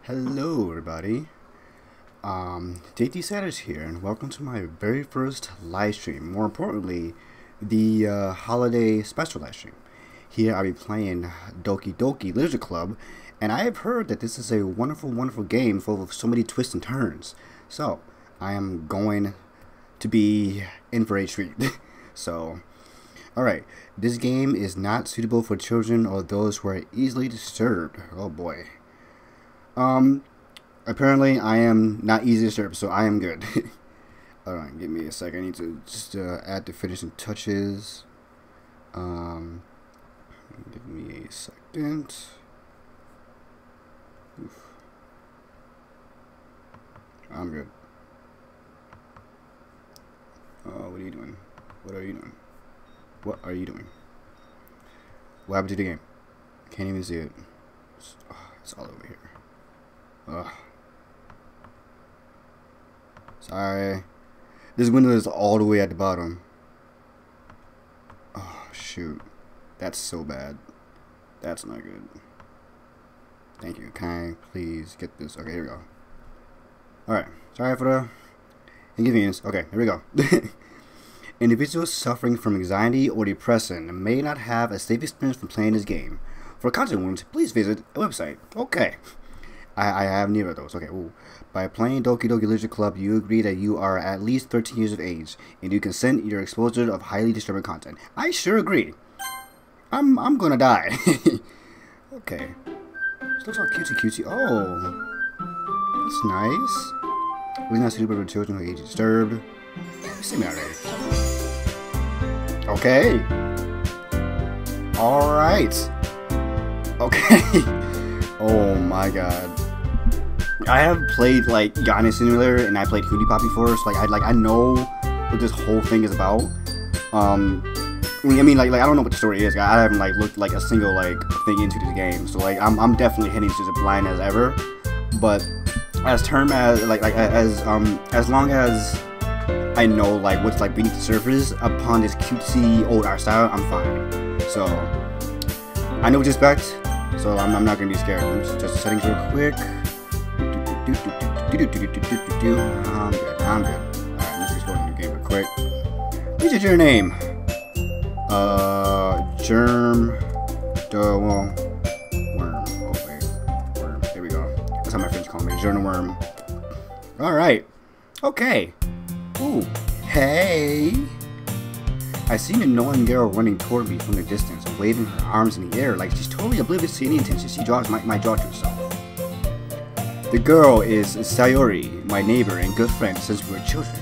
Hello everybody, J.Sanders here, and welcome to my very first live stream. More importantly, the holiday special live stream. Here I'll be playing Doki Doki Literature Club, and I have heard that this is a wonderful, wonderful game full of so many twists and turns. So, I am going to be in for a treat. So, alright, this game is not suitable for children or those who are easily disturbed. Oh boy. Apparently I am not easy to serve, so I am good. Alright, give me a second. I need to just add the finishing touches. Give me a second. Oof. I'm good. What are you doing? What are you doing? What are you doing? What happened to the game? Can't even see it. It's all over here. Ugh. Sorry. This window is all the way at the bottom. Oh, shoot. That's so bad. That's not good. Thank you. Can I please get this? Okay, here we go. Alright. Sorry for the inconvenience. Okay, here we go. Individuals suffering from anxiety or depression may not have a safe experience from playing this game. For content warnings, please visit a website. Okay. I have neither of those. Okay, ooh. By playing Doki Doki Literature Club, you agree that you are at least 13 years of age, and you consent your exposure of highly disturbing content. I sure agree. I'm gonna die. Okay. This looks all cutesy. Oh. That's nice. Really not suitable for children who are age disturbed. You see me already. Okay. Alright. Okay. Oh my god. I have played like Ghana Simulator and I played Hoodie Pop before, so I know what this whole thing is about. I mean like I don't know what the story is. I haven't like looked like a single like thing into this game, so like I'm definitely heading to as blind as ever. But as long as I know like what's like beneath the surface upon this cutesy old art style, I'm fine. So I know what to expect. So I'm not gonna be scared. I'm just settings real quick. I'm good. Alright, let's just go into the game real quick. What is your name? Worm. Oh wait, worm. There we go. That's how my friends call me, Worm. Alright. Okay. Ooh. Hey. I seen a knowing girl running toward me from the distance, waving her arms in the air like she's totally oblivious to any intention she might draw to herself. The girl is Sayori, my neighbor and good friend since we were children.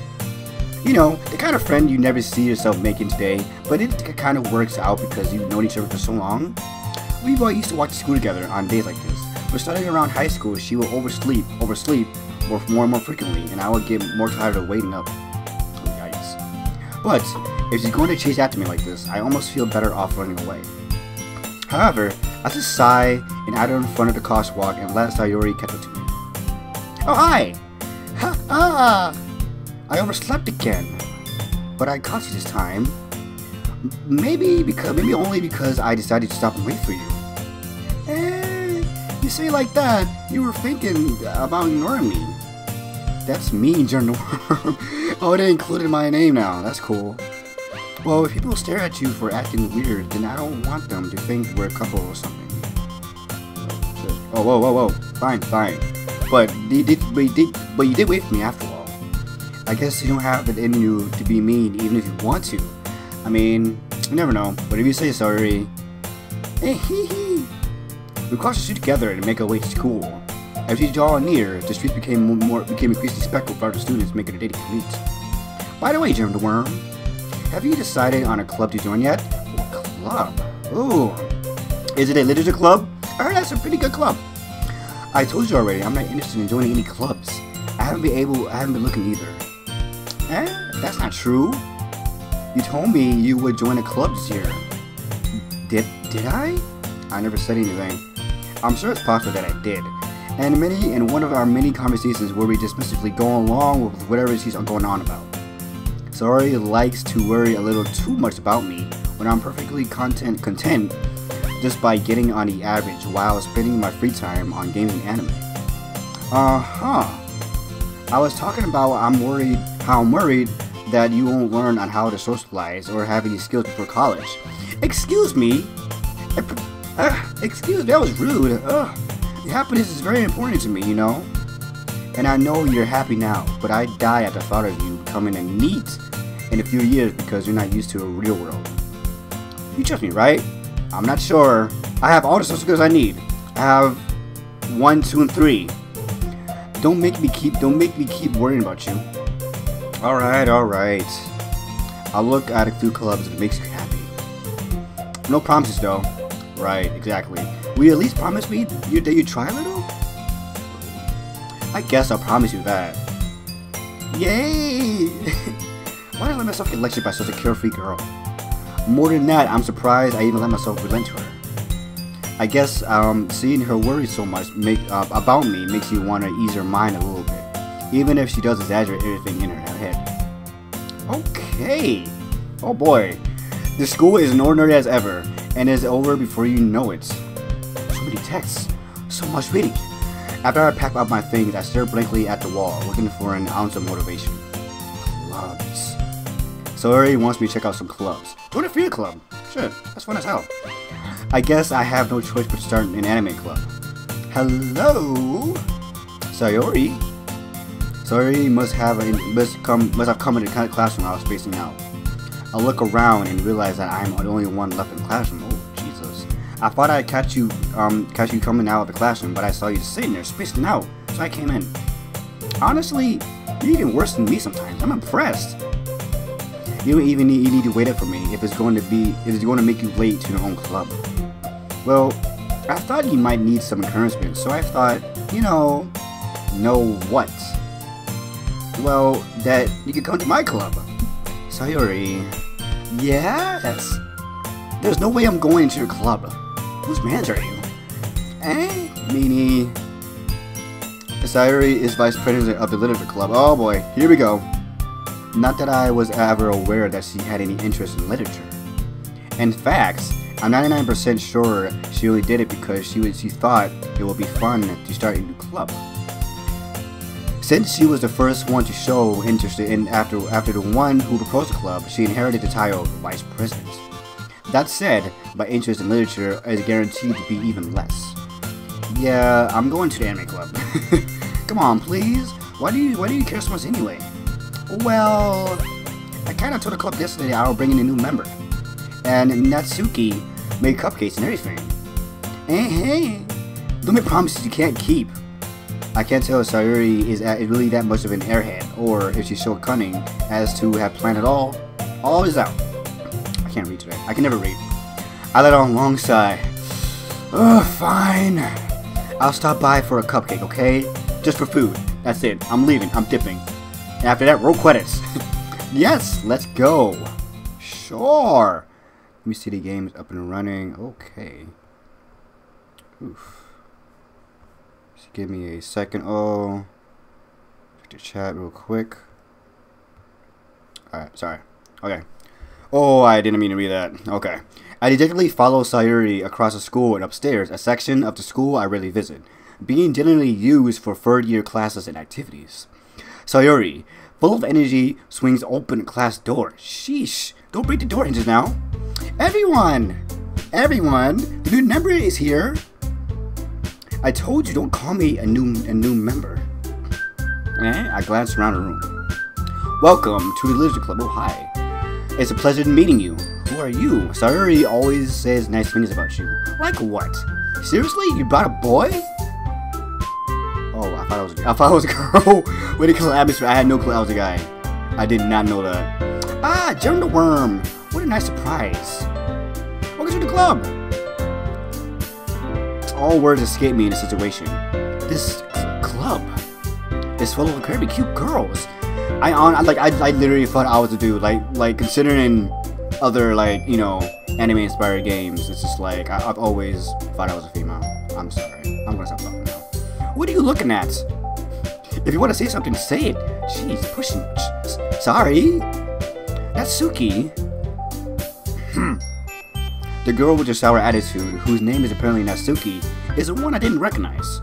You know, the kind of friend you never see yourself making today, but it kind of works out because you've known each other for so long. We both used to watch school together on days like this, but starting around high school, she would oversleep more and more frequently, and I would get more tired of waiting up. Oh, yikes. But if she's going to chase after me like this, I almost feel better off running away. However, I just sigh and out in front of the crosswalk and let Sayori catch up to me. Oh, hi! Ha ha! I overslept again. But I caught you this time. Maybe only because I decided to stop and wait for you. You say it like that, you were thinking about ignoring me. That's mean, Journal Worm. Oh, they included my name now. That's cool. Well, if people stare at you for acting weird, then I don't want them to think we're a couple or something. Oh, whoa. Fine. But you did wait for me after all. I guess you don't have it in you to be mean even if you want to. I mean, you never know. But if you say sorry... Hey, hee. We crossed the street together and make our way to school. As we draw near, the streets became increasingly speckled for other students making a daily commute. By the way, German Worm, have you decided on a club to join yet? What club? Ooh. Is it a literature club? I heard that's a pretty good club. I told you already, I'm not interested in joining any clubs. I haven't been looking either. That's not true. You told me you would join a club this year. Did I? I never said anything. I'm sure it's possible that I did. And in one of our many conversations where we just dismissively go along with whatever she's going on about. Sayori likes to worry a little too much about me when I'm perfectly content just by getting on the average while spending my free time on games and anime. Uh-huh. I was talking about how I'm worried that you won't learn on how to socialize or have any skills before college. Excuse me? Excuse me, that was rude. Happiness is very important to me, you know? And I know you're happy now, but I die at the thought of you becoming a NEET in a few years because you're not used to a real world. You trust me, right? I'm not sure. I have all the social skills I need. I have 1, 2, and 3. Don't make me keep worrying about you. Alright. I'll look at a few clubs if it makes you happy. No promises though. Right, exactly. Will you at least promise me that you try a little? I guess I'll promise you that. Yay! Why did I let myself get lectured by such a carefree girl? More than that, I'm surprised I even let myself relent to her. I guess seeing her worry so much about me makes you want to ease her mind a little bit, even if she does exaggerate everything in her head. Okay. Oh boy. The school is as ordinary as ever, and is over before you know it. So many texts, so much reading. After I pack up my things, I stare blankly at the wall, looking for an ounce of motivation. Clubs. Sayori wants me to check out some clubs. Join a theater club. Shit, that's fun as hell. I guess I have no choice but to start an anime club. Hello? Sayori? Sayori must have come into the classroom I was spacing out. I look around and realize that I'm the only one left in the classroom. Oh, Jesus. I thought I'd catch you coming out of the classroom, but I saw you sitting there spacing out, so I came in. Honestly, you're even worse than me sometimes. I'm impressed. You even need to wait up for me if it's going to make you late to your own club. Well, I thought you might need some encouragement, so I thought, know what? Well, that you could come to my club. Sayori. Yes? There's no way I'm going to your club. Whose manager are you? Meanie. Sayori is vice president of the literature club. Oh boy, here we go. Not that I was ever aware that she had any interest in literature. In fact, I'm 99% sure she only did it because she thought it would be fun to start a new club. Since she was the first one to show interest after the one who proposed the club, she inherited the title of vice president. That said, my interest in literature is guaranteed to be even less. Yeah, I'm going to the anime club. Come on, please. Why do you care so much anyway? Well, I kinda told the club yesterday I will bring in a new member. And Natsuki made cupcakes and everything. Hey, don't make promises you can't keep. I can't tell if Sayori is really that much of an airhead, or if she's so cunning as to have planned it all. All is out. I can't read today. I can never read. I let out a long sigh. Ugh, fine. I'll stop by for a cupcake, okay? Just for food. That's it. I'm leaving. I'm dipping. And after that, roll credits. Yes, let's go. Sure. Let me see the game's up and running. Okay. Oof. Just give me a second. Oh. Check the chat real quick. Alright, sorry. Okay. Oh, I didn't mean to read that. Okay. I dejectedly follow Sayuri across the school and upstairs, a section of the school I rarely visit, being generally used for third-year classes and activities. Sayuri, full of energy, swings open the class door. Sheesh, don't break the door hinges now. Everyone, the new member is here. I told you don't call me a new member. I glanced around the room. Welcome to the Literature Club. Oh, hi. It's a pleasure meeting you. Who are you? Sayuri always says nice things about you. Like what? Seriously? You brought a boy? Oh, I thought it was a girl. Way to kill the atmosphere. I had no clue I was a guy. I did not know that. Ah, Germ the Worm. What a nice surprise. Welcome to the club. All words escape me in a situation. This club is full of incredibly cute girls. I literally thought I was a dude. Like considering other anime inspired games, it's just like I've always thought I was a female. I'm sorry. I'm gonna stop talking now. What are you looking at? If you want to say something, say it. Jeez, pushing. Sorry. Natsuki. The girl with the sour attitude, whose name is apparently Natsuki, is the one I don't recognize.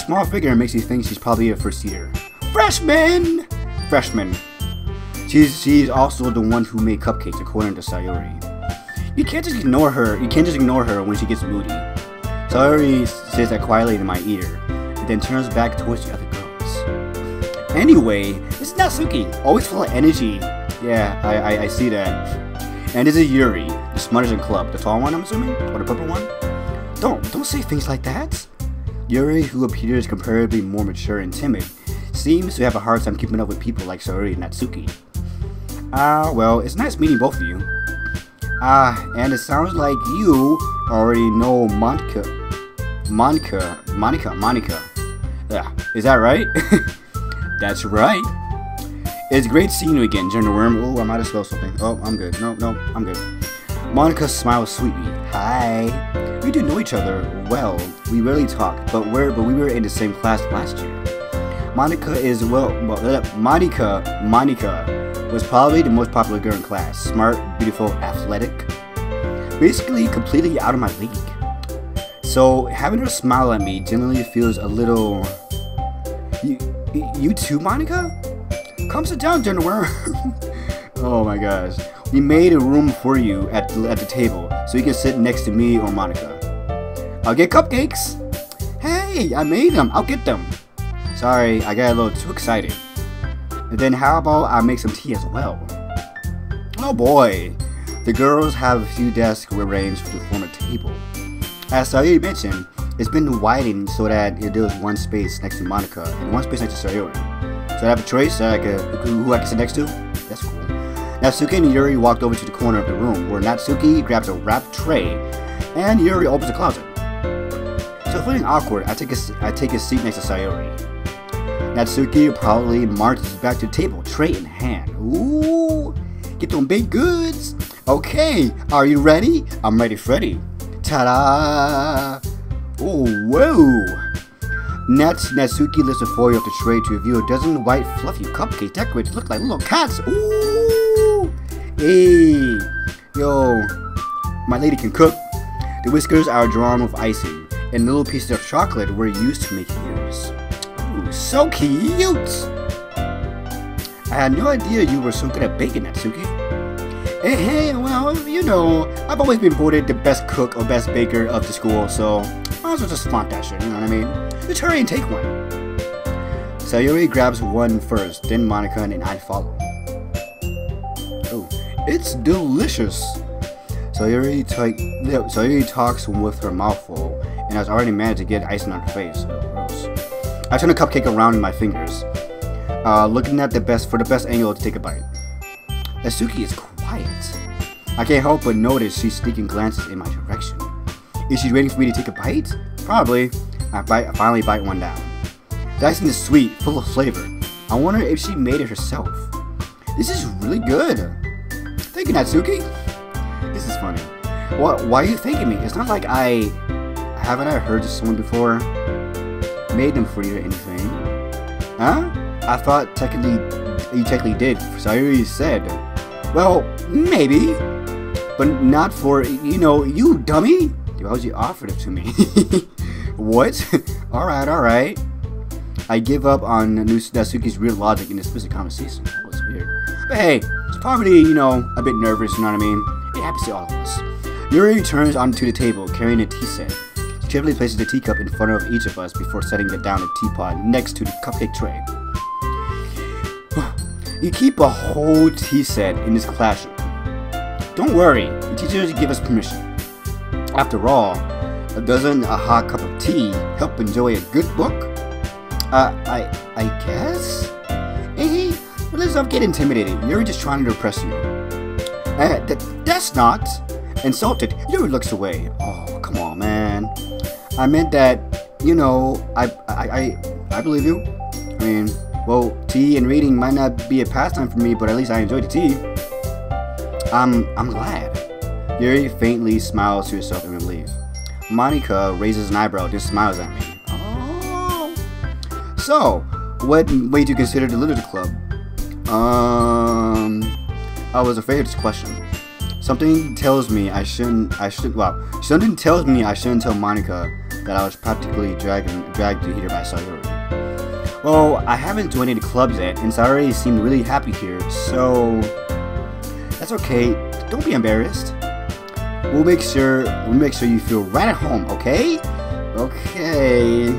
small figure makes you think she's probably a first year. Freshman! Freshman. She's also the one who made cupcakes, according to Sayori. You can't just ignore her. You can't just ignore her when she gets moody. Sayori says that quietly in my ear, and then turns back towards the other girls. Anyway, this is Natsuki, always full of energy. Yeah, I see that. And this is Yuri, the smartest in club, the tall one, I'm assuming, or the purple one. Don't say things like that. Yuri, who appears comparatively more mature and timid, seems to have a hard time keeping up with people like Sayori and Natsuki. Well, it's nice meeting both of you. And it sounds like you already know Monica. Yeah, is that right? That's right. It's great seeing you again, General Worm. Oh, I might have spelled something. Oh, I'm good. No, I'm good. Monica smiles sweetly. Hi. We do know each other well. We rarely talk, but we were in the same class last year. Monica was probably the most popular girl in class. Smart, beautiful, athletic. Basically, completely out of my league. So, having her smile at me generally feels a little... You too, Monica? Come sit down, General Worm. Oh my gosh. We made a room for you at the table, so you can sit next to me or Monica. I'll get cupcakes. Hey, I made them. I'll get them. Sorry, I got a little too excited. And then how about I make some tea as well? Oh boy. The girls have a few desks arranged to form a table. As Sayori mentioned, it's been widened so that there was one space next to Monica and one space next to Sayori. So I have a choice who I can sit next to? That's cool. Natsuki and Yuri walked over to the corner of the room where Natsuki grabs a wrapped tray and Yuri opens the closet. So feeling awkward, I take a seat next to Sayori. Natsuki proudly marches back to the table, tray in hand. Ooh, get them baked goods. Okay, are you ready? I'm ready, Freddy. Ta-da! Oh, whoa! Natsuki lifts the foil of the tray to reveal a dozen white, fluffy cupcakes decorated to look like little cats. Ooh! Hey! Yo, my lady can cook. The whiskers are drawn with icing, and little pieces of chocolate were used to make ears. Ooh, so cute! I had no idea you were so good at baking, Natsuki. Hey, well, you know, I've always been voted the best cook or best baker of the school, so might as well just flaunt that shit, you know what I mean? Just hurry and take one. Sayori grabs one first, then Monica, and I follow. Oh, it's delicious. Sayori talks with her mouth full, and has already managed to get icing on her face. Oh, gross. I turn the cupcake around in my fingers, looking at the best angle to take a bite. Natsuki is quiet. I can't help but notice she's sneaking glances in my direction. Is she waiting for me to take a bite? Probably. I finally bite one down. The icing is sweet, full of flavor. I wonder if she made it herself. This is really good. Thank you, Natsuki. This is funny. Why are you thanking me? It's not like haven't I heard of someone before? Made them for you or anything? Huh? I thought you technically did. Sayori said. Well, maybe. But not for, you dummy. Why would you offer it to me? What? Alright. I give up on Natsuki's real logic in this specific conversation. That was weird. But hey, it's probably, a bit nervous, you know what I mean? It happens to all of us. Yuri turns onto the table, carrying a tea set. She carefully places the teacup in front of each of us before setting it down the teapot next to the cupcake tray. You keep a whole tea set in this classroom. Don't worry, the teachers give us permission. After all, doesn't a hot cup of tea help enjoy a good book? I guess? Hey, let's not get intimidated. You're just trying to impress you. That's not. Insulted, Yuri looks away. Oh, come on, man. I meant that, I believe you. I mean, well, tea and reading might not be a pastime for me, but at least I enjoy the tea. I'm glad. Yuri faintly smiles to herself in relief. Monica raises an eyebrow, then smiles at me. Oh. So, what made you consider the literature club? I was afraid of this question. Something tells me I shouldn't tell Monica that I was practically dragged to here by Sayori. Well, I haven't joined any clubs yet, and Sayori seemed really happy here, so that's okay. Don't be embarrassed. We'll make sure you feel right at home, okay? Okay.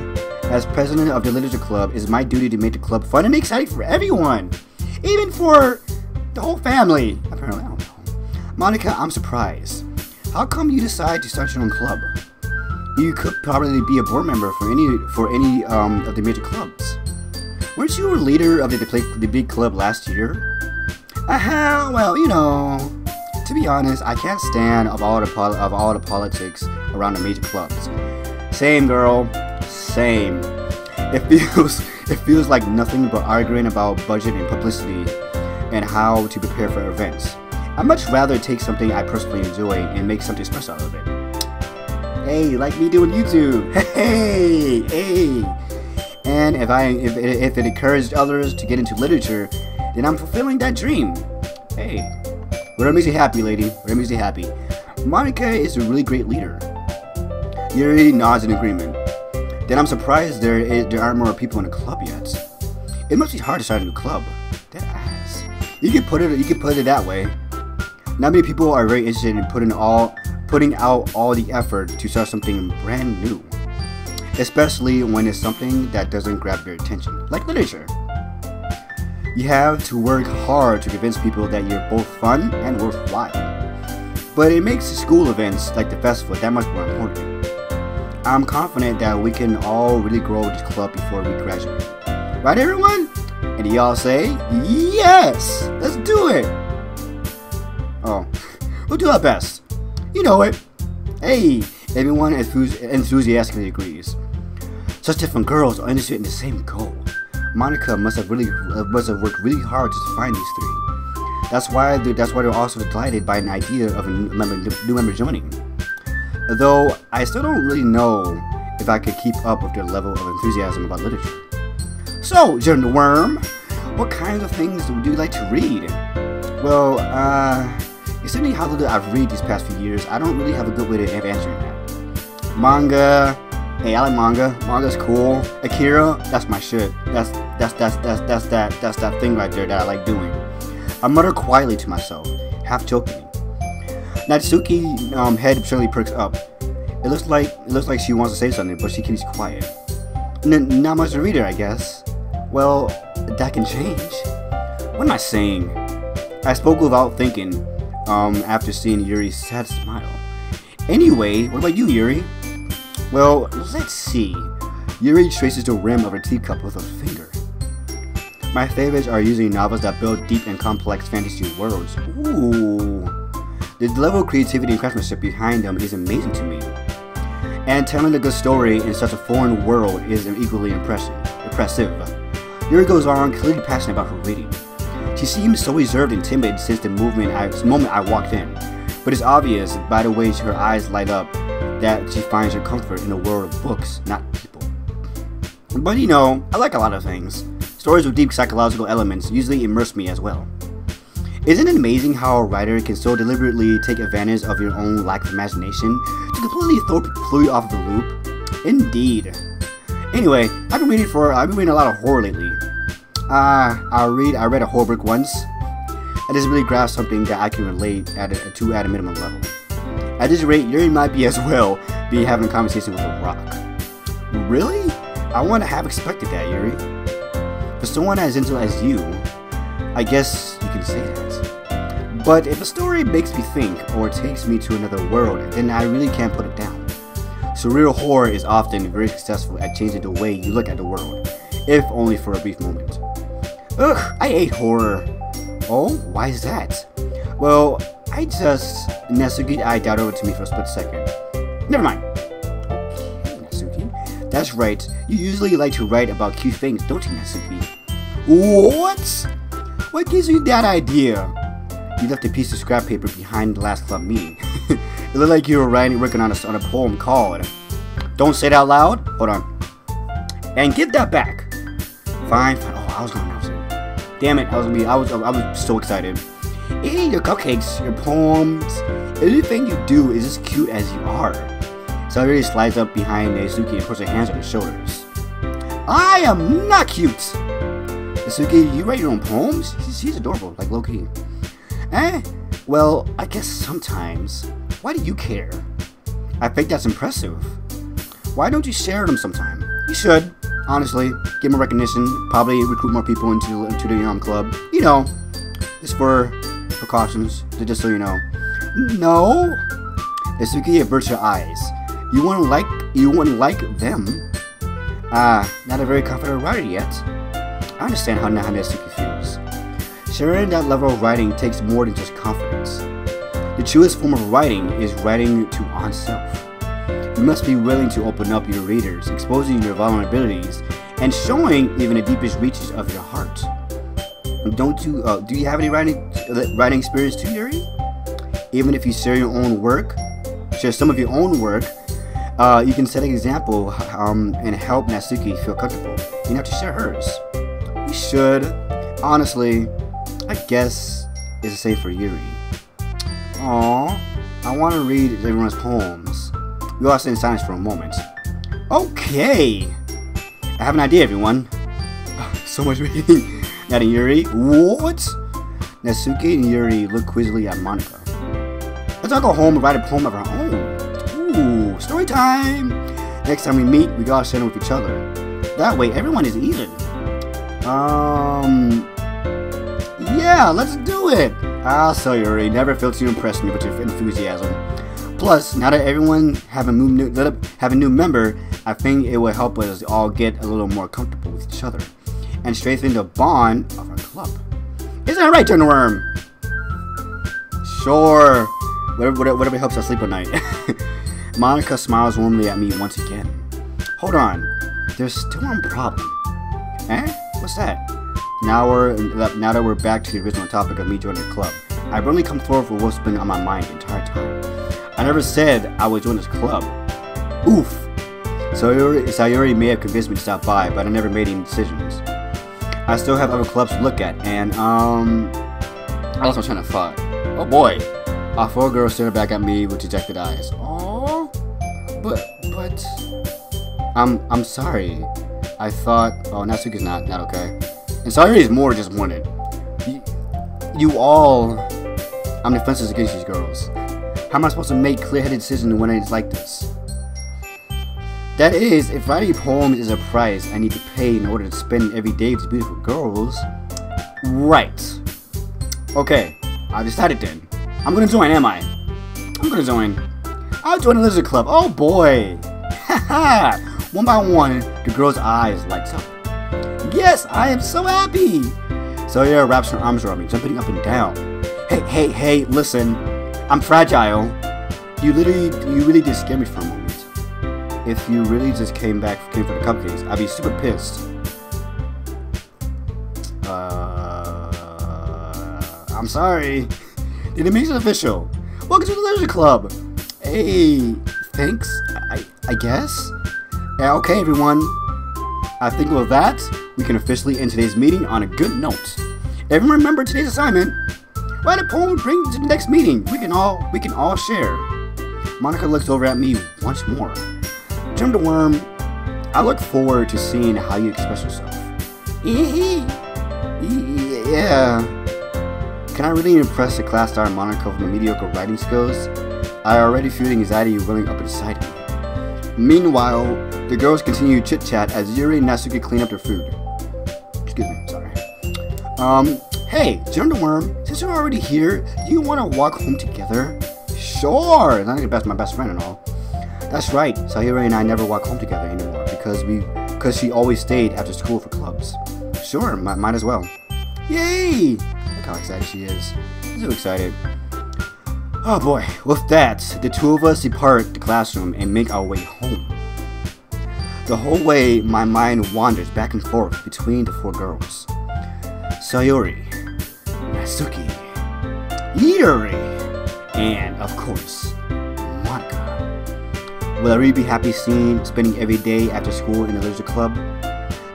As president of the literature club, it's my duty to make the club fun and exciting for everyone, even for the whole family. Apparently, I don't know. Monica, I'm surprised. How come you decide to start your own club? You could probably be a board member for any of the major clubs. Weren't you a leader of the big club last year? Well, you know, to be honest, I can't stand all the politics around the major clubs. Same, girl. Same. It feels like nothing but arguing about budget and publicity and how to prepare for events. I'd much rather take something I personally enjoy and make something special out of it. Hey, like me doing YouTube. Hey. And if it encouraged others to get into literature, then I'm fulfilling that dream. Hey, whatever makes you happy, lady. Whatever makes you happy. Monica is a really great leader. Yuri nods in agreement. Then I'm surprised there aren't more people in the club yet. It must be hard to start a new club. That ass. You could put it that way. Not many people are very interested in putting out all the effort to start something brand new, especially when it's something that doesn't grab your attention, like literature. You have to work hard to convince people that you're both fun and worthwhile. But it makes school events like the festival that much more important. I'm confident that we can all really grow this club before we graduate. Right, everyone? And y'all say, yes! Let's do it! Oh, we'll do our best. You know it. Hey, everyone enthusiastically agrees. Such different girls are interested in the same goal. Monica must have worked really hard to find these three. That's why they're also delighted by an idea of a new member joining. Though I still don't really know if I could keep up with their level of enthusiasm about literature. So, Jordan the Worm, what kinds of things do you like to read? Well, considering how little I've read these past few years, I don't really have a good way of answering that. Manga. Hey, I like manga. Manga's cool. Akira, that's my shit. That's that thing right there that I like doing. I mutter quietly to myself, half jokingly. Natsuki head suddenly perks up. It looks like she wants to say something, but she keeps quiet. Not much to read her, I guess. Well, that can change. What am I saying? I spoke without thinking. After seeing Yuri's sad smile. Anyway, what about you, Yuri? Well, let's see. Yuri traces the rim of her teacup with her finger. My favorites are usually novels that build deep and complex fantasy worlds. Ooh. The level of creativity and craftsmanship behind them is amazing to me. And telling a good story in such a foreign world is equally impressive. Yuri goes on, clearly passionate about her reading. She seems so reserved and timid since the moment I walked in, but it's obvious by the way her eyes light up that she finds her comfort in a world of books, not people. But you know, I like a lot of things. Stories with deep psychological elements usually immerse me as well. Isn't it amazing how a writer can so deliberately take advantage of your own lack of imagination to completely throw you off the loop? Indeed. Anyway, I've been reading a lot of horror lately. I read a horror book once, and this really grasped something that I can relate at a minimum level. At this rate, Yuri might be as well be having a conversation with a rock. Really? I wouldn't have expected that, Yuri. For someone as gentle as you, I guess you can say that. But if a story makes me think or takes me to another world, then I really can't put it down. Surreal horror is often very successful at changing the way you look at the world, if only for a brief moment. Ugh, I hate horror. Oh, why is that? Well, Natsuki eyed out over to me for a split second. Never mind. Okay, Natsuki. That's right, you usually like to write about cute things, don't you, Natsuki? What? What gives you that idea? You left a piece of scrap paper behind the last club meeting. It looked like you were working on a poem called Don't Say It Out Loud? Hold on. And give that back. Fine. Oh, I was gonna announce it. Damn it, I was so excited. Hey, your cupcakes, your poems, everything you do is as cute as you are. Sayori slides up behind Natsuki and puts her hands on his shoulders. I am not cute! Natsuki, you write your own poems? She's adorable, like low-key. Eh? Well, I guess sometimes. Why do you care? I think that's impressive. Why don't you share them sometime? You should. Honestly, get more recognition, probably recruit more people into the club. You know, just for precautions, just so you know. No? Natsuki averts her eyes. You wouldn't like them? Not a very confident writer yet. I understand how Natsuki feels. Sharing that level of writing takes more than just confidence. The truest form of writing is writing to oneself. You must be willing to open up your readers, exposing your vulnerabilities, and showing even the deepest reaches of your heart. Do you have any writing experience too, Yuri? Even if you share some of your own work, you can set an example and help Natsuki feel comfortable. You don't have to share hers. You should. Honestly, I guess it's the same for Yuri. Aww, I want to read everyone's poems. We all sit in silence for a moment. Okay! I have an idea, everyone. So much reading. Not in Yuri. What? Natsuki and Yuri look quizzically at Monika. Let's all go home and write a poem of our own. Ooh, story time! Next time we meet, we all share it with each other. That way, everyone is even. Yeah, let's do it! I'll tell you, Yuri, never failed to impress me with your enthusiasm. Plus, now that everyone have a new member, I think it will help us all get a little more comfortable with each other and strengthen the bond of our club. Isn't that right, Thunderworm? Sure. Whatever helps us sleep at night. Monika smiles warmly at me once again. Hold on. There's still one problem. Eh? What's that? Now that we're back to the original topic of me joining the club, I've only come forward for what's been on my mind the entire time. I never said I would join this club. Oof. Sayori may have convinced me to stop by, but I never made any decisions. I still have other clubs to look at, and I lost my train of thought. Oh boy. Our four girls stared back at me with dejected eyes. Oh, but I'm sorry. I thought. Oh, Natsuki's not okay. And Sayori is more disappointed. You all. I'm defenseless against these girls. How am I supposed to make clear-headed decisions when it's like this? That is, if writing poems is a price I need to pay in order to spend every day with these beautiful girls. Right. Okay, I decided then. I'm gonna join, am I? I'm gonna join. I'll join the Lizard Club. Oh boy! Haha! One by one, the girl's eyes lights up. Yes, I am so happy! Sayori wraps her arms around me, jumping up and down. Hey, listen. I'm fragile. You really did scare me for a moment. If you really just came for the cupcakes, I'd be super pissed. I'm sorry. The admission's official. Welcome to the Leisure Club. Hey, thanks, I guess. Yeah, okay, everyone. I think with that, we can officially end today's meeting on a good note. Everyone remember today's assignment. Write a poem and bring it to the next meeting. We can all share. Monika looks over at me once more. Jim the Worm, I look forward to seeing how you express yourself. Yeah. Can I really impress the class star Monika with my mediocre writing skills? I already feel the anxiety welling up inside me. Meanwhile, the girls continue chit-chat as Yuri and Natsuki clean up their food. Excuse me, sorry. Hey, Jim the Worm, since you're already here, do you want to walk home together? Sure! That's my best friend and all. That's right, Sayori and I never walk home together anymore because she always stayed after school for clubs. Sure, might as well. Yay! Look how excited she is. I'm so excited. Oh boy, with that, the two of us depart the classroom and make our way home. The whole way, my mind wanders back and forth between the four girls. Sayori, Natsuki, Yuri, and, of course, Monika. Will I really be happy spending every day after school in the Leisure Club?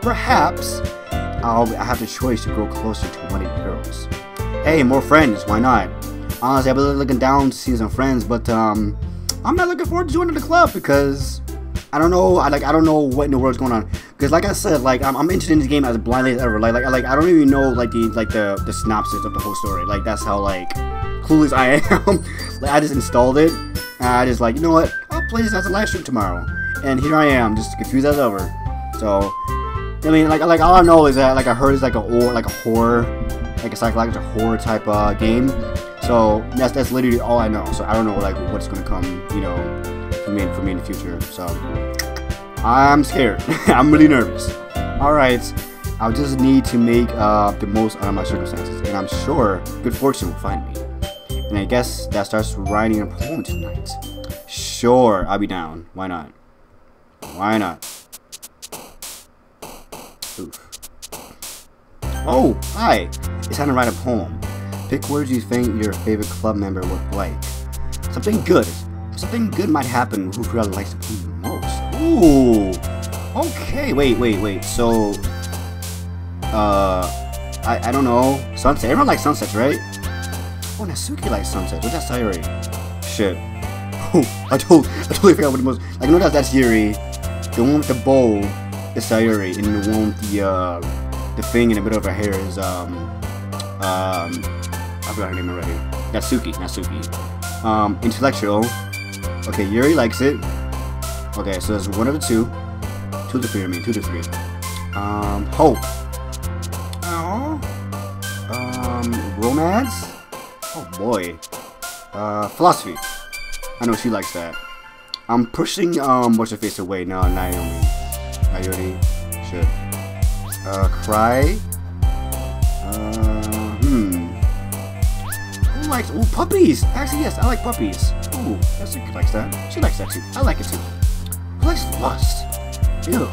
Perhaps I have the choice to grow closer to one of the girls. Hey, more friends, why not? Honestly, I've been looking down to see some friends, but I'm not looking forward to joining the club because I don't know. I don't know what in the world's going on. Because like I said, like I'm interested in this game as blindly as ever. Like I don't even know like the synopsis of the whole story. Like that's how like clueless I am. Like I just installed it and I just like, you know what? I'll play this as a live stream tomorrow. And here I am, just confused as ever. So I mean, like all I know is that like I heard it's like a horror, like a psychological horror type game. So that's literally all I know. So I don't know like what's gonna come, you know, for me in the future. So I'm scared. I'm really nervous. All right, I'll just need to make the most out of my circumstances, and I'm sure good fortune will find me. And I guess that starts writing a poem tonight. Sure, I'll be down. Why not? Why not? Oof. Oh, hi! It's time to write a poem. Pick words you think your favorite club member would like. Something good. Something good might happen who really likes the poem the most. Ooh! Okay, wait. So, I don't know. Sunset. Everyone likes sunsets, right? Oh, Natsuki likes sunsets. What's that Sayori? Shit. Oh, I totally forgot what the most. Like, no, that's Yuri. The one with the bow is Sayori, and the one with the thing in the middle of her hair is I forgot her name already. Natsuki. Intellectual. Okay, Yuri likes it. Okay, so there's one of the two. 2 to 3, I mean, 2 to 3. Hope. Oh. Romance? Oh boy. Philosophy. I know she likes that. I'm pushing, what's her face away? No, Naomi. Ayori. Shit. Cry. Who likes, ooh, puppies! Actually, yes, I like puppies. Ooh, Natsuki likes that. She likes that too. I like it too. Who likes lust? Ew.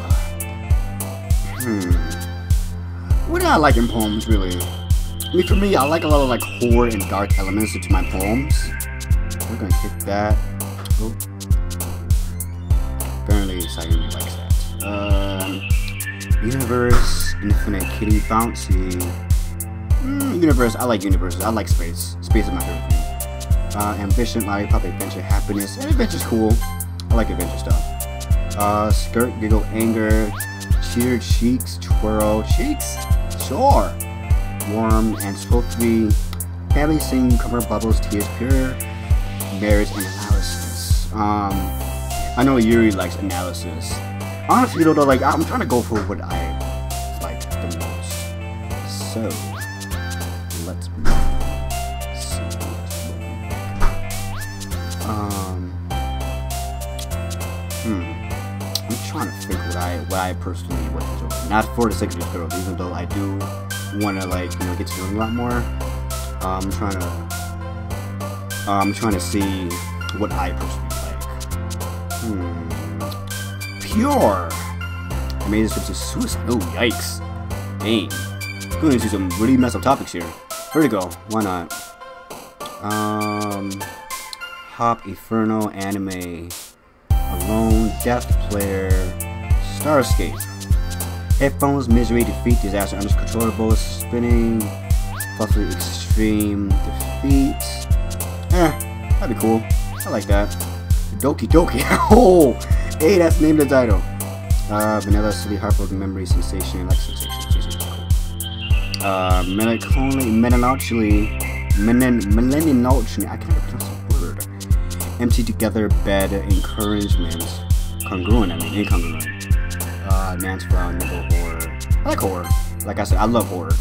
What do I like in poems, really? I mean, for me, I like a lot of like horror and dark elements into my poems. We're gonna hit that. Oh. Apparently, Sayumi likes that. Universe, Infinite Kitty, Bouncy. Universe, I like universes. I like space. Space is my favorite thing. Ambition, Lollipop, Adventure, Happiness. And adventure's cool. I like adventure stuff. Skirt, Giggle, Anger, Cheer, Cheeks, Twirl, Cheeks? Sure. Warm, and Sultry, Family, Sing, Cover, Bubbles, Tears, Pure, Marriage, and Analysis. I know Yuri likes analysis. Honestly, though, like, I'm trying to go for what I like the most. So, let's see. I'm trying to think what I personally would enjoy. Not for the sake of these girls, even though I do want to, like, you know, get to know them a lot more. I'm trying to see what I personally like. Pure. I made this to suicide. Oh, yikes. Dang. Going into some really messed up topics here. Vertigo. Why not? Hop, Inferno, Anime, Alone, Death Player, Starscape. Headphones, Misery, Defeat, Disaster, Uncontrollable, Spinning, Fluffy, Extreme, Defeat. That'd be cool. I like that. Doki Doki. Oh, hey, that's named the title. Vanilla, Silly, Heartbroken, Memory, Sensation, like Sensation. Melancholy, I can't pronounce the word. Empty Together, Bed, Encouragement, Congruent, incongruent. Nance Brown, Noble Horror. I like horror. Like I said, I love horror.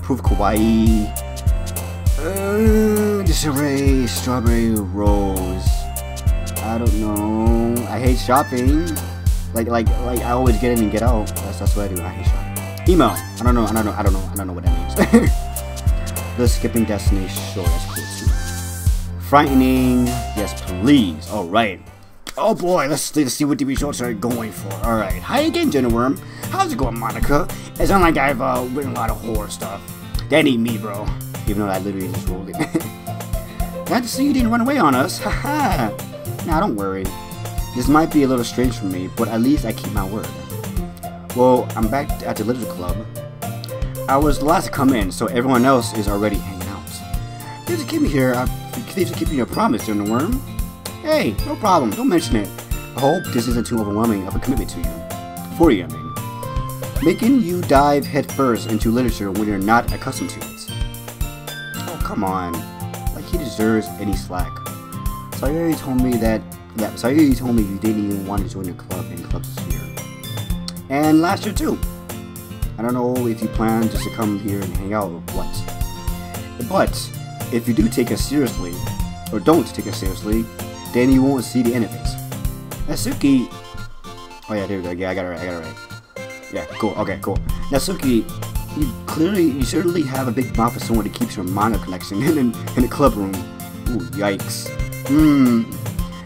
Proof Kawaii. Disarray, Strawberry Rose. I don't know. I hate shopping. Like I always get in and get out. That's what I do. I hate shopping. Email. I don't know what that means. The Skipping Destiny. Sure, that's cool too. Frightening. Yes, please. All right. Oh boy, let's see what DB Shorts are going for. Alright, hi again, Jennerworm. How's it going, Monica? It's not like I've written a lot of horror stuff. That ain't me, bro. Even though I literally just rolled it. Glad to see you didn't run away on us. Haha. Nah, don't worry. This might be a little strange for me, but at least I keep my word. Well, I'm back at the Literature Club. I was the last to come in, so everyone else is already hanging out. Thanks for keeping me here. Thanks for keeping your promise, Jennerworm. Hey, no problem. Don't mention it. I hope this isn't too overwhelming of a commitment to you. For you, I mean. Making you dive headfirst into literature when you're not accustomed to it. Oh, come on. Like he deserves any slack. Sayuri told me Sayuri told me you didn't even want to join the club in clubs this year. And last year too. I don't know if you plan just to come here and hang out or what. But if you do take us seriously, or don't take us seriously, then you won't see the end of it. Natsuki. Oh yeah, there we go. Yeah, I got it right. Yeah, cool. Okay, cool. Natsuki, you certainly have a big mouth for someone who keeps your manga collection in the club room. Ooh, yikes.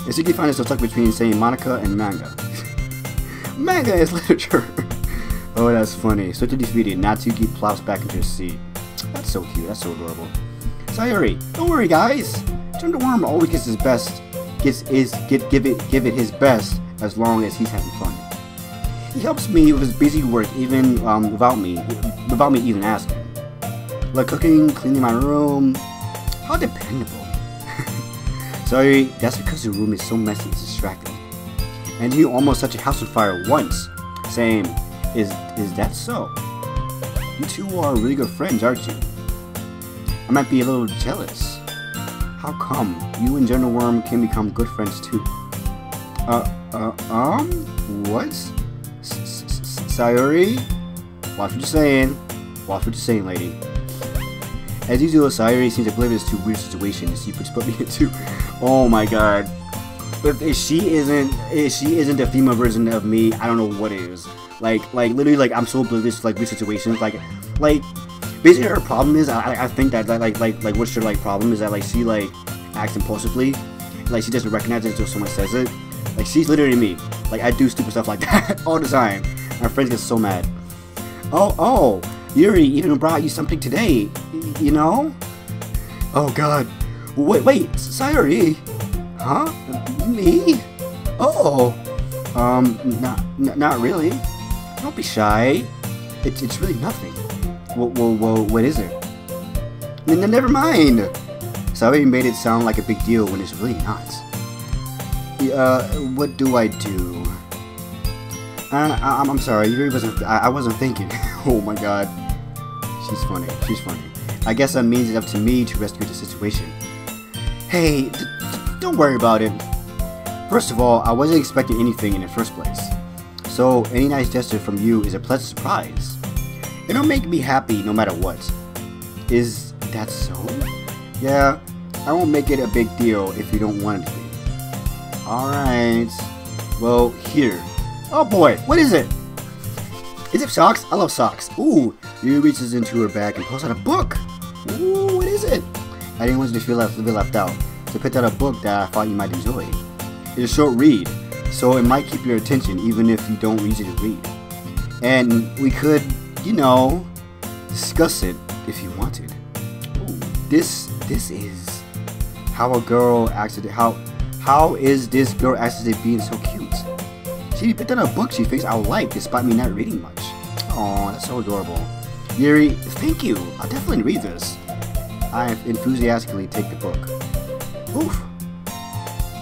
Natsuki finds herself stuck between saying Monica and manga. Manga is literature. Oh, that's funny. So to defeated, Natsuki plops back into his seat. That's so cute. That's so adorable. Sayuri, don't worry, guys. Turn the Worm always gets his best. Give it his best as long as he's having fun. He helps me with his busy work even without me even asking. Like cooking, cleaning my room. How dependable. Sorry, that's because the room is so messy it's distracting. And you almost set your house on fire once. Same. Is that so? You two are really good friends, aren't you? I might be a little jealous. How come? You and General Worm can become good friends too. What? Sayuri? Watch what you're saying. Watch what you're saying, lady. As usual, Sayuri seems oblivious to weird situations you put me into. Oh my god. If she isn't the female version of me, I don't know what is. Like literally, like I'm so oblivious to like weird situations. Like basically her problem is I think that like what's her like problem is that like she like acts impulsively, like she doesn't recognize it until someone says it. Like she's literally me. Like I do stupid stuff like that all the time. My friends get so mad. Oh, Yuri even brought you something today. You know? Oh god. Wait, Sayuri? Huh? Me? Oh. Not really. Don't be shy. It's really nothing. Well, what is it? Never mind. Sayuri made it sound like a big deal when it's really not. What do I do? I'm sorry. Yuri I wasn't thinking. Oh my god. She's funny. I guess that means it's up to me to rescue the situation. Hey, don't worry about it. First of all, I wasn't expecting anything in the first place. So, any nice gesture from you is a pleasant surprise. It'll make me happy no matter what. Is that so? Yeah, I won't make it a big deal if you don't want it to be. Alright. Well, here. Oh boy, what is it? Is it socks? I love socks. Ooh, Yuri reaches into her bag and pulls out a book. Ooh, what is it? I didn't want you to feel left out, so I picked out a book that I thought you might enjoy. It's a short read, so it might keep your attention even if you don't usually read. And we could, you know, discuss it if you wanted. Ooh, this is how a girl acted. How is this girl actually being so cute? She picked out a book she thinks I'll like despite me not reading much. Oh, that's so adorable. Yuri, thank you. I'll definitely read this. I enthusiastically take the book. Oof.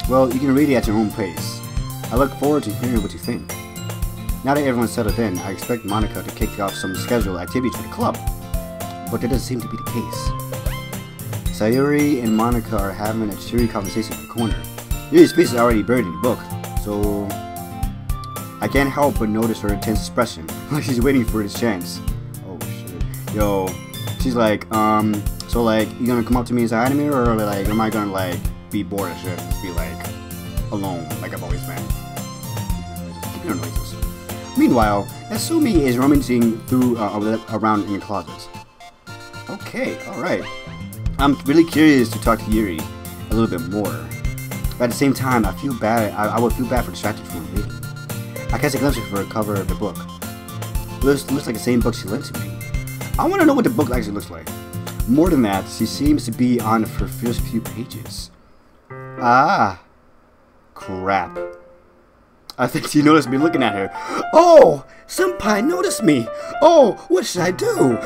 Well, you can read it at your own pace. I look forward to hearing what you think. Now that everyone's settled in, I expect Monica to kick off some scheduled activities for the club. But that doesn't seem to be the case. Sayuri and Monica are having a cheery conversation in the corner. Yuri's face is already buried in the book, so I can't help but notice her intense expression, like she's waiting for this chance. Oh shit. Yo, she's like, so like, you gonna come up to me and say hi to me, or like, am I gonna like, be bored and shit, just be like, alone, like I've always been? Keep your noises. Meanwhile, Natsumi is rummaging through, around in the closets. Okay, alright. I'm really curious to talk to Yuri a little bit more. But at the same time, I feel bad, I would feel bad for distracting from reading. I catch a glimpse of her cover of the book. Looks like the same book she lent to me. I want to know what the book actually looks like. More than that, she seems to be on her first few pages. Ah, crap. I think she noticed me looking at her. Oh, Senpai noticed me. Oh, what should I do?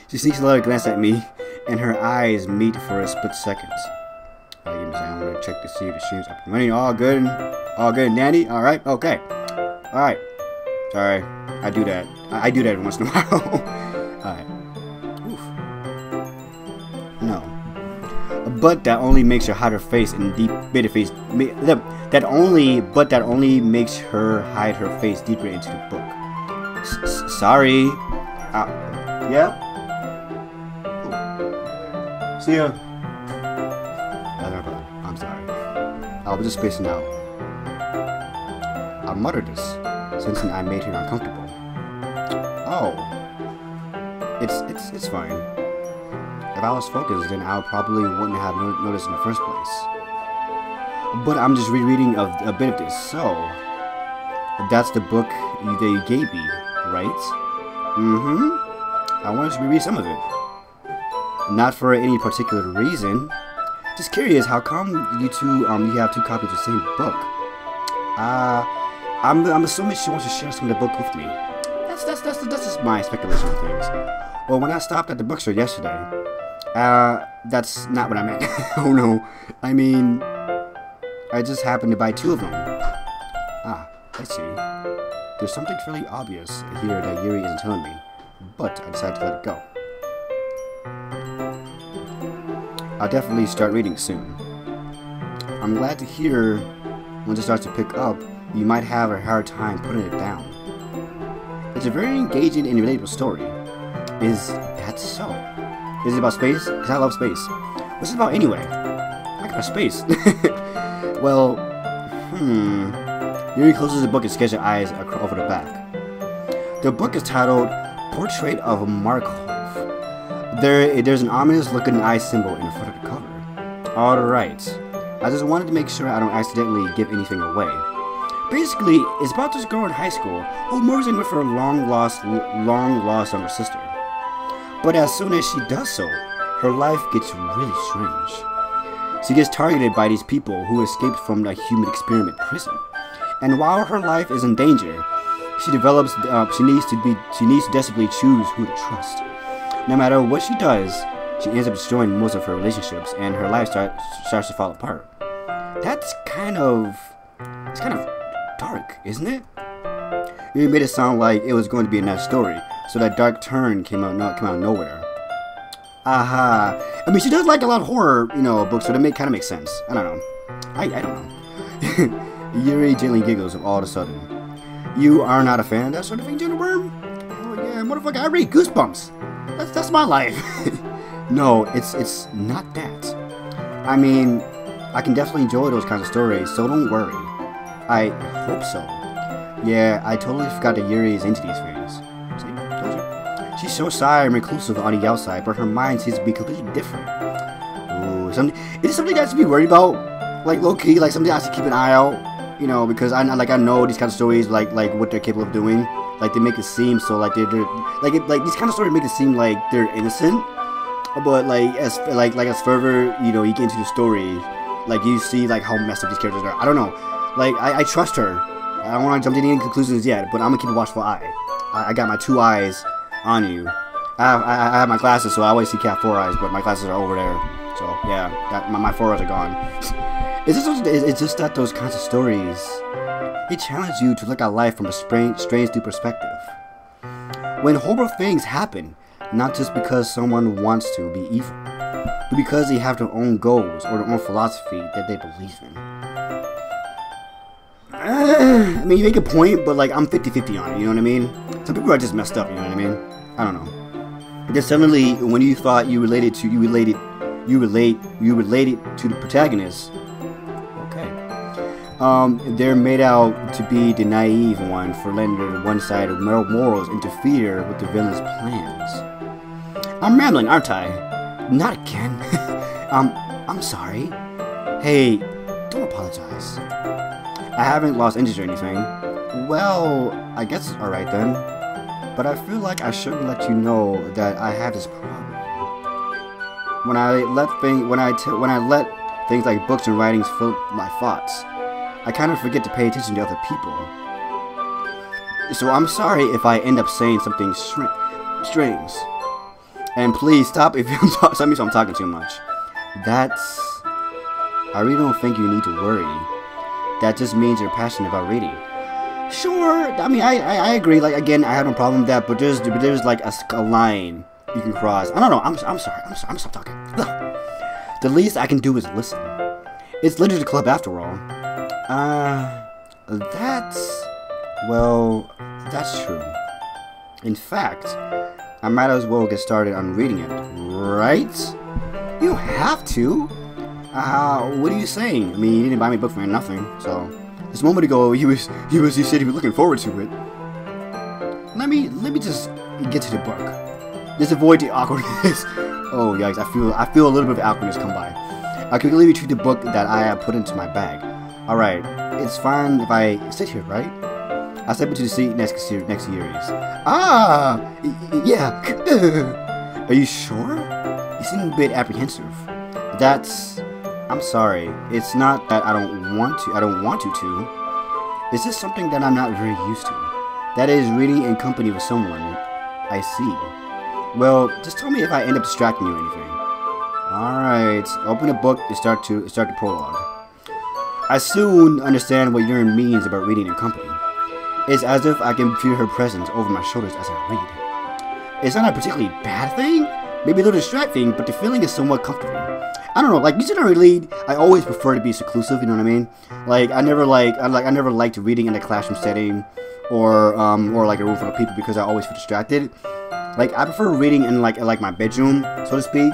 She sneaks another glance at me, and her eyes meet for a split second. Give me a second. I'm gonna check to see if the stream's up and running. All good and dandy. All right, okay, all right. Sorry, I do that. I do that every once in a while. All right. Oof. No. But that only makes her hide her face and deep bitter face. That only makes her hide her face deeper into the book. Sorry. Yeah. Oh. See ya. I'm sorry. I was just spacing out. I muttered this, sensing I made her uncomfortable. Oh. It's fine. If I was focused, then I probably wouldn't have noticed in the first place. But I'm just rereading a bit of this. So, that's the book that you gave me, right? I wanted to reread some of it. Not for any particular reason. Just curious, how come you two you have two copies of the same book? I'm assuming she wants to share some of the book with me. That's just my speculation of things. Well, when I stopped at the bookstore yesterday, that's not what I meant. Oh no, I mean, I just happened to buy two of them. Ah, I see. There's something fairly obvious here that Yuri isn't telling me, but I decided to let it go. I'll definitely start reading soon. I'm glad to hear once it starts to pick up, you might have a hard time putting it down. It's a very engaging and relatable story. Is that so? Is it about space? Because I love space. What's it about anyway? I got a space. Well, Yuri closes the book and sketches her eyes over the back. The book is titled Portrait of Markov. There's an ominous looking eye symbol in the front of the cover. Alright. I just wanted to make sure I don't accidentally give anything away. Basically, it's about this girl in high school who moves in with her long lost younger sister. But as soon as she does so, her life gets really strange. She gets targeted by these people who escaped from the human experiment prison. And while her life is in danger, she develops she needs to desperately choose who to trust. No matter what she does, she ends up destroying most of her relationships, and her life starts to fall apart. It's kind of dark, isn't it? You made it sound like it was going to be a nice story, so that dark turn came out of nowhere. Aha! I mean, she does like a lot of horror, books, so that kind of makes sense. I don't know. I don't know. Yuri gently giggles all of a sudden. You are not a fan of that sort of thing, Jenna Worm? Hell yeah, motherfucker! I read Goosebumps. That's my life. No, it's not that. I mean, I can definitely enjoy those kinds of stories, so don't worry. I hope so. Yeah, I totally forgot that Yuri is into these things. See, told you. She's so shy and reclusive on the outside, but her mind seems to be completely different. Ooh, is it something I have to be worried about? Like low key, like something I have to keep an eye out. Because I know these kind of stories, like what they're capable of doing. Like they make it seem so like they're these kind of stories make it seem like they're innocent. But as further you get into the story, you see how messed up these characters are. I don't know. I trust her. I don't want to jump to any conclusions yet, but I'm gonna keep a watchful eye. I got my 2 eyes on you. I have my glasses, so I always see cat 4 eyes, but my glasses are over there. So yeah, my 4 eyes are gone. It's just that those kinds of stories, they challenge you to look at life from a strange new perspective. When horrible things happen, not just because someone wants to be evil, but because they have their own goals or their own philosophy that they believe in. I mean, you make a point, but I'm 50-50 on it, you know what I mean? Some people are just messed up, you know what I mean? I don't know. Because suddenly, when you thought you related to the protagonist, okay. They're made out to be the naive one for letting their one side of morals interfere with the villain's plans. I'm rambling, aren't I? Not again. I'm sorry. Hey, don't apologize. I haven't lost interest or anything. Well, I guess it's alright then. But I feel like I shouldn't let you know that I have this problem. When I let things like books and writings fill my thoughts, I kind of forget to pay attention to other people. So I'm sorry if I end up saying something strange. And please stop if I'm talking too much. I really don't think you need to worry. That just means you're passionate about reading. Sure, I mean, I agree. Like, again, I have no problem with that, but there's like a line you can cross. I don't know. I'm sorry. I'm sorry. I'm stop talking. Ugh. The least I can do is listen. It's literature club after all. That's true. In fact, I might as well get started on reading it, right? You don't have to. What are you saying? I mean, you didn't buy me a book for nothing, so. Just a moment ago, you said he was looking forward to it. Let me just get to the book. Just avoid the awkwardness. Oh yikes! I feel a little bit of awkwardness come by. I quickly retrieve the book that I have put into my bag. All right, it's fine if I sit here, right? I step into the seat next to Yuri's. Yeah. Are you sure? You seem a bit apprehensive. I'm sorry. It's not that I don't want to. It's just something that I'm not very used to. That is reading in company with someone. I see. Well, just tell me if I end up distracting you or anything. Alright. Open the book and start the prologue. I soon understand what Yurin means about reading in company. It's as if I can feel her presence over my shoulders as I read. It's not a particularly bad thing, maybe a little distracting, but the feeling is somewhat comforting. I don't know, like, usually when I read, I always prefer to be seclusive, you know what I mean? Like, I never liked reading in a classroom setting, or like a room full of people because I always feel distracted. Like, I prefer reading in like my bedroom, so to speak,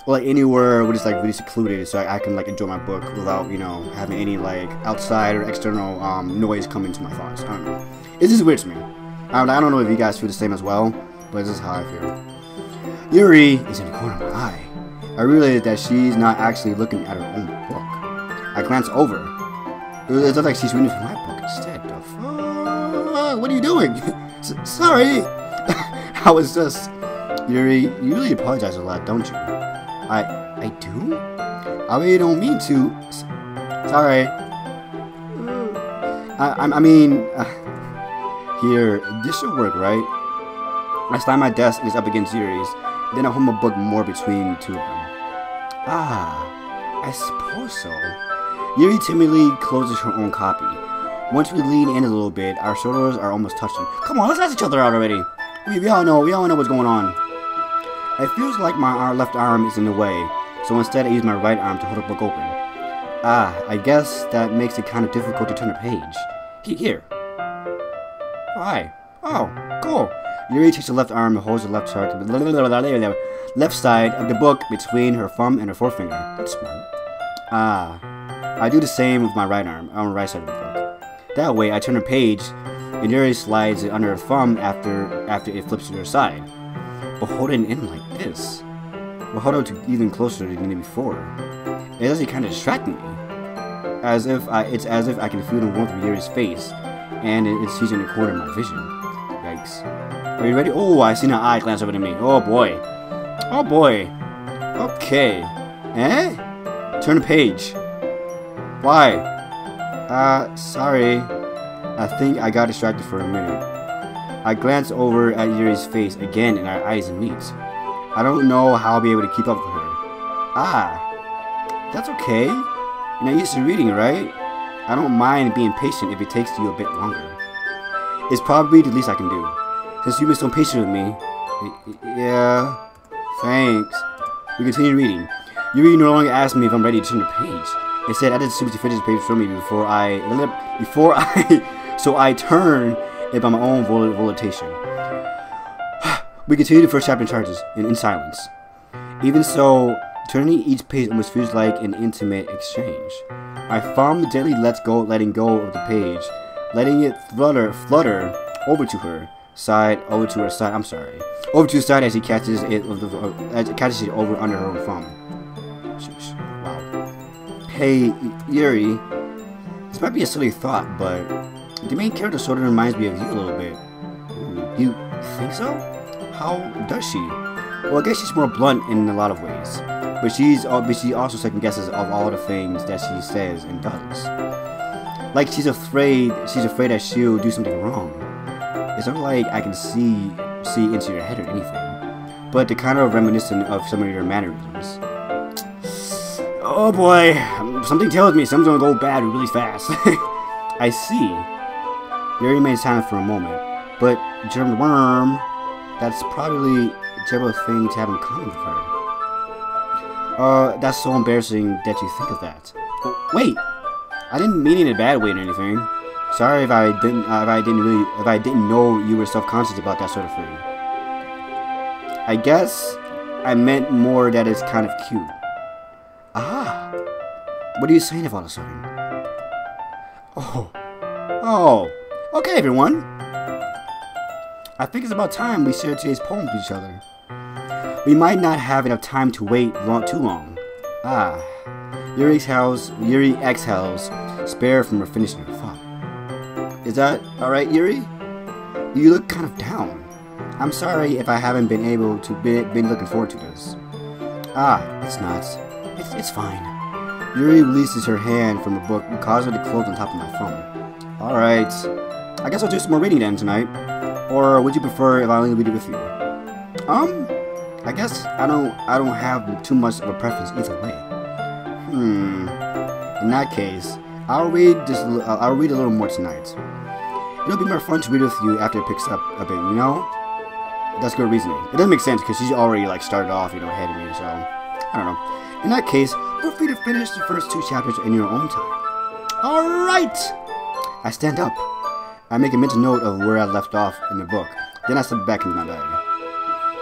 or like anywhere where it's like really secluded, so I can like enjoy my book without, you know, having any like outside or external noise come into my thoughts. I don't know. It's just weird to me. I don't know if you guys feel the same as well, but this is how I feel. Yuri is in the corner of my eye. I realized that she's not actually looking at her own book. I glance over. It looks like she's reading from my book instead. The fuck? What are you doing? Sorry. I was just... Yuri, you really apologize a lot, don't you? I do? I really don't mean to. Sorry. I mean... here, this should work, right? I slam my desk and it's up against Yuri's. Then I hold my book more between the two of them. I suppose so. Yuri timidly closes her own copy. Once we lean in a little bit, our shoulders are almost touching. Come on, let's ask each other out already. We all know what's going on. It feels like my left arm is in the way, so instead I use my right arm to hold the book open. I guess that makes it kind of difficult to turn the page. Here. Why? Oh, cool. Yuri takes the left arm and holds the left side of the book between her thumb and her forefinger. That's smart. I do the same with my right arm on the right side of the book. That way, I turn the page, and Yuri slides it under her thumb after it flips to her side. But hold it in like this. We'll hold it to even closer than before. It's actually kind of distracting me. It's as if I can feel the warmth of Yuri's face, and she's in the corner of my vision. Yikes. Are you ready? Oh, I seen her eye glance over to me. Oh boy. Oh boy. Okay. Turn the page. Why? Sorry. I think I got distracted for a minute. I glance over at Yuri's face again and our eyes meet. I don't know how I'll be able to keep up with her. That's okay. You're not used to reading, right? I don't mind being patient if it takes you a bit longer. It's probably the least I can do. Since you've been so patient with me. Yeah. Thanks. We continue reading. Yuri no longer asks me if I'm ready to turn the page. Instead, I just simply finish the page for me so I turn it by my own volitation. We continue the first chapter in silence. Even so, turning each page almost feels like an intimate exchange. My thumb gently letting go of the page, letting it flutter over to her side. Over to the side as he catches it over under her own thumb. Wow. Hey, Yuri. This might be a silly thought, but the main character sort of reminds me of you a little bit. You think so? How does she? Well, I guess she's more blunt in a lot of ways, but she also second guesses of all the things that she says and does. Like she's afraid that she'll do something wrong. It's not like I can see into your head or anything, but they're kind of reminiscent of some of your mannerisms. Oh boy, something tells me something's gonna go bad really fast. I see. Yuri remained silent for a moment. But, German Worm, that's probably a terrible thing to have in common with her. That's so embarrassing that you think of that. Oh, wait! I didn't mean it in a bad way or anything. Sorry if I didn't know you were self-conscious about that sort of thing. I guess I meant more that it's kind of cute. Ah! What are you saying of all of a sudden? Oh. Okay, everyone. I think it's about time we shared today's poem with each other. We might not have enough time to wait too long. Ah. Yuri exhales, spare from her finishing her thought. Is that alright, Yuri? You look kind of down. I'm sorry if I haven't been able to been looking forward to this. Ah, it's not. It's fine. Yuri releases her hand from the book and causes it to close on top of my phone. Alright. I guess I'll do some more reading then tonight. Or would you prefer if I only read it with you? I guess I don't have too much of a preference either way. In that case, I'll read a little more tonight. It'll be more fun to read with you after it picks up a bit, you know? That's good reasoning. It doesn't make sense because she's already like started off, ahead of me, so I don't know. In that case, feel free to finish the first 2 chapters in your own time. Alright! I stand up. I make a mental note of where I left off in the book. Then I slip back into my bag.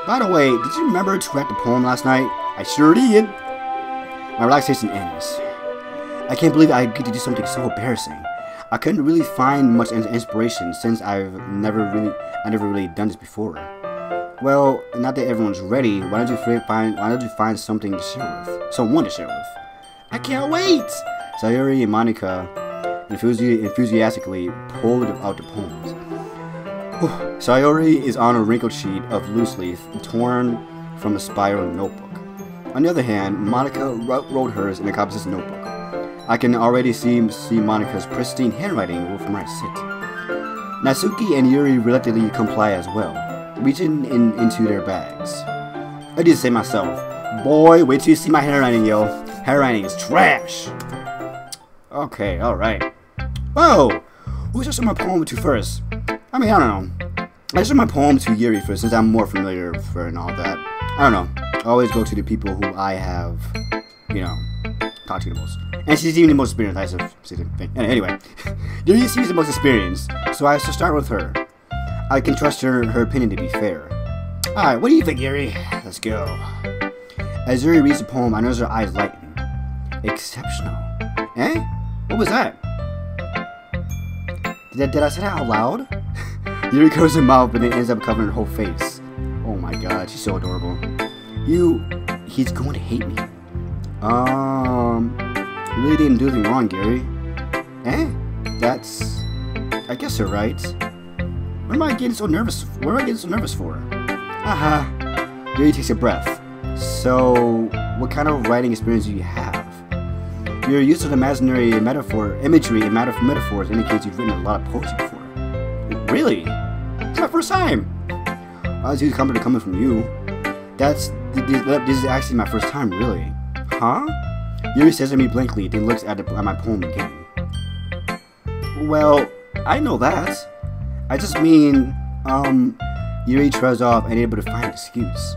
By the way, did you remember to write the poem last night? I sure did. My relaxation ends. I can't believe I get to do something so embarrassing. I couldn't really find much inspiration since I've never really done this before. Well, now that everyone's ready, why don't you find something to share with? Someone to share with. I can't wait! Sayuri and Monica enthusiastically pulled out the poems. Sayuri is on a wrinkled sheet of loose leaf torn from a spiral notebook. On the other hand, Monica wrote hers in a composition notebook. I can already see Monica's pristine handwriting from where I sit. Natsuki and Yuri reluctantly comply as well, reaching into their bags. I did say myself, boy, wait till you see my handwriting, yo. Handwriting is trash. Okay, alright. Whoa! Who should I show my poem to first? I mean, I don't know. I show my poem to Yuri first since I'm more familiar with her and all that. I don't know. I always go to the people who I have, talked to the most. And she's even the most experienced, I think. Anyway, Yuri seems the most experienced, so I shall start with her. I can trust her opinion to be fair. Alright, what do you think, Yuri? Let's go. As Yuri reads the poem, I notice her eyes lighten. Exceptional. Eh? What was that? Did I say that out loud? Yuri covers her mouth, but then ends up covering her whole face. Oh my god, she's so adorable. He's going to hate me. You really didn't do anything wrong, Gary. Eh? I guess you're right. What am I getting so nervous for? Aha. Yuri takes a breath. So, what kind of writing experience do you have? Your use of imaginary imagery and metaphors indicates you've written a lot of poetry before. Really? It's my first time. I was coming from you. This is actually my first time, really. Huh? Yuri stares at me blankly, then looks at my poem again. Well, I know that. I just mean, Yuri treads off, unable to find an excuse.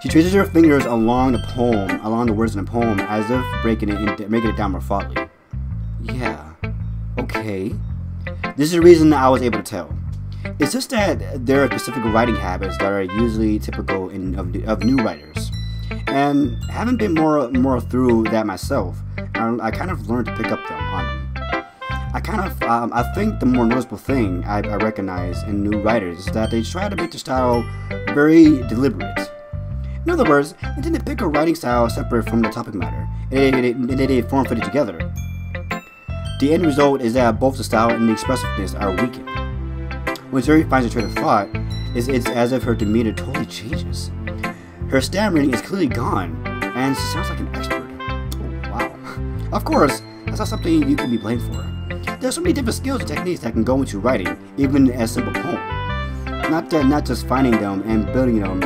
She traces her fingers along the words in the poem, as if making it down more thoughtfully. Yeah. Okay. This is the reason I was able to tell. It's just that there are specific writing habits that are usually typical of new writers. And having been more through that myself, I kind of learned to pick up on them. I think the more noticeable thing I recognize in new writers is that they try to make the style very deliberate. In other words, they tend to pick a writing style separate from the topic matter, and they form-fitted together. The end result is that both the style and the expressiveness are weakened. When Yuri finds a train of thought, it's as if her demeanor totally changes. Her stammering is clearly gone, and she sounds like an expert. Oh, wow. Of course, that's not something you can be blamed for. There are so many different skills and techniques that can go into writing, even a simple poem. Not just finding them and building them,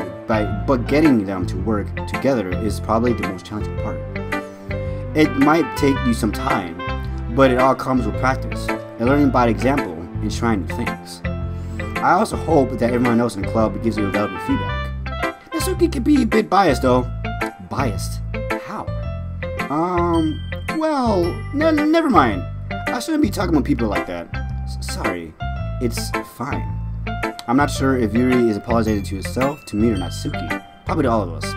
but getting them to work together is probably the most challenging part. It might take you some time, but it all comes with practice and learning by example and trying new things. I also hope that everyone else in the club gives you valuable feedback. Natsuki can be a bit biased though. Biased? How? Well, never mind. I shouldn't be talking about people like that. Sorry. It's fine. I'm not sure if Yuri is apologizing to himself, to me, or Natsuki. Probably to all of us.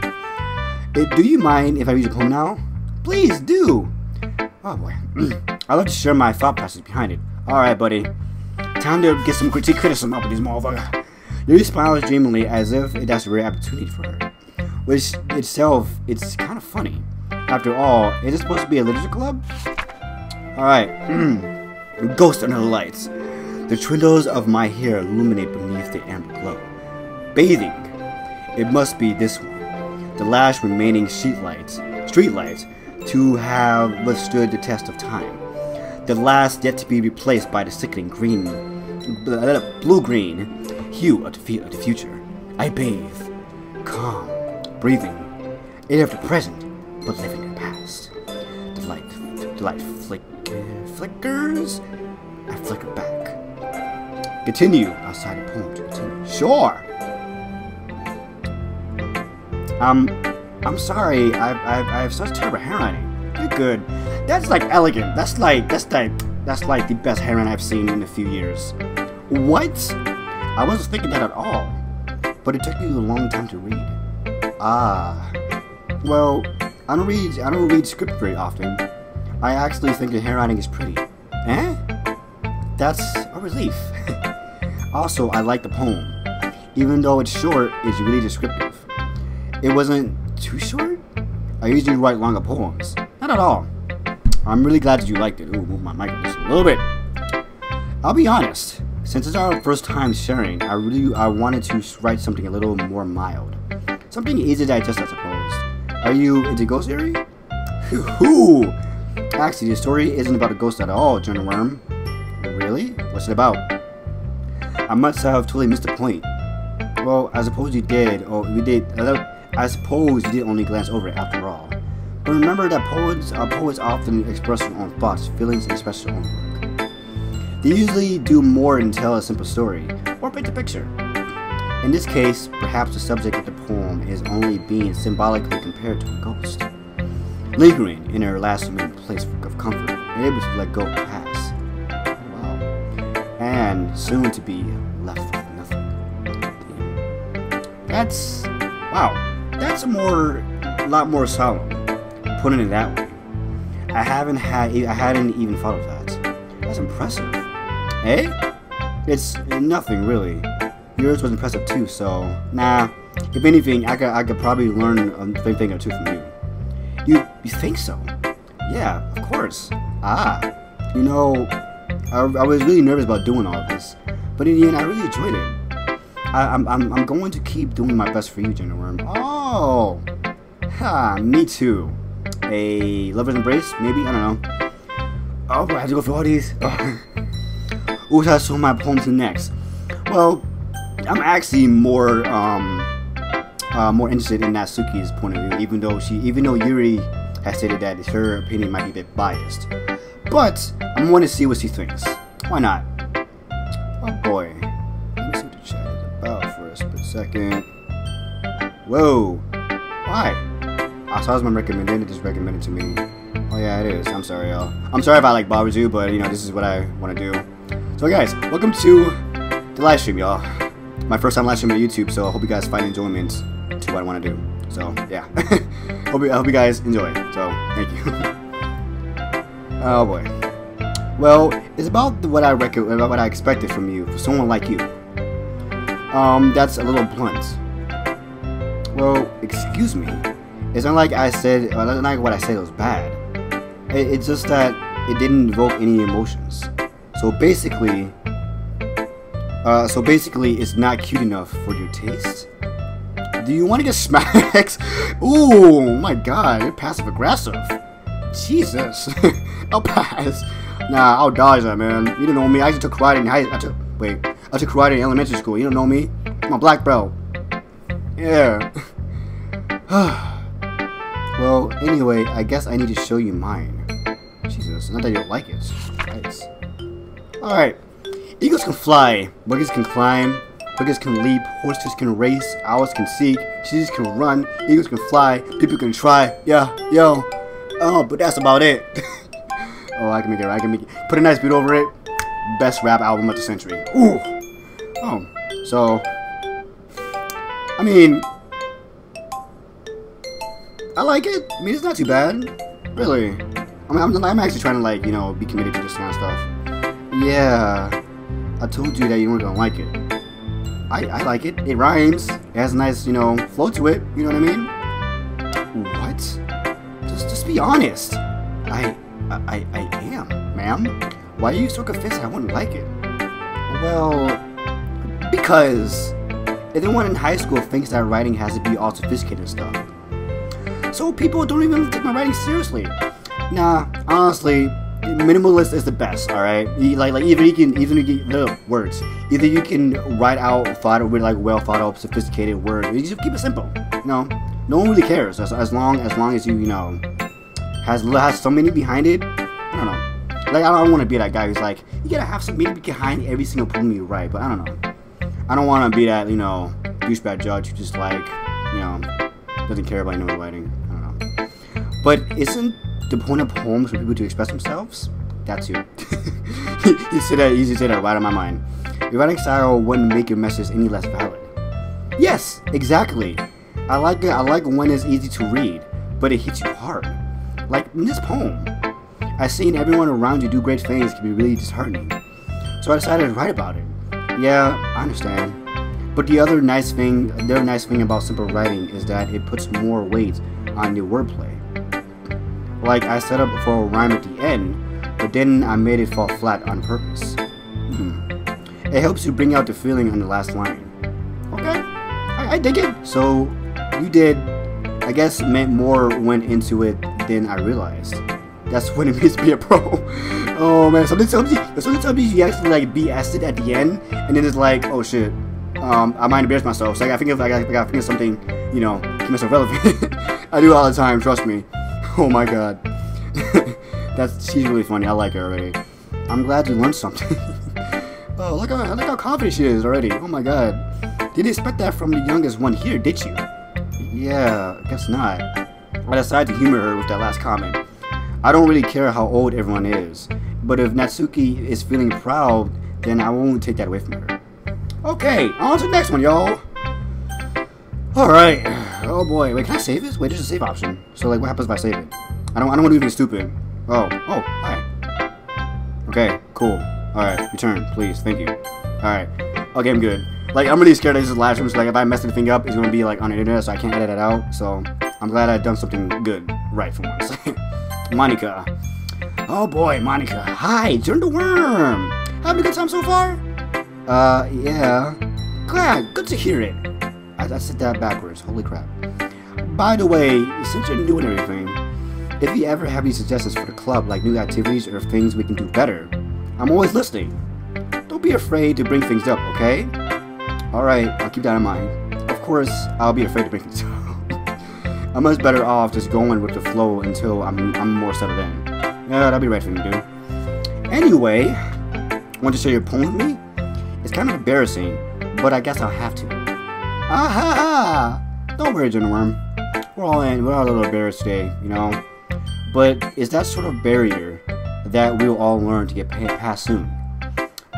Do you mind if I read your poem now? Please do! Oh boy. I'd love to share my thought process behind it. Alright, buddy. Time to get some criticism up with these motherfuckers. Yuri smiles dreamily as if that's a rare opportunity for her. Which itself, it's kind of funny. After all, is it supposed to be a literature club? Alright. Ghost under the lights. The twinkles of my hair illuminate beneath the amber glow. Bathing. It must be this one. The last remaining street lights to have withstood the test of time. The last yet to be replaced by the sickening blue-green hue of the future. I bathe. Calm. Breathing. In of the present, but living in the past. The light flickers. I flicker back. Continue outside the poem to continue. Sure. I'm sorry. I have such terrible handwriting. You're good. That's like elegant. That's like the best handwriting I've seen in a few years. What? I wasn't thinking that at all. But it took you a long time to read. Ah. Well, I don't read script very often. I actually think your handwriting is pretty. Eh? That's a relief. Also, I like the poem. Even though it's short, it's really descriptive. It wasn't too short? I usually write longer poems. Not at all. I'm really glad that you liked it. Ooh, move my mic just a little bit. I'll be honest. Since it's our first time sharing, I wanted to write something a little more mild. Something easy to digest, I suppose. Are you into ghost theory? Hoo-hoo! Actually, the story isn't about a ghost at all, Journal Worm. Really? What's it about? I must have totally missed the point. Well, I suppose you did. Oh, you did. I suppose you did only glance over it after all. But remember that poets often express their own thoughts, feelings, and express their own work. They usually do more than tell a simple story, or paint a picture. In this case, perhaps the subject of the poem is only being symbolically compared to a ghost, lingering in her last remaining place of comfort, and able to let go of the past. Wow. And soon to be left with nothing. That's a lot more solemn, putting it that way. I hadn't even thought of that. That's impressive. Eh? It's nothing really. Yours was impressive too, so nah. If anything, I could probably learn a thing or two from you. You think so? Yeah, of course. You know, I was really nervous about doing all of this, but in the end, I really enjoyed it. I'm going to keep doing my best for you, Journal Worm. Oh, me too. A lover's embrace, maybe? I don't know. Oh, I have to go through all these. Who should I show my poem to next? Well, I'm actually more interested in Natsuki's point of view, even though Yuri has stated that her opinion might be a bit biased. But I want to see what she thinks. Why not? Oh boy. Let me see what the chat is about for a split second. Whoa. Why? I saw my recommended, it just recommended to me. Oh yeah, it is. I'm sorry, y'all. I'm sorry if I bothers you, but you know, this is what I want to do. So guys, welcome to the live stream, y'all. My first time live streaming on YouTube, so I hope you guys find enjoyment to what I want to do. So yeah, I hope you guys enjoy. So thank you. Oh boy. Well, it's about what I expected from you, for someone like you. That's a little blunt. Well, excuse me. It's not like I said, not like what I said was bad. It's just that it didn't evoke any emotions. So basically, it's not cute enough for your taste. Do you want to get smacked? Ooh, my God, you're passive aggressive. Jesus, I'll pass. Nah, I'll dodge that, man. You don't know me. I actually took karate in I took karate in elementary school. You don't know me. I'm a black belt. Yeah. Well, anyway, I guess I need to show you mine. Jesus, not that you don't like it. Nice. Alright. Eagles can fly, buggies can climb, buggies can leap, horses can race, owls can seek, cheetahs can run, eagles can fly, people can try. Yeah, yo. Oh, but that's about it. Oh, I can make it. I can make it. Put a nice beat over it. Best rap album of the century. Ooh. Oh, so I mean, I like it. I mean, it's not too bad, really. I mean, I'm actually trying to, like, you know, be committed to this kind of stuff. Yeah, I told you that you weren't gonna like it. I like it. It rhymes. It has a nice, you know, flow to it. You know what I mean? What? Just be honest. I am, ma'am. Why are you so confessed I wouldn't like it? Well, because everyone in high school thinks that writing has to be all sophisticated stuff. So people don't even take my writing seriously. Nah, honestly, minimalist is the best. All right, either you can write out with like well thought out, sophisticated words. You just keep it simple. You know, no one really cares as long as you know has some meaning behind it. I don't know. Like, I don't want to be that guy who's like, you gotta have some meaning behind every single poem you write. But I don't know. I don't want to be that, you know, douchebag judge who just, like, you know, doesn't care about anyone writing. I don't know. But isn't the point of poems for people to express themselves? That too. You say that right on my mind. Your writing style wouldn't make your message any less valid. Yes, exactly. I like when it's easy to read, but it hits you hard. Like in this poem, I've seen everyone around you do great things can be really disheartening. So I decided to write about it. Yeah, I understand. But the other nice thing about simple writing is that it puts more weight on your wordplay. Like, I set up for a rhyme at the end, but then I made it fall flat on purpose. It helps you bring out the feeling on the last line. Okay, I dig it. So you did, I guess, more went into it than I realized. That's what it means to be a pro. Oh man, something tells me you actually like BS it at the end, and then it's like, oh shit, I might embarrass myself. So I gotta think of something, you know, keep myself relevant. I do it all the time, trust me. Oh my god. She's really funny. I like her already. I'm glad you learned something. Oh, look how confident she is already. Oh my god. Didn't expect that from the youngest one here, did you? Yeah, I guess not. I decided to humor her with that last comment. I don't really care how old everyone is, but if Natsuki is feeling proud, then I won't take that away from her. Okay, on to the next one, y'all. Alright. Oh boy. Wait, can I save this? Wait, there's a save option. So, like, what happens if I save it? I don't want to do anything stupid. Oh, hi. Okay, cool. Alright, return, please. Thank you. Alright. Okay, I'm good. Like, I'm really scared that this is the last room, so like, if I mess anything up, it's gonna be like on the internet, so I can't edit it out. So, I'm glad I've done something good, right, for once. Monica. Oh boy, Monica. Hi, turn the worm. Having a good time so far? Yeah. Glad, good to hear it. I said that backwards, holy crap. By the way, since you're new and everything, if you ever have any suggestions for the club, like new activities or things we can do better, I'm always listening. Don't be afraid to bring things up, okay? Alright, I'll keep that in mind. Of course, I'll be afraid to bring things up. I'm much better off just going with the flow until I'm more settled in. Yeah, that'll be right for me to do. Anyway, want to share your poem with me? It's kind of embarrassing, but I guess I'll have to. Aha! Don't worry, General Worm. We're all a little embarrassed today, you know? But it's that sort of barrier that we'll all learn to get past soon.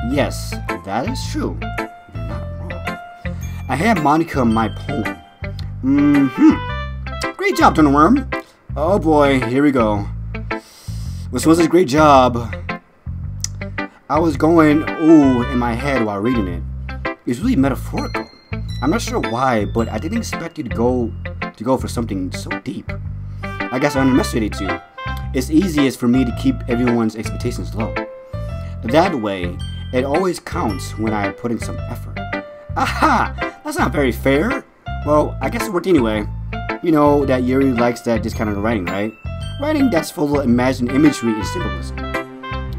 Yes, that is true. You're not wrong. I had Monica my poem. Great job, General Worm. Oh boy, here we go. Well, so was a great job. I was going ooh in my head while reading it. It's really metaphorical. I'm not sure why, but I didn't expect you to go for something so deep. I guess I underestimated you. It's easiest for me to keep everyone's expectations low. That way, it always counts when I put in some effort. Aha! That's not very fair. Well, I guess it worked anyway. You know that Yuri likes this kind of writing, right? Writing that's full of imagined imagery and symbolism.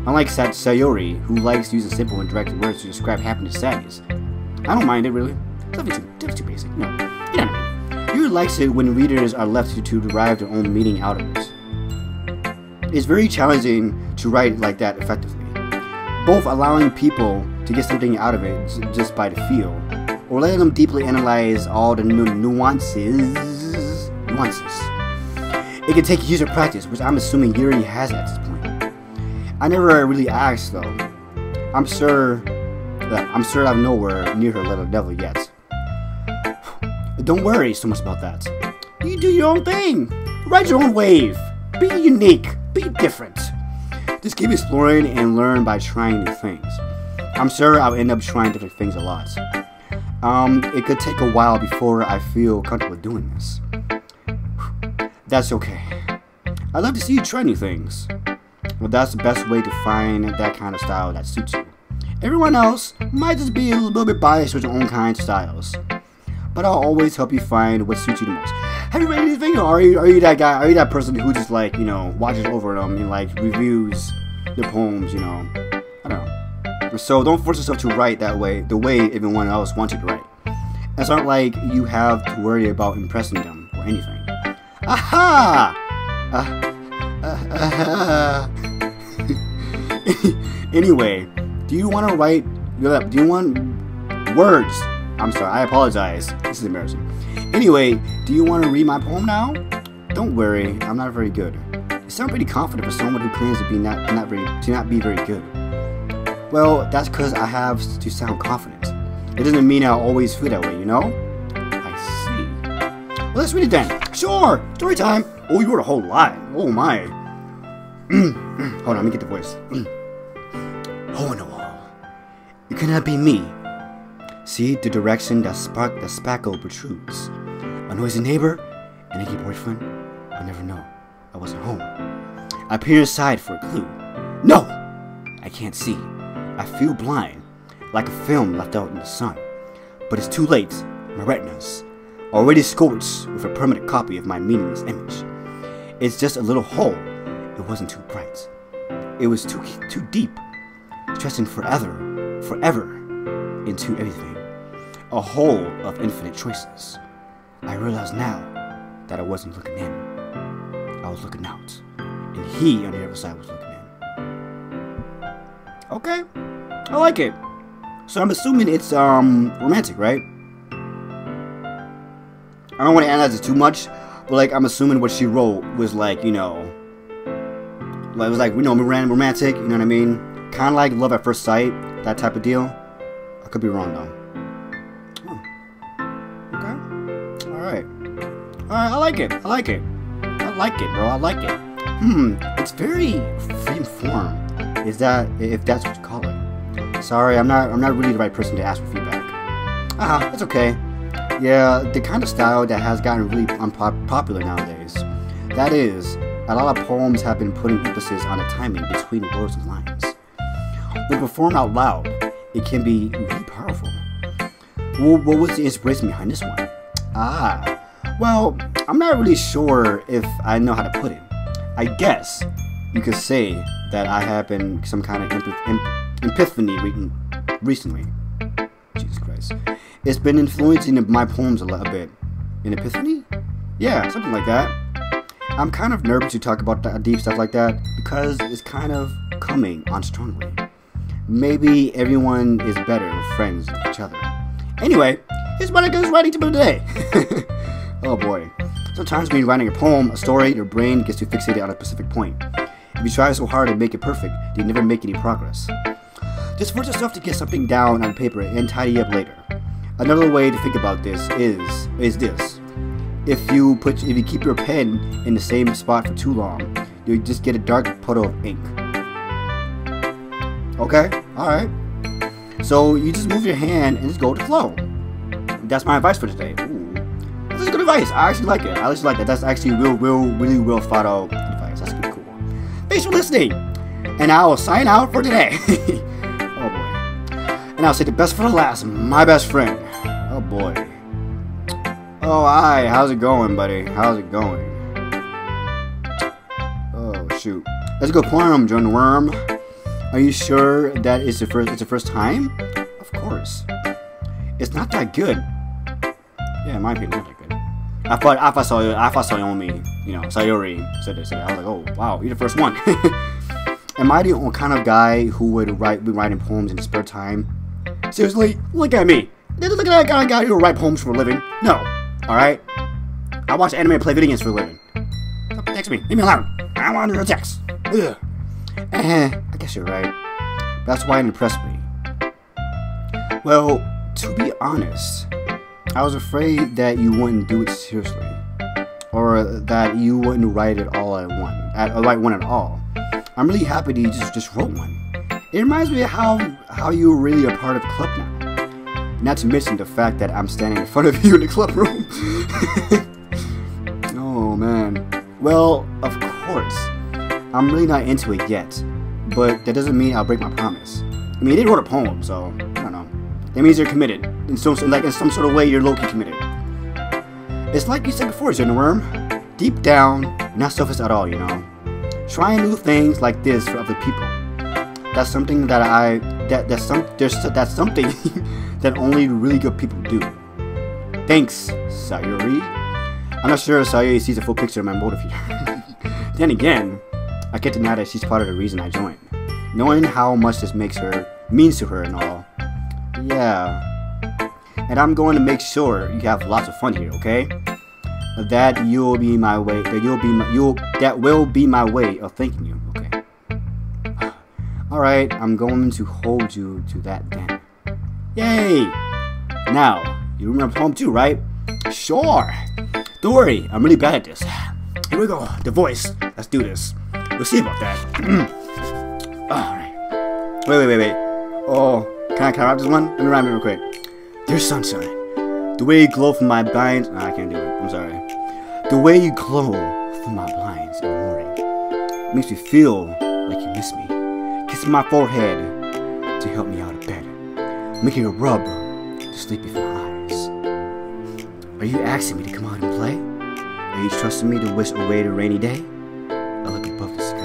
Unlike Sayori, who likes using simple and direct words to describe happiness and sadness. I don't mind it, really. Something too basic. No, you know what I mean. Reader likes it when readers are left to derive their own meaning out of it. It's very challenging to write like that effectively, both allowing people to get something out of it just by the feel, or letting them deeply analyze all the nuances. It can take years of practice, which I'm assuming Yuri has at this point. I never really asked though. I'm sure I'm nowhere near her level yet. Don't worry so much about that. You do your own thing. Ride your own wave. Be unique. Be different. Just keep exploring and learn by trying new things. I'm sure I'll end up trying different things a lot. It could take a while before I feel comfortable doing this. That's okay. I'd love to see you try new things. But that's the best way to find that kind of style that suits you. Everyone else might just be a little bit biased with their own kind of styles. But I'll always help you find what suits you the most. Have you read anything, or are you that guy? Are you that person who just like, you know, watches over them and like reviews the poems, you know? I don't know. So don't force yourself to write that way, the way everyone else wants you to write. It's not like you have to worry about impressing them or anything. Aha! Anyway, do you want to write? Do you want words? I'm sorry, I apologize. This is embarrassing. Anyway, do you want to read my poem now? Don't worry, I'm not very good. You sound pretty confident for someone who claims to not be very good. Well, that's because I have to sound confident. It doesn't mean I'll always feel that way, you know? I see. Well, let's read it then. Sure! Story time! Oh, you wrote a whole lot. Oh my. Hold on, let me get the voice. Hole in the wall. You cannot be me. See the direction that spackle protrudes. A noisy neighbor? An achy boyfriend? I'll never know. I wasn't home. I peer inside for a clue. No! I can't see. I feel blind, like a film left out in the sun. But it's too late. My retinas, already scorched with a permanent copy of my meaningless image. It's just a little hole. It wasn't too bright. It was too deep, stretching forever into everything. A hole of infinite choices. I realize now that I wasn't looking in. I was looking out. And he on the other side was looking in. Okay. I like it. So I'm assuming it's romantic, right? I don't want to analyze it too much, but like I'm assuming what she wrote was like, you know, like it was like, you know, romantic, you know what I mean? Kind of like love at first sight, that type of deal. I could be wrong though. Okay. Alright, I like it. I like it, bro. I like it. It's very free form. Is that, if that's what you call it? Sorry, I'm not really the right person to ask for feedback. That's okay. Yeah, the kind of style that has gotten really unpopular nowadays. That is, a lot of poems have been putting emphasis on the timing between words and lines. When performed out loud, it can be really powerful. Well, what was the inspiration behind this one? Well, I'm not really sure if I know how to put it. I guess you could say that I have been some kind of epiphany recently. Jesus Christ. It's been influencing my poems a little bit. An epiphany? Yeah, something like that. I'm kind of nervous to talk about deep stuff like that because it's kind of coming on strongly. Maybe everyone is better with friends with each other. Anyway, here's what I goes writing to today. Oh boy. Sometimes when you're writing a poem, a story, your brain gets too fixated on a specific point. If you try so hard to make it perfect, you never make any progress. Just force yourself to get something down on paper and tidy up later. Another way to think about this is this. If you keep your pen in the same spot for too long, you just get a dark puddle of ink. Okay? Alright. So you just move your hand and just go with the flow. That's my advice for today. Ooh. That's good advice. I actually like it. I actually like that. That's actually really well thought out advice. That's pretty cool. Thanks for listening. And I will sign out for today. Oh boy. And I'll say the best for the last. My best friend. Oh boy. Oh hi. How's it going, buddy? How's it going? Oh shoot. Let's go poem, John Worm. Are you sure that it's the first time? Of course. It's not that good. Yeah, in my opinion, not that good. I thought Sayomi, you know, Sayori said this. I was like, oh wow, you're the first one. Am I the only kind of guy who would be writing poems in his spare time? Seriously, look at me. Look at that kind of guy who write poems for a living. No, all right. I watch anime and play video games for a living. Stop texting me. Leave me alone. I don't want your text. Ugh. I guess you're right. That's why it impressed me. Well, to be honest, I was afraid that you wouldn't do it seriously, or that you wouldn't write it all write one at all. I'm really happy that you just wrote one. It reminds me of how you're really a part of the club now. Not to mention the fact that I'm standing in front of you in the club room. Oh man. Well, of course, I'm really not into it yet, but that doesn't mean I'll break my promise. I mean, they wrote a poem, so I don't know. That means you're committed. In some sort of way, you're low-key committed. It's like you said before, Worm. Deep down, not selfish at all, you know. Trying new things like this for other people. That's something that that's something that only really good people do. Thanks, Sayori. I'm not sure if Sayori sees the full picture of my motive here. Then again, I can't deny that she's part of the reason I joined. Knowing how much this means to her and all. Yeah. And I'm going to make sure you have lots of fun here, okay? That will be my way of thanking you, okay? Alright, I'm going to hold you to that then. Yay! Now, you remember the poem too, right? Sure! Don't worry, I'm really bad at this. Here we go, the voice. Let's do this. We'll see about that. Alright. Wait. Oh, can I rap this one? Let me rhyme it real quick. Dear sunshine, the way you glow from my blinds... I can't do it. I'm sorry. The way you glow from my blinds in the morning makes me feel like you miss me. Kissing my forehead to help me out of bed. Making a rub to sleep before my eyes. Are you asking me to come out and play? Are you trusting me to wish away the rainy day? I look above the sky.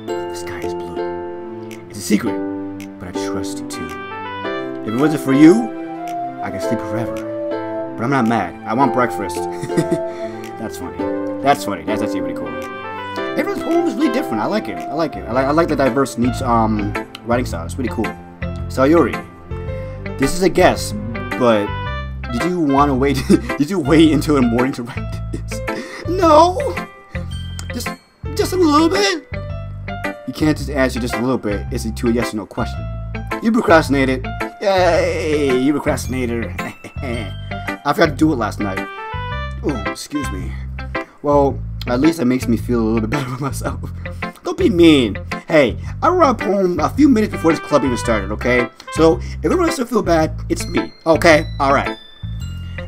The sky is blue. It's a secret, but I trust you too. If it wasn't for you, I could sleep forever. But I'm not mad. I want breakfast. That's funny. That's actually really cool. Everyone's poem is really different. I like it. I like the diverse niche writing style. It's really cool. Sayori, this is a guess, but did you want to wait? Did you wait until the morning to write this? No. Just a little bit. You can't just answer just a little bit. It's a yes or no question. You procrastinated. Yay! You procrastinator. I forgot to do it last night. Oh, excuse me. Well, at least that makes me feel a little bit better about myself. Don't be mean. Hey, I wrote a poem a few minutes before this club even started, okay? So, if everyone else feel bad, it's me. Okay? Alright.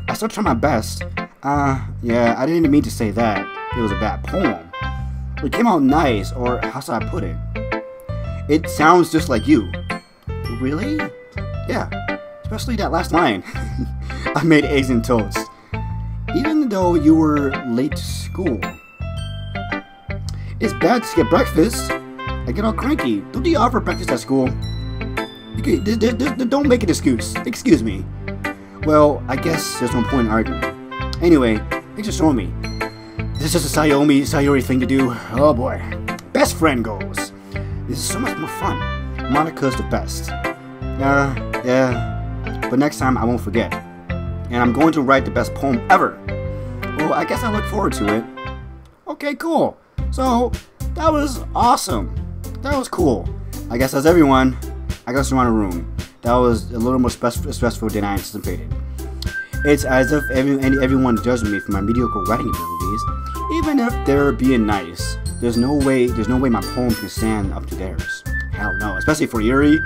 I still try my best. Yeah, I didn't mean to say that. It was a bad poem. It came out nice, or how should I put it? It sounds just like you. Really? Yeah. Especially that last line. I made eggs and toast. Even though you were late to school. It's bad to skip breakfast. I get all cranky. Don't you offer breakfast at school? Don't make an excuse. Excuse me. Well, I guess there's no point in arguing. Anyway, thanks for showing me. This is a Sayori thing to do. Oh boy. Best friend goals. This is so much more fun. Monika's the best. Yeah. But next time I won't forget. And I'm going to write the best poem ever. Well, I guess I look forward to it. Okay, cool. So, that was awesome. That was cool. I guess that's everyone. I guess around the room. That was a little more stressful than I anticipated. It's as if everyone judged me for my mediocre writing abilities, even if they're being nice. There's no way my poem can stand up to theirs. Hell no, especially for Yuri.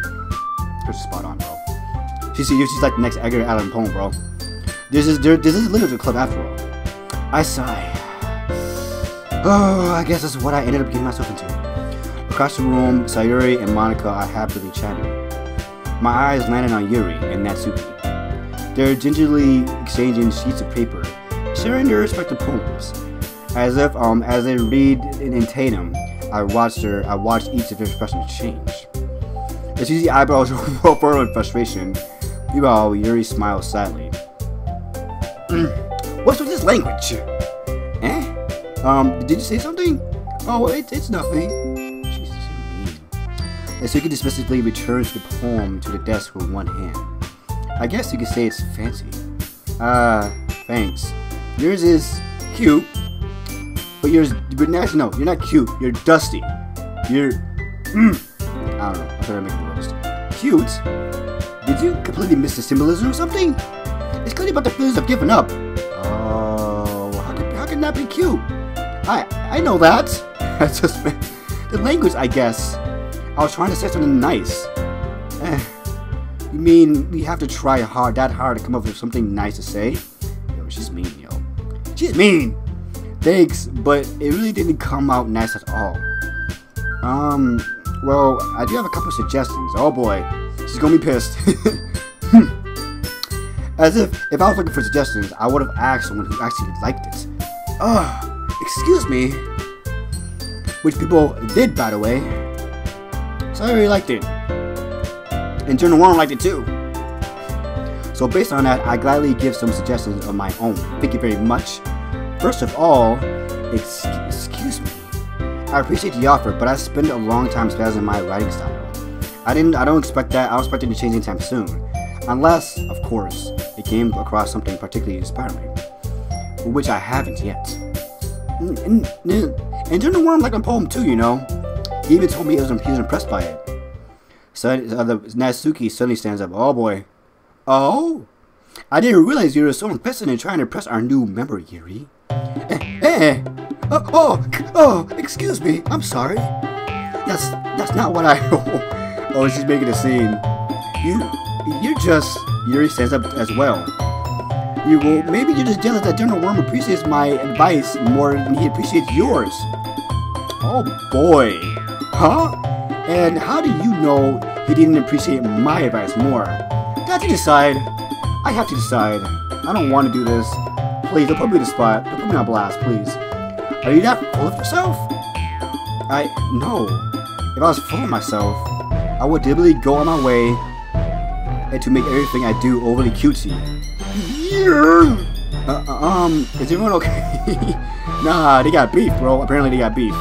She's spot on, bro. She's like the next Edgar Allan Poe, bro. This is literature club after all. I sigh. Oh, I guess that's what I ended up getting myself into. Across the room, Sayuri and Monika are happily chatting. My eyes landed on Yuri and Natsuki. They're gingerly exchanging sheets of paper, sharing their respective poems. As they read in tandem, I watched each of their expressions change. As you see eyebrows roll forward in frustration, meanwhile Yuri smiles sadly. What's with this language? Eh? Did you say something? Oh, it's nothing. Jesus, you're mean. And so you can dismissively return the poem to the desk with one hand. I guess you could say it's fancy. Thanks. Yours is cute, but no, you're not cute. You're dusty. You're, I don't know. I'm trying to make it roast. Cute? Did you completely miss the symbolism or something? It's clearly about the feelings of giving up. Oh, how can that be cute? I know that. That's just the language, I guess. I was trying to say something nice. You mean we have to try that hard to come up with something nice to say? Yo, she's mean, yo. She's mean! Thanks, but it really didn't come out nice at all. Well, I do have a couple suggestions. Oh boy, she's gonna be pissed. As if I was looking for suggestions, I would have asked someone who actually liked it. Excuse me. Which people did, by the way. So I really liked it. And Journal 1 liked it too. So based on that, I gladly give some suggestions of my own. Thank you very much. First of all, excuse me. I appreciate the offer, but I spent a long time spazzing my writing style. I don't expect that. I don't expect it to change anytime soon. Unless, of course, it came across something particularly inspiring. Which I haven't yet. And Journal 1 liked my poem too, you know. He even told me he was impressed by it. So the Natsuki suddenly stands up. Oh boy. Oh? I didn't realize you were so invested in trying to impress our new member, Yuri. Excuse me. I'm sorry. That's not what I... Oh, she's making a scene. You're just... Yuri stands up as well. Maybe you're just jealous that General Worm appreciates my advice more than he appreciates yours. Oh boy. Huh? And how do you know he didn't appreciate my advice more? I have to decide. I have to decide. I don't want to do this. Please, don't put me in the spot. Don't put me on blast, please. Are you that full of yourself? No. If I was full of myself, I would deliberately go on my way and to make everything I do overly cutesy. Is everyone okay? Nah, they got beef, bro. Apparently they got beef.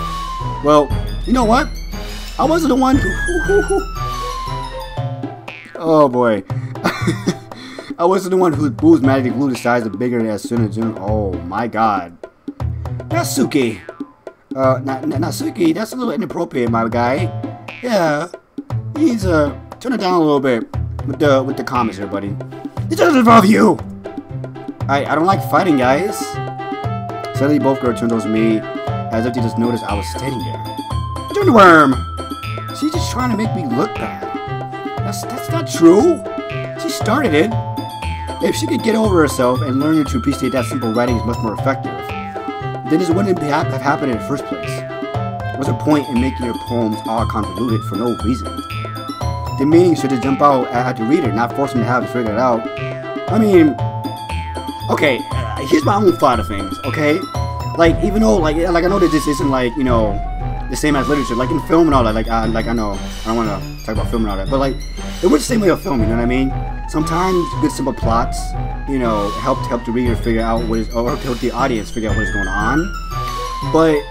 Well, you know what? I wasn't the one who... Oh boy. I wasn't the one who's magically glued the size of bigger as soon as... Oh my god. Natsuki. Natsuki, that's a little inappropriate, my guy. Yeah. You need to turn it down a little bit with the comments here, buddy. It doesn't involve you! I don't like fighting, guys. Suddenly both girls turned towards me as if they just noticed I was standing there. Turn the worm! She's just trying to make me look bad. That's not true. She started it. If she could get over herself and learn to appreciate that simple writing is much more effective, then this wouldn't have happened in the first place. What's the point in making your poems all convoluted for no reason? The meaning should just jump out at the reader, not force them to have to figure it out. I mean, okay, here's my own thought of things, okay? Like, even though, like I know that this isn't, like, you know, the same as literature, like in film and all that, I know, I don't want to talk about film and all that, but, like, it was the same way of film, you know what I mean? Sometimes good simple plots, you know, help the reader figure out what is, or help the audience figure out what is going on, but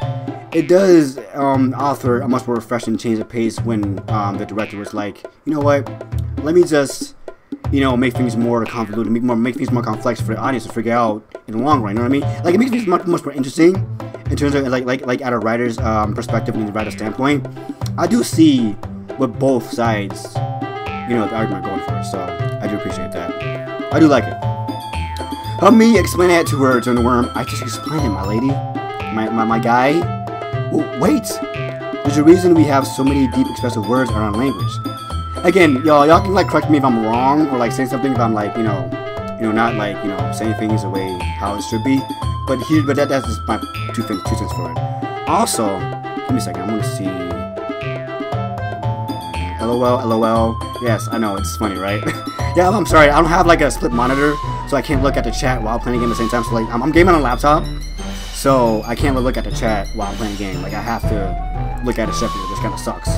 it does offer a much more refreshing change of pace when the director was like, you know what, let me just, you know, make things more convoluted, make things more complex for the audience to figure out in the long run. You know what I mean? Like, it makes things much more interesting in terms of like at a writer's perspective and the writer's standpoint. I do see what both sides, you know, the argument are going for. So I do appreciate that. I do like it. Help me explain that to her, Turn the Worm. I just explained it, my lady, my guy. Oh, wait. There's a reason we have so many deep expressive words in our language. Again, y'all can like correct me if I'm wrong, or like say something if I'm like, you know, not like, you know, saying things the way how it should be. But that's just my two cents for it. Also, give me a second. I'm gonna see. LOL. Yes, I know, it's funny, right? Yeah, I'm sorry. I don't have like a split monitor, so I can't look at the chat while playing a game at the same time. So like, I'm gaming on a laptop, so I can't look at the chat while I'm playing a game. Like, I have to look at it separately, which kind of sucks.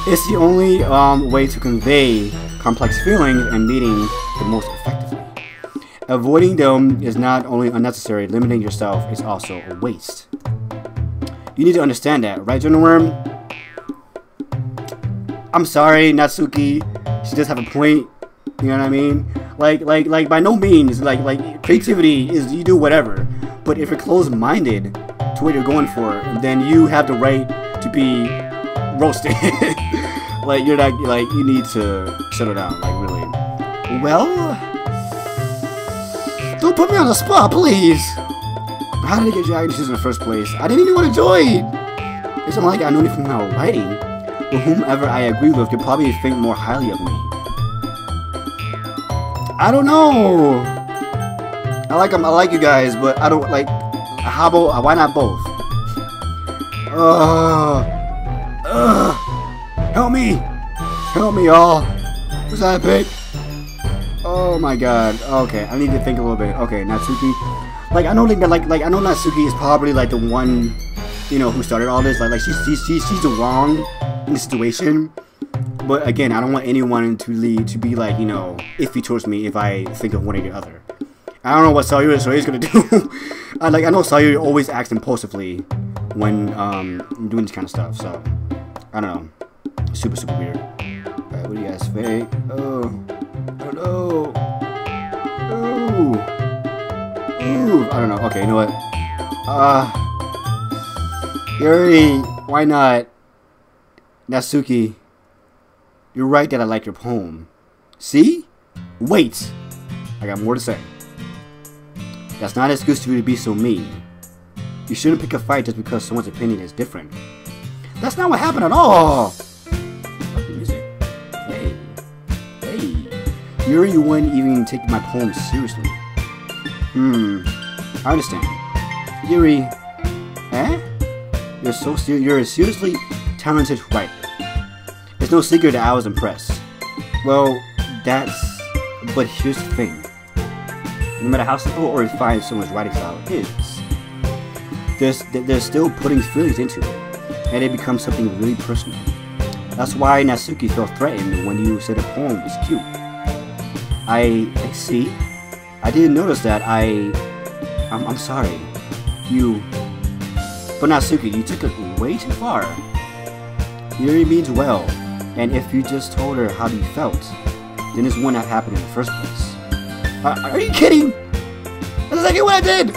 It's the only way to convey complex feelings and meaning the most effectively. Avoiding them is not only unnecessary, limiting yourself is also a waste. You need to understand that, right, Journal Worm? I'm sorry, Natsuki. She does have a point. You know what I mean? Like by no means, like creativity is you do whatever. But if you're closed-minded to what you're going for, then you have the right to be roasted. Like you're not like you need to settle down. Like really. Well, don't put me on the spot, please. How did I get dragged into this in the first place? I didn't even want to join. It's not like I know anything about writing. But whomever I agree with could probably think more highly of me. I don't know. I like you guys, but I don't like. How about why not both? Help me, y'all. Who's that pick? Oh my god. Okay, I need to think a little bit. Okay, Natsuki. Like I know, I know Natsuki is probably like the one, you know, who started all this. Like she's the wrong in the situation. But again, I don't want anyone to be like, you know, iffy towards me if I think of one or the other. I don't know what Sayuri gonna do. I know Sayuri always acts impulsively when doing this kind of stuff. So I don't know. Super weird. Alright, what do you guys think? Oh, I don't know. Ooh, I don't know. Okay, you know what? Yuri, why not? Natsuki, you're right that I like your poem. See? Wait! I got more to say. That's not an excuse for you to be so mean. You shouldn't pick a fight just because someone's opinion is different. That's not what happened at all! Fuck the music. Hey. Yuri, you wouldn't even take my poem seriously. I understand. Yuri, You're a seriously talented writer. It's no secret that I was impressed. Well, but here's the thing. No matter how simple or refined someone's writing style is, they're still putting feelings into it, and it becomes something really personal. That's why Natsuki felt threatened when you said a poem was cute. I see. I didn't notice that. I'm sorry. But Natsuki, you took it way too far. Yuri means well, and if you just told her how you felt, then this wouldn't have happened in the first place. Are you kidding? That's exactly what I did!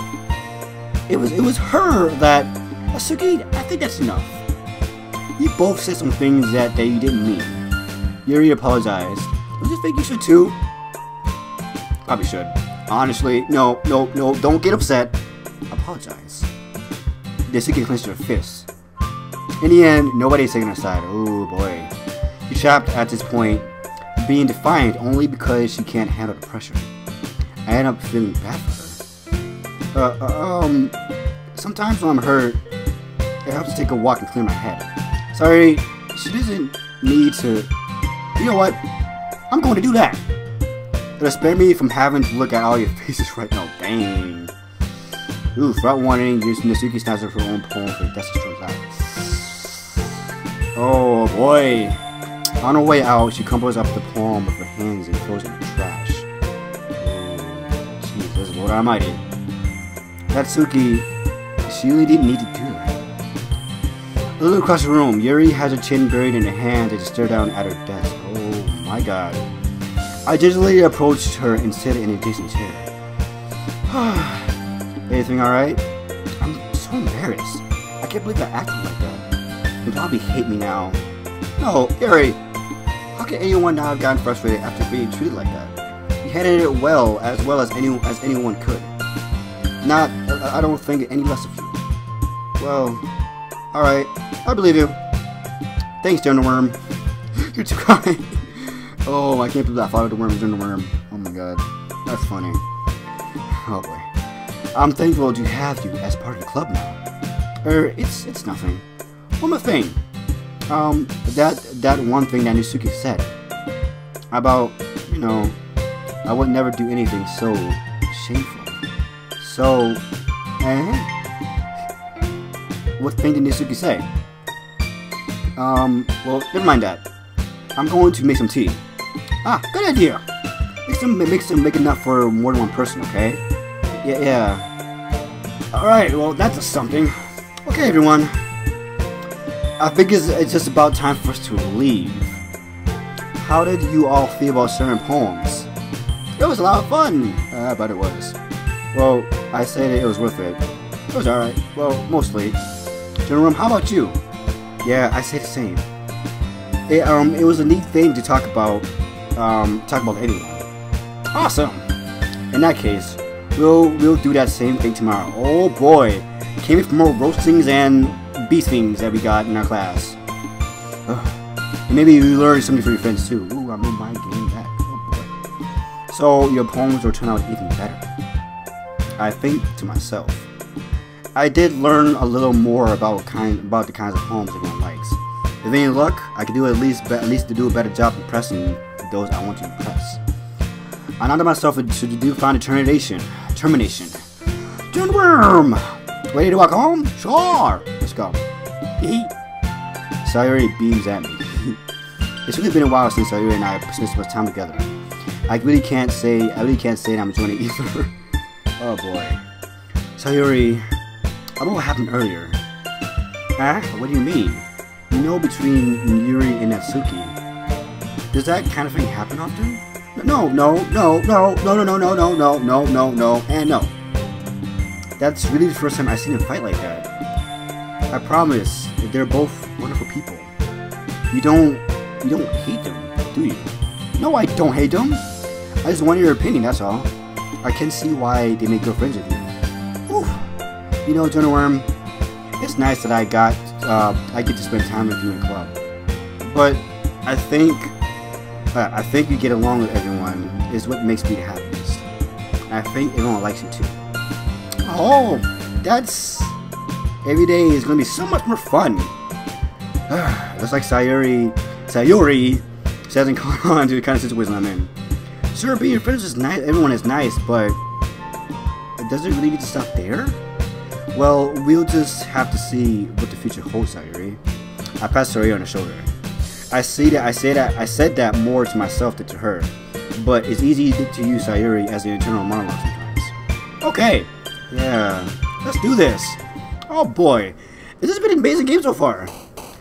It was her that... Natsuki, I think that's enough. You both said some things that you didn't mean. Yuri apologized. Don't you think you should too? Probably should. Honestly, no, don't get upset. Apologize. Natsuki clenched her fists. In the end, nobody's taking her side. Oh boy. She's trapped at this point, being defiant only because she can't handle the pressure. I end up feeling bad for her. Sometimes when I'm hurt, it helps to take a walk and clear my head. Sorry, she doesn't need to... You know what? I'm going to do that. It'll spare me from having to look at all your faces right now. Dang. Ooh, throughout warning, Natsuki snaps her own poem for Deathstroke's eyes. Oh boy. On her way out, she crumbles up the poem with her hands and throws it in the trash. Oh, Jesus, Lord Almighty. Natsuki, she really didn't need to do that. A little across the room, Yuri has her chin buried in her hands and stares down at her desk. Oh my god. I gingerly approached her and sat in a adjacent chair. Anything alright? I'm so embarrassed. I can't believe I acted like that. You'll probably hate me now. No, Yuri! How can anyone not have gotten frustrated after being treated like that? You handled it well as anyone could. I don't think any less of you. Well, alright. I believe you. Thanks, Journal Worm. You're too kind. Oh, I can't believe I followed the worm, Journal Worm. Oh my god. That's funny. Oh boy. I'm thankful to have you as part of the club now. It's nothing. One more thing. That one thing that Natsuki said. About, you know, I would never do anything so shameful. So, what thing did Natsuki say? Well, never mind that. I'm going to make some tea. Ah, good idea. Make them big enough for more than one person, okay? Yeah. Alright, well, that's something. Okay, everyone. I think it's just about time for us to leave. How did you all feel about certain poems? It was a lot of fun. I bet it was. Well, I say that it was worth it. It was alright. Well, mostly. General, how about you? Yeah, I say the same. It was a neat thing to talk about anyone. Awesome. In that case, we'll do that same thing tomorrow. Oh boy, can't wait for more roastings and beastings that we got in our class. And maybe you learn something for your friends too. Ooh, I'm in my game back. Oh boy. So your poems will turn out even better. I think to myself. I did learn a little more about the kinds of poems everyone likes. If any luck, I can do at least to do a better job impressing those I want to impress. I nodded myself to do find termination. Worm! Ready to walk home? Sure! Let's go. Sayuri beams at me. It's really been a while since Sayuri and I spent so much time together. I really can't say that I'm enjoying it either. Oh boy. Sayuri, about what happened earlier. Huh? What do you mean? You know, between Yuri and Natsuki. Does that kind of thing happen often? No, and no. That's really the first time I've seen them fight like that. I promise that they're both wonderful people. You don't hate them, do you? No, I don't hate them. I just wanted your opinion, that's all. I can see why they make good friends with you. Whew. You know, Jonah Worm, it's nice that I get to spend time with you in the club. But I think you get along with everyone is what makes me the happiest. And I think everyone likes you too. Oh, that's... Every day is going to be so much more fun. Just like Sayuri hasn't caught on to the kind of situation I'm in. Sure, being your friends is nice, everyone is nice, but does it really need to stop there? Well, we'll just have to see what the future holds, Sayuri. I passed Sayuri on the shoulder. I said that more to myself than to her, but it's easy to use Sayuri as an internal monologue sometimes. Okay, yeah, let's do this. Oh boy, this has been an amazing game so far.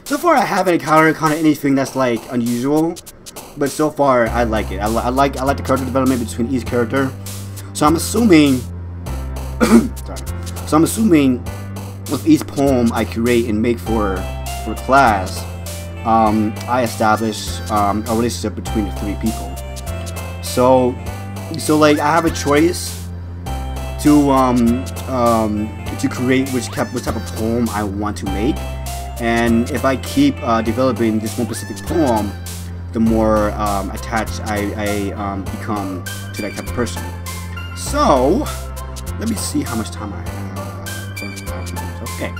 So far, I haven't encountered kind of anything that's like unusual, but so far I like it. I like the character development between each character. So I'm assuming, with each poem I create and make for class, I establish a relationship between the three people. So like I have a choice to create which type of poem I want to make, and if I keep developing this one specific poem, the more attached I become to that type of person. So let me see how much time I have. Okay.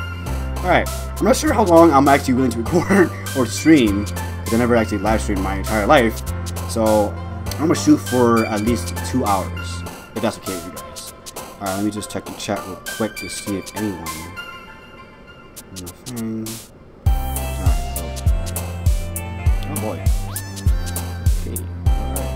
Alright. I'm not sure how long I'm actually willing to record or stream, because I never actually live streamed my entire life. So I'm gonna shoot for at least 2 hours, if that's okay with you guys. Alright, let me just check the chat real quick to see if anyone. Nothing. Alright. Oh boy. Okay. Alright.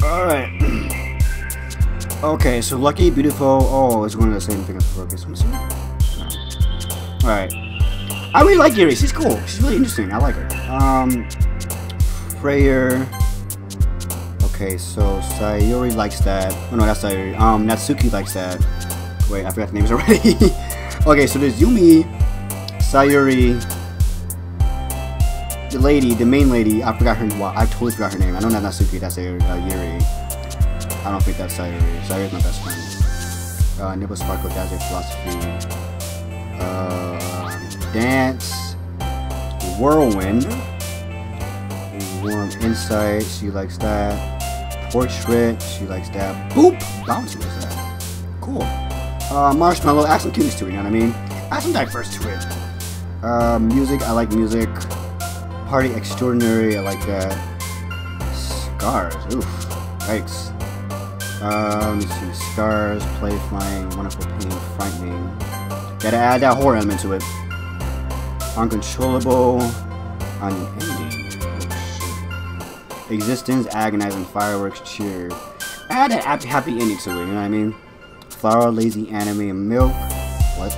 Alright. Okay, so Lucky, Beautiful, oh, it's one of the same things as Focus. Alright. I really like Yuri, she's cool. She's really interesting, I like her. Prayer. Okay, so Sayuri likes that. Oh no, that's Sayuri. Natsuki likes that. Wait, I forgot the names already. Okay, so there's Yumi, Sayuri, the main lady, I forgot her name. Well, I totally forgot her name. I know not Natsuki, that's Yuri. I don't think that's Sayuri. Sayuri's my best friend. Nibble Sparkle, that's a philosophy. Dance. Whirlwind. Warm Insight, she likes that. Portrait, she likes that. Boop! Bouncy was that. Cool. Marshmallow, add some cuteness to it, you know what I mean? Add some diverse to it. Music, I like music. Party Extraordinary, I like that. Scars. Oof. Yikes. Let me see. Scars, play, flying, wonderful, pain, frightening. Gotta add that horror element to it. Uncontrollable. Unending. Oh, shit. Existence, agonizing, fireworks, cheer. Add an happy ending to it, you know what I mean? Flower, lazy, anime, milk. What?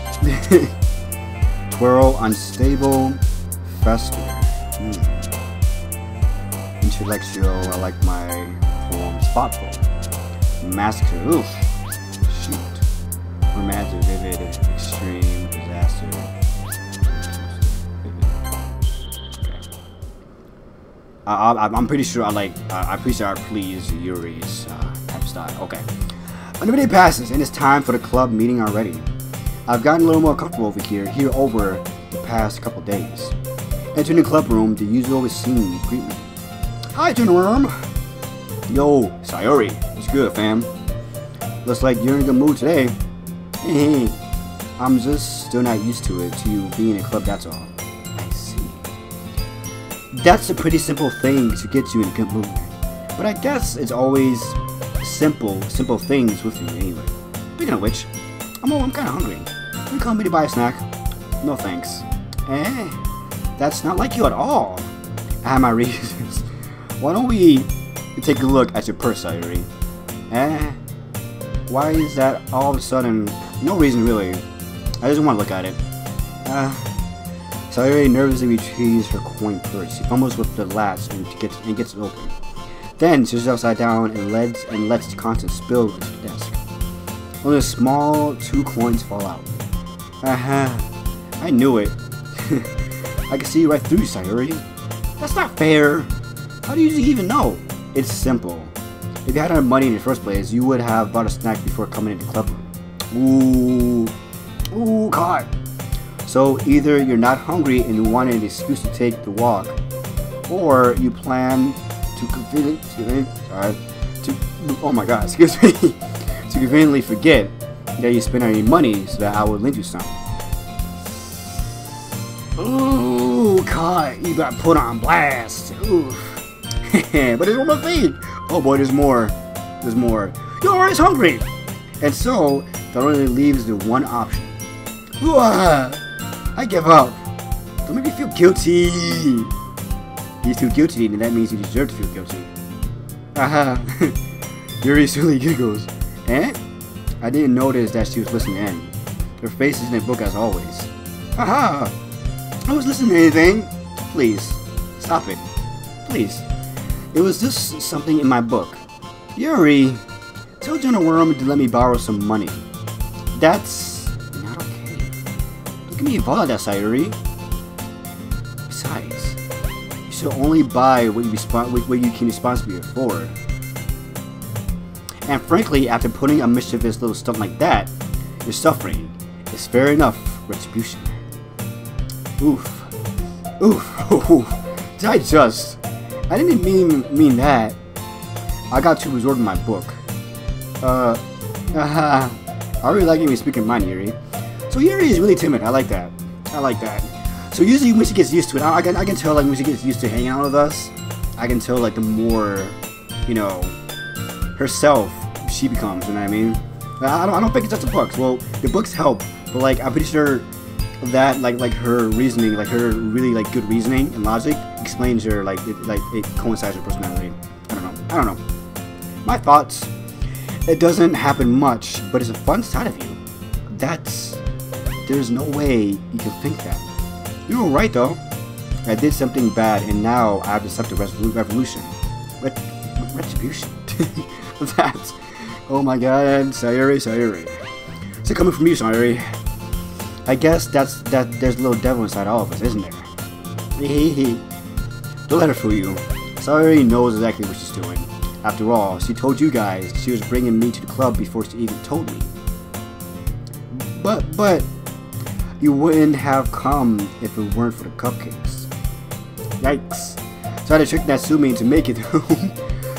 Twirl, unstable, fester. Intellectual, I like my poem. Thoughtful. Massacre, oof. Shoot. Romantic, vivid, extreme, disaster. Okay. I'm pretty sure I please Yuri's type style. Okay. Another day passes and it's time for the club meeting already. I've gotten a little more comfortable over the past couple days. Entering the club room, the usual is seen greet me. Hi, Worm. Yo, Sayori. What's good, fam? Looks like you're in a good mood today. Hey, I'm just still not used to you being in a club, that's all. I see. That's a pretty simple thing to get you in a good mood. But I guess it's always simple things with you anyway. Speaking of which, I'm kind of hungry. Can you call me to buy a snack? No thanks. That's not like you at all. I have my reasons. Why don't we take a look at your purse, Sayori? Why is that all of a sudden? No reason really. I just want to look at it. Sayori nervously retrieves her coin purse. She fumbles with the latch and gets it open. Then she sits upside down and lets the contents spill into the desk. Only a small 2 coins fall out. I knew it. I can see right through you, Sayori. That's not fair. How do you even know? It's simple. If you had enough money in the first place, you would have bought a snack before coming into the club room. Ooh, caught. So either you're not hungry and you wanted an excuse to take the walk, or you plan to conveniently forget that you spent any money so that I would lend you some. Ooh, caught. You got put on blast. Oof. But there's one more thing. Oh boy, there's more. There's more. You're always hungry. And so, that only leaves the one option. Ooh, I give up. Don't make me feel guilty. You feel guilty, and that means you deserve to feel guilty. Yuri silly giggles. I didn't notice that she was listening in. Her face is in the book as always. I was listening to anything. Please, stop it. Please. It was just something in my book. Yuri, tell Jonah Worm to let me borrow some money. That's not okay. Don't get me involved in that, Sayori. Besides, you should only buy what you can responsibly afford. And frankly, after putting a mischievous little stuff like that, your suffering is fair enough retribution. Oof. Oof. Oof. Did I just? I didn't mean that. I got too absorbed in my book. I really like you speaking mine, Yuri. So Yuri is really timid. I like that. So usually when she gets used to it, I can tell like when she gets used to hanging out with us, I can tell like the more, you know, herself she becomes. You know what I mean? I don't think it's just the books. Well, the books help, but like I'm pretty sure that like her reasoning, like her really like good reasoning and logic explains her it coincides with her personality. I don't know. My thoughts. It doesn't happen much, but it's a fun side of you. There's no way you can think that. You were right though. I did something bad and now I have to accept the revolution. Retribution. That's, oh my god, Sayori. So coming from you, Sayori. I guess there's a little devil inside all of us, isn't there? Don't let her fool you. Sayori knows exactly what she's doing. After all, she told you guys she was bringing me to the club before she even told me. But you wouldn't have come if it weren't for the cupcakes. Yikes. So I had to trick Natsumi into making them.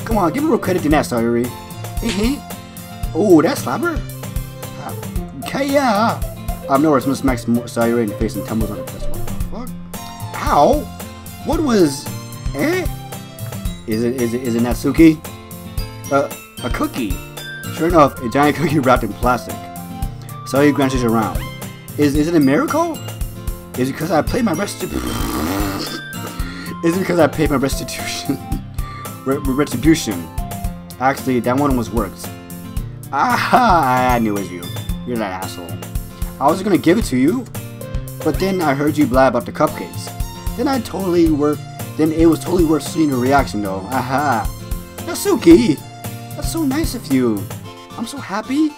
Come on, give her real credit to that, Sayori. Oh, that's slapper? Okay, yeah. Nowhere, someone smacks Sayori in the face and tumbles on the desk. What the fuck? Ow! What was... Is it Natsuki? A cookie. Sure enough, a giant cookie wrapped in plastic. Sayuri glances around. Is it a miracle? Is it because I paid my restitution? Is it because I paid my restitution? Retribution. Actually, that one was worked. Aha! I knew it was you. You're that asshole. I was gonna give it to you, but then I heard you blab about the cupcakes. Then it was totally worth seeing your reaction though. Aha! Natsuki! That's so nice of you. I'm so happy.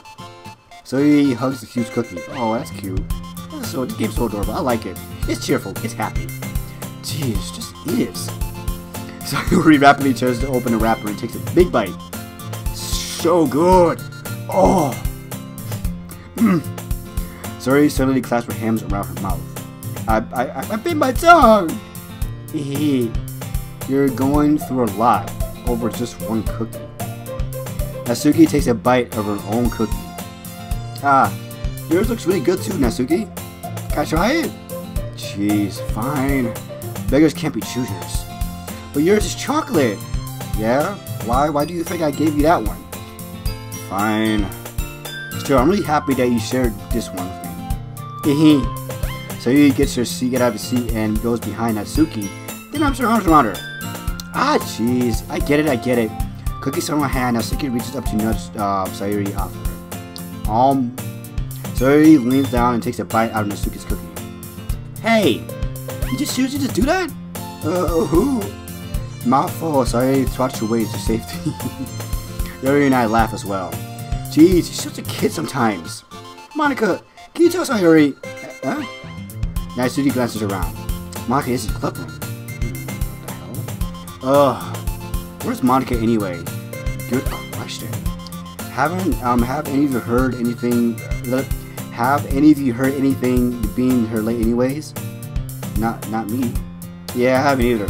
So he hugs the huge cookie. Oh, that's cute. The game's so adorable. I like it. It's cheerful. It's happy. Jeez, just eat it. Sayuri rapidly tries to open the wrapper and takes a big bite. So good. Oh. Sayuri suddenly clasps her hands around her mouth. I bit my tongue. You're going through a lot over just one cookie. Natsuki takes a bite of her own cookie. Yours looks really good too, Natsuki. Can I try it? Jeez, fine. Beggars can't be choosers. But yours is chocolate. Yeah? Why do you think I gave you that one? Fine. Still, I'm really happy that you shared this one with me. So you get out of the seat and goes behind Natsuki. Then wraps her arms around her. Jeez. I get it. Cookies on my hand. Natsuki reaches up to nudge Sayuri off of her. Sayuri leans down and takes a bite out of Natsuki's cookie. Hey! Did you seriously just do that? Who? Mouthful. Sayuri trots away to safety. Yuri and I laugh as well. Jeez, he's such a kid sometimes. Monica, can you tell Sayuri? Huh? Natsuki glances around. Monica, this is club room. What the hell? Where's Monica anyway? Good question. Have any of you heard anything? Have any of you heard anything being her late anyways? Not me. Yeah, I haven't either.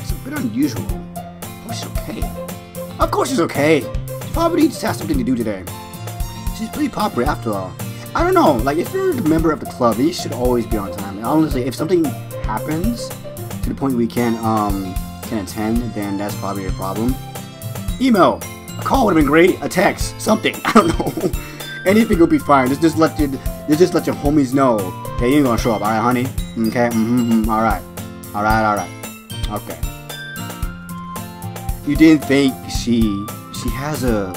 It's a bit unusual. Oh, she's okay. Of course she's okay. She probably just has something to do today. She's pretty popular after all. I don't know, like if you're a member of the club, you should always be on time. And honestly, if something happens to the point we can attend, then that's probably a problem. Email. A call would have been great. A text. Something. I don't know. Anything will be fine. Just let your homies know that you ain't gonna show up. Alright, honey? Okay? Alright. Okay. You didn't think she has a...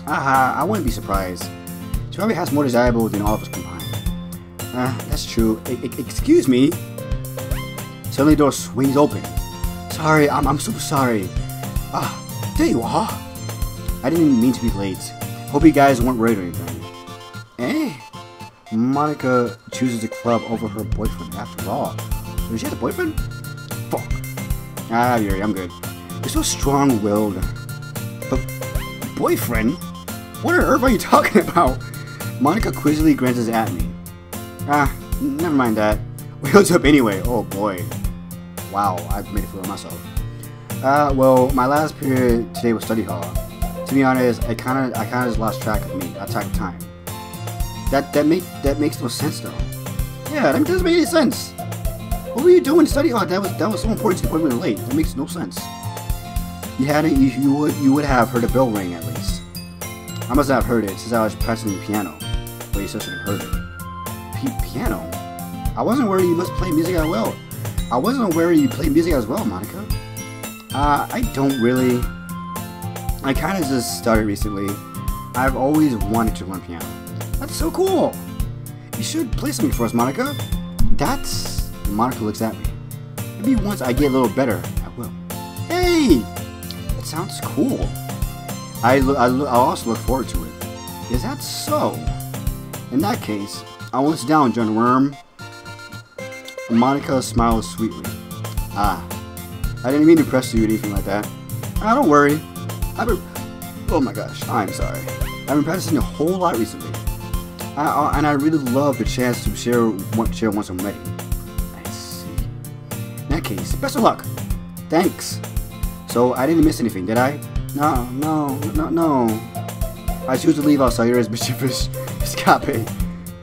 I wouldn't be surprised. She probably has more desirable than all of us combined. That's true. Excuse me. Suddenly the door swings open. Sorry, I'm so sorry. There you are. I didn't mean to be late. Hope you guys weren't worried or anything. Monica chooses the club over her boyfriend after all. Does she have a boyfriend? Fuck. Yuri, I'm good. You're so strong-willed. But boyfriend? What on earth are you talking about? Monica quizzically glances at me. Never mind that. Wheels up anyway. Oh boy. Wow, I've made a fool of myself. Well, my last period today was study hall. To be honest, I kinda just lost track of time. That makes no sense though. Yeah, that doesn't make any sense. What were you doing in study hall? That was so important to the point we were late. That makes no sense. You would have heard a bell ring at least. I must have heard it since I was pressing the piano. But you still should have heard it. Piano? I wasn't worried you must play music as well. I wasn't aware you play music as well, Monica. I don't really. I kind of just started recently. I've always wanted to learn piano. That's so cool. You should play something for us, Monica. Monica looks at me. Maybe once I get a little better, I will. Hey! That sounds cool. I'll also look forward to it. Is that so? In that case, I will sit down, John Worm. Monica smiles sweetly. I didn't mean to press you or anything like that. Don't worry. Oh my gosh, I'm sorry. I've been practicing a whole lot recently. And I really love the chance to share once I'm ready. I see. In that case, best of luck. Thanks. So, I didn't miss anything, did I? No. I choose to leave out Sayuri's mischievous escape.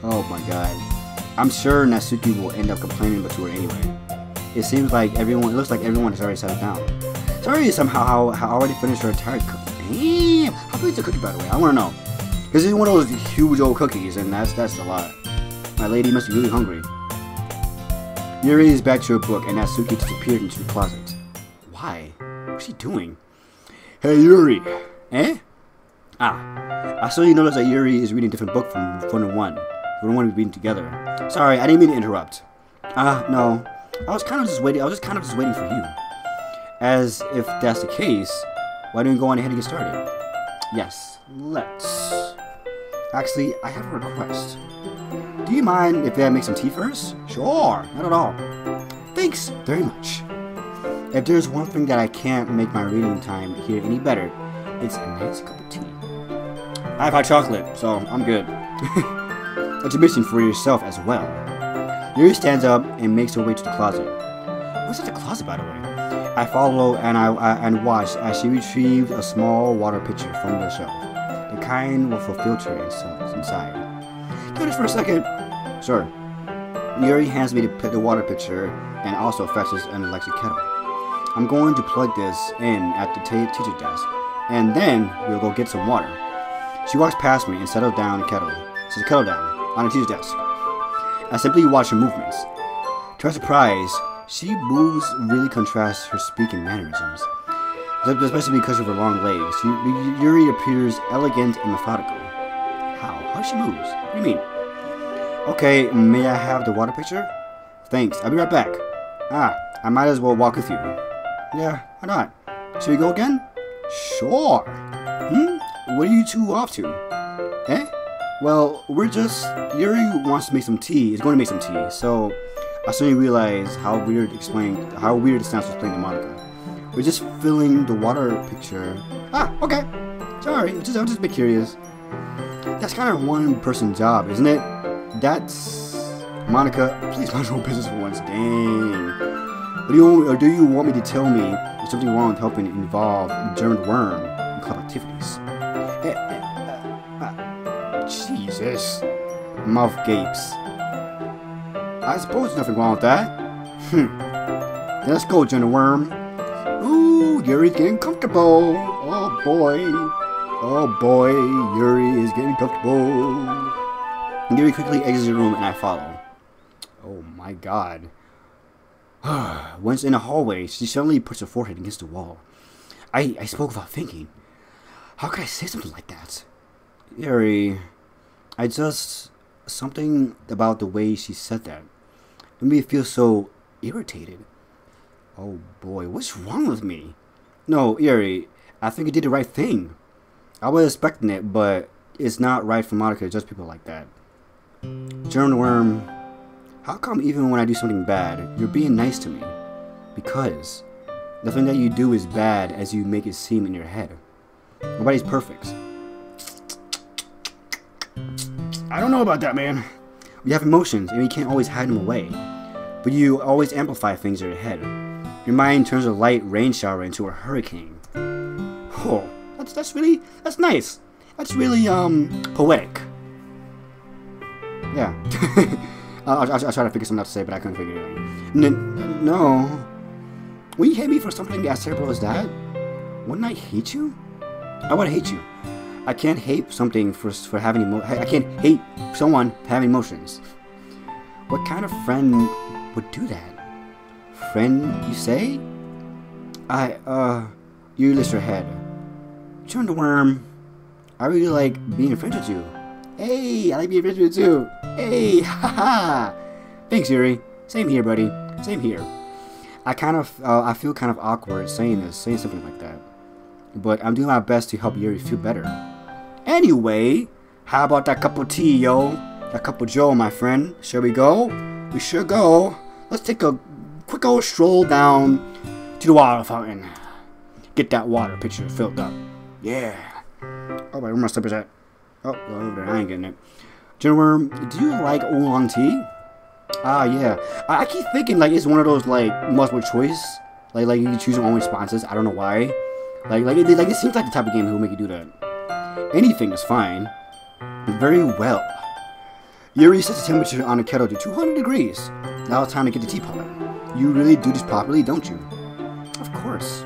Oh my god. I'm sure Natsuki will end up complaining to her anyway. It seems like everyone, it looks like everyone has already settled down. Sorry somehow how I already finished her entire cookie. Damn! How big is the cookie, by the way? I want to know. Because it's one of those huge old cookies, and that's a lot. My lady must be really hungry. Yuri is back to her book, and Natsuki disappeared into the closet. Why? What's she doing? Hey, Yuri! Eh? Ah. I saw you notice that Yuri is reading a different book from the one. The one we're reading together. Sorry, I didn't mean to interrupt. No. I was kind of just waiting for you. As if that's the case, why don't you go on ahead and get started? Yes, let's. Actually, I have a request. Do you mind if I make some tea first? Sure, not at all. Thanks very much. If there's one thing that I can't make my reading time here any better, it's a nice cup of tea. I have hot chocolate, so I'm good. It's a mission for yourself as well. Yuri stands up and makes her way to the closet. What's at the closet, by the way? I follow and watch as she retrieved a small water pitcher from the shelf. The kind with a filter inside. Give this for a second. Sure. Yuri hands me the water pitcher and also fetches an electric kettle. I'm going to plug this in at the teacher's desk, and then we'll go get some water. She walks past me and settles down the kettle. Sets the kettle down on the teacher's desk. I simply watch her movements. To her surprise, she moves really contrasts her speaking mannerisms, especially because of her long legs. Yuri appears elegant and methodical. How she moves? What do you mean? Okay, may I have the water pitcher? Thanks, I'll be right back. I might as well walk with you. Yeah, why not? Should we go again? Sure. What are you two off to? Eh? Well, Yuri wants to make some tea. Is going to make some tea, so I suddenly realized how weird it sounds to explain to Monica. We're just filling the water pitcher. Okay. Sorry, I was just a bit curious. That's kind of one person's job, isn't it? That's Monica. Please mind your own business for once. Dang. Or do you want me to tell me there's something wrong with helping involve German worm in club activities? Jesus. Mouth gapes. I suppose there's nothing wrong with that. Then let's go, German worm. Ooh, Yuri's getting comfortable. Oh boy. Oh boy, Yuri is getting comfortable. Yuri quickly exits the room and I follow. Oh my god. Once in the hallway, she suddenly puts her forehead against the wall. I spoke without thinking. How could I say something like that? Yuri, something about the way she said that made me feel so irritated. Oh boy, what's wrong with me? No, Yuri, I think you did the right thing. I was expecting it, but it's not right for Monica to judge people like that. German worm, how come even when I do something bad, you're being nice to me? Because nothing that you do is bad as you make it seem in your head. Nobody's perfect. I don't know about that, man. We have emotions, and we can't always hide them away. But you always amplify things in your head. Your mind turns a light rain shower into a hurricane. Oh, that's nice. That's really, poetic. Yeah. I'll try to figure something out to say, but I couldn't figure it out. No. Will you hate me for something as terrible as that? Wouldn't I hate you? I would hate you. I can't hate something for having I can't hate someone for having emotions. What kind of friend would do that? Friend, you say? You lift your head. Turn the worm. I really like being friends with you. Hey, I like being friends with you too. Hey, haha. Thanks, Yuri. Same here, buddy. Same here. I feel kind of awkward saying something like that. But I'm doing my best to help Yuri feel better. Anyway, how about that cup of tea, yo? That cup of joe, my friend. Shall we go? We should go. Let's take a quick old stroll down to the water fountain. Get that water pitcher filled up. Yeah. Oh, where my slippers at? Oh, over there. I ain't getting it. German worm, do you like oolong tea? Yeah. I keep thinking like it's one of those like multiple choice. Like you can choose your own responses. I don't know why. It seems like the type of game that will make you do that. Anything is fine. Very well. Yuri sets the temperature on the kettle to 200 degrees. Now it's time to get the teapot. You really do this properly, don't you? Of course.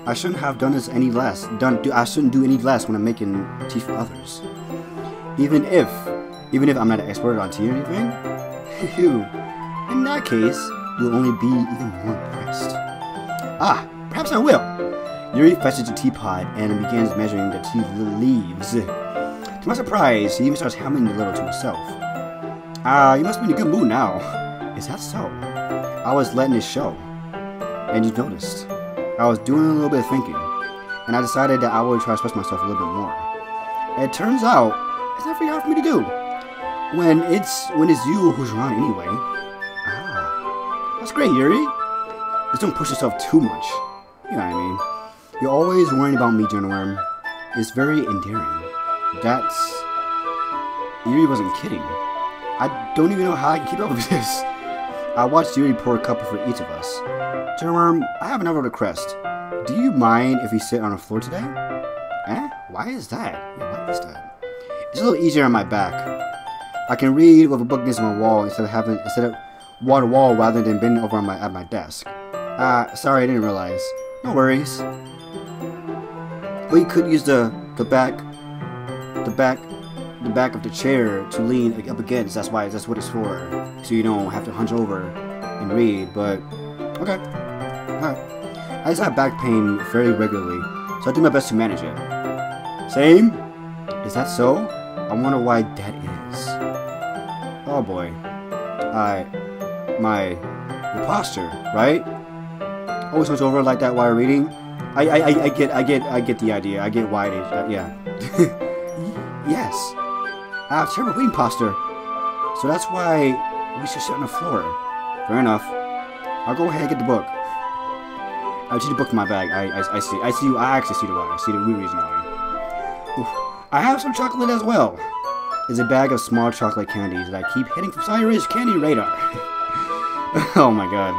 I shouldn't have done this any less. I shouldn't do any less when I'm making tea for others. Even if I'm not an expert on tea or anything. Phew. In that case, you'll only be even more impressed. Ah, perhaps I will. Yuri fetches a teapot and begins measuring the tea leaves. To my surprise, he even starts humming a little to himself. You must be in a good mood now. Is that so? I was letting it show. And you noticed. I was doing a little bit of thinking. And I decided that I would try to express myself a little bit more. It turns out, it's not very hard for me to do. When it's you who's around anyway. Ah. That's great, Yuri. Just don't push yourself too much. You know what I mean. You're always worrying about me, Journalworm. It's very endearing. Yuri wasn't kidding. I don't even know how I can keep up with this. I watched Yuri pour a cup for each of us. Journalworm, I have another request. Do you mind if we sit on the floor today? Eh? Why is that? Yeah, why is that? It's a little easier on my back. I can read with a book against my wall instead of wall to wall rather than bending over at my desk. Sorry, I didn't realize. No worries. We could use the back of the chair to lean up against. That's what it's for. So you don't have to hunch over and read. But okay, alright. I just have back pain fairly regularly, so I do my best to manage it. Same? Is that so? I wonder why that is. Oh boy. Your posture, right? Always hunch over like that while reading. I get the idea. I get why it is. Yeah. Yes. I have terrible reading posture. So that's why we should sit on the floor. Fair enough. I'll go ahead and get the book. I see the book in my bag. I actually see the why. I see the real reason why. Oof. I have some chocolate as well. It's a bag of small chocolate candies that I keep hitting from Cyrus Candy Radar. Oh my god.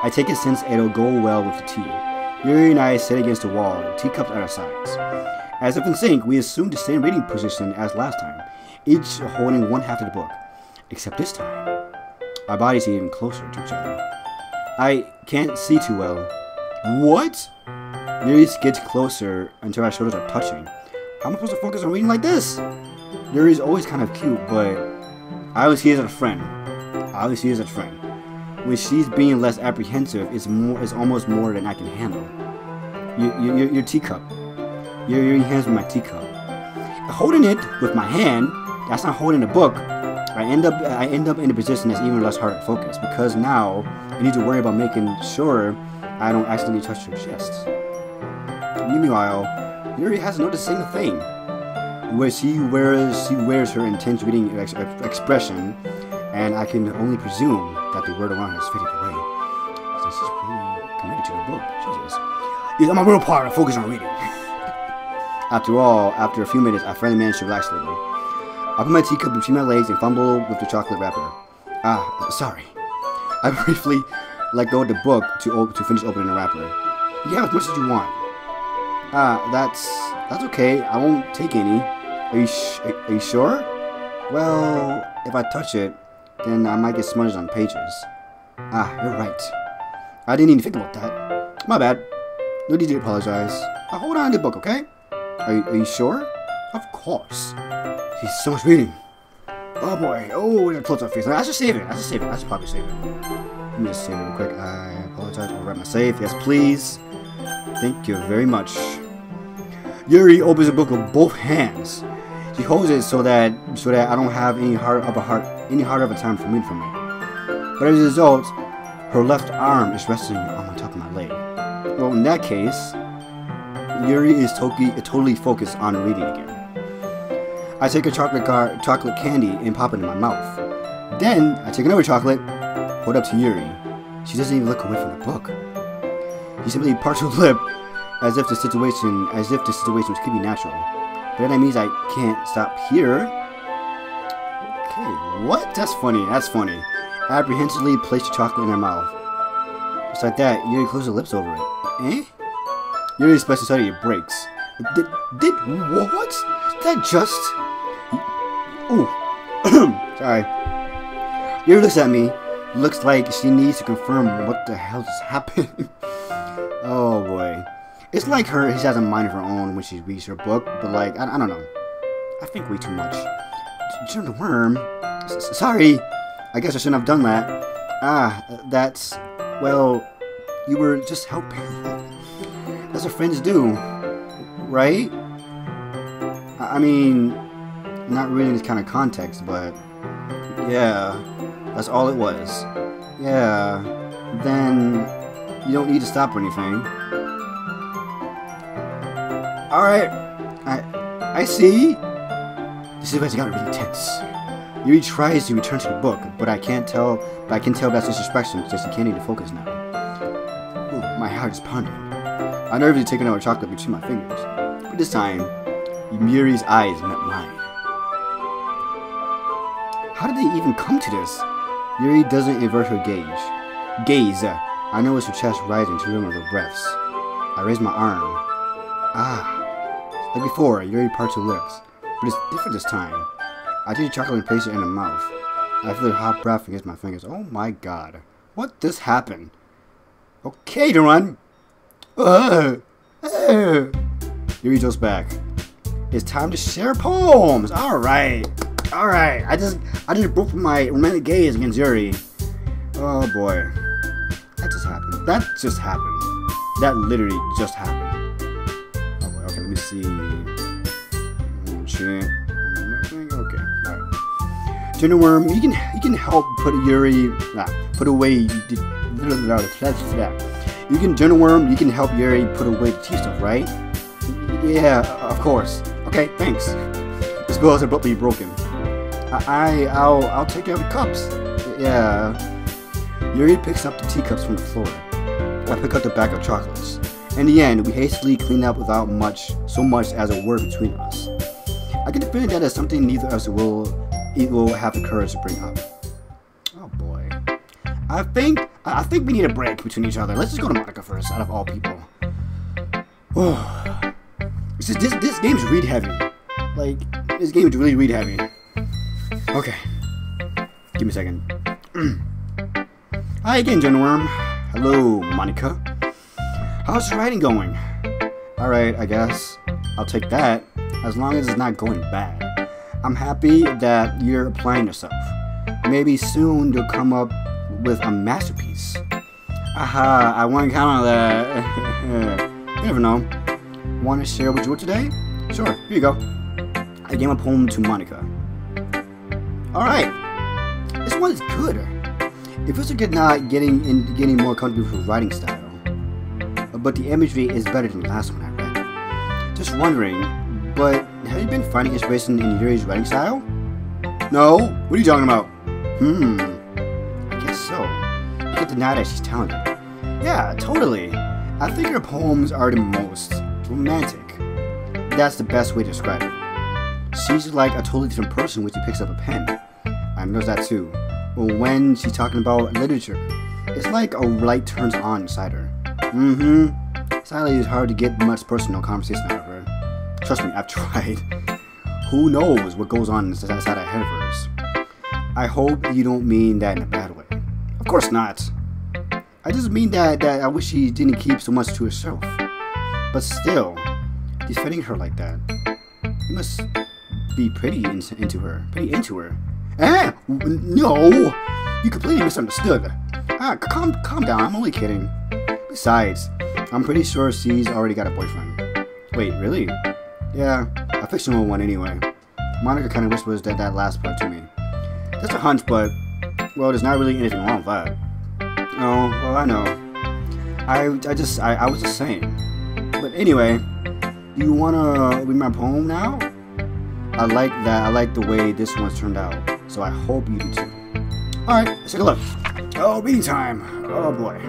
I take it since it'll go well with the tea. Yuri and I sit against the wall, teacups at our sides. As if in sync, we assume the same reading position as last time, each holding one half of the book. Except this time, our bodies are even closer to each other. I can't see too well. What? Yuri gets closer until our shoulders are touching. How am I supposed to focus on reading like this? Yuri's always kind of cute, but I always see her as a friend. When she's being less apprehensive, it's almost more than I can handle. Your teacup. Your hands with my teacup. Holding it with my hand, that's not holding the book. I end up in a position that's even less hard to focus because now I need to worry about making sure I don't accidentally touch her chest. Meanwhile, Yuri hasn't noticed a single thing. Where she wears her intense reading expression, and I can only presume that the word around her has faded away. So she's really committed to the book. Jesus. It's my real part of focus on reading. After all, after a few minutes, I finally managed to relax a little. I put my teacup between my legs and fumble with the chocolate wrapper. Sorry. I briefly let go of the book to finish opening the wrapper. You have as much as you want. That's okay. I won't take any. Are you sure? Well, if I touch it, then I might get smudged on pages. You're right. I didn't even think about that. My bad. No need to apologize. Hold on to the book, okay? Are you sure? Of course. She's so much reading. Oh boy. Oh, we're gonna close our face. I should save it. I should probably save it. Let me just save it real quick. I apologize. I'll write my save. Yes, please. Thank you very much. Yuri opens the book with both hands. She holds it so that I don't have any harder of a time from reading from it. But as a result, her left arm is resting on the top of my leg. Well, in that case, Yuri is totally focused on reading again. I take a chocolate candy and pop it in my mouth. Then I take another chocolate, hold it up to Yuri. She doesn't even look away from the book. She simply parts her lip as if the situation was keeping natural. But that means I can't stop here. Okay, what? That's funny. I apprehensively place the chocolate in her mouth. Just like that, Yuri closes her lips over it. Eh? Yuri's special study breaks. Did what? That just... Ooh. Sorry. Yuri looks at me, looks like she needs to confirm what the hell just happened. Oh boy. It's like she has a mind of her own when she reads her book, but like, I don't know. I think way too much. Turn the worm? Sorry. I guess I shouldn't have done that. That's... Well, you were just helping. That's what friends do. Right? I mean, not really in this kind of context, but... Yeah. That's all it was. Yeah. Then... You don't need to stop or anything. Alright. I see. This is where it got really tense. Yuri tries to return to the book, but I can tell that's disrespectful because he can't even focus now. Ooh, my heart is pounding. I nervously take another chocolate between my fingers. But this time, Yuri's eyes met mine. How did they even come to this? Yuri doesn't invert her gaze. I notice her chest rising to the rhythm of her breaths. I raise my arm. Like before, Yuri parts her lips, but it's different this time. I take the chocolate and place it in her mouth. I feel her hot breath against my fingers. Oh my god. What just happened? Okay, to run. Yuri jumps back. It's time to share poems. Alright. I just broke my romantic gaze against Yuri. Oh boy. That just happened. That literally just happened. Oh boy, okay, let me see. Okay, alright. Gender worm, you can help put Yuri put away you can gender worm, you can help Yuri put away the tea stuff, right? Yeah, of course. Okay, thanks. The spell is abruptly broken. I'll take care of the cups. Yeah. Yuri picks up the teacups from the floor. I pick up the bag of chocolates. In the end, we hastily clean up without so much as a word between us. I get the feeling that is something neither of us will have the courage to bring up. Oh boy. I think we need a break between each other. Let's just go to Monica first, out of all people. This game's read heavy. Like, this game is really read heavy. Okay. Give me a second. Hi again, Genworm. Hello, Monica. How's your writing going? Alright, I guess. I'll take that, as long as it's not going bad. I'm happy that you're applying yourself. Maybe soon you'll come up with a masterpiece. Aha, I won't count on that. You never know. Want to share what you wrote today? Sure, here you go. I gave a poem to Monica. Alright. This one is good. It feels like you're not getting more comfortable with your writing style. But the imagery is better than the last one I read. Just wondering, but have you been finding inspiration in Yuri's writing style? No? What are you talking about? I guess so. You can't deny that she's talented. Yeah, totally. I think her poems are the most romantic. That's the best way to describe it. She's like a totally different person when she picks up a pen. I noticed that too. But when she's talking about literature, it's like a light turns on inside her. Sadly, it's hard to get much personal conversation out of her. Trust me, I've tried. Who knows what goes on inside her head of hers. I hope you don't mean that in a bad way. Of course not. I just mean that I wish she didn't keep so much to herself. But still, defending her like that, you must be pretty into her. No! You completely misunderstood. Calm down, I'm only kidding. Besides, I'm pretty sure she's already got a boyfriend. Wait, really? Yeah, a fictional one anyway. Monica kind of whispers that last part to me. That's a hunch, but, well, there's not really anything wrong with that. Oh, well, I know. I was just saying. But anyway, you wanna read my poem now? I like that. I like the way this one's turned out. So I hope you do too. Alright, let's take a look. Oh, reading time. Oh boy.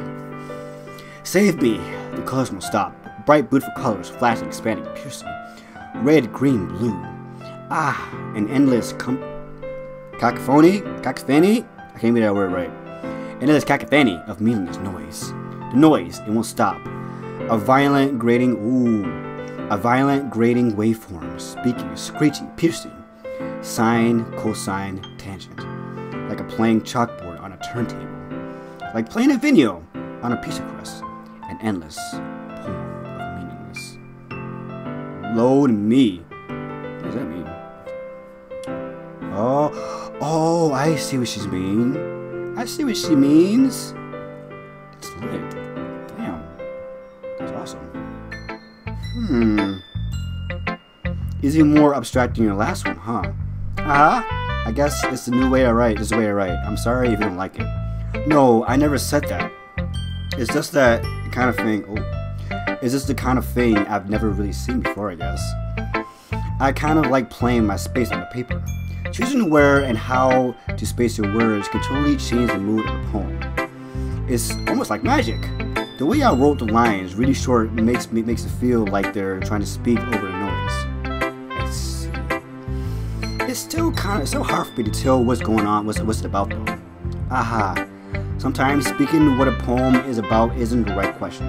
Save me. The colors won't stop. Bright, beautiful colors, flashing, expanding, piercing. Red, green, blue. An endless cacophony? Cacophony? I can't read that word right. Endless cacophony of meaningless noise. The noise, it won't stop. A violent grating waveform, speaking, screeching, piercing. Sine, cosine, tangent. Like a playing chalkboard on a turntable. like playing a video on a pizza crust. An endless poem of meaningless. Load me. What does that mean? Oh, I see what she's mean. I see what she means. It's lit. Damn. That's awesome. Is it more abstract than your last one, huh? I guess it's the new way I write. It's the way I write. I'm sorry if you don't like it. No, I never said that. It's just that kind of thing. It's just the kind of thing I've never really seen before, I guess. I kind of like playing my space on the paper. Choosing where and how to space your words can totally change the mood of a poem. It's almost like magic. The way I wrote the lines really short makes it feel like they're trying to speak over the noise. Let's see. It's still hard for me to tell what's going on, what's it about though. Aha. Sometimes speaking what a poem is about isn't the right question.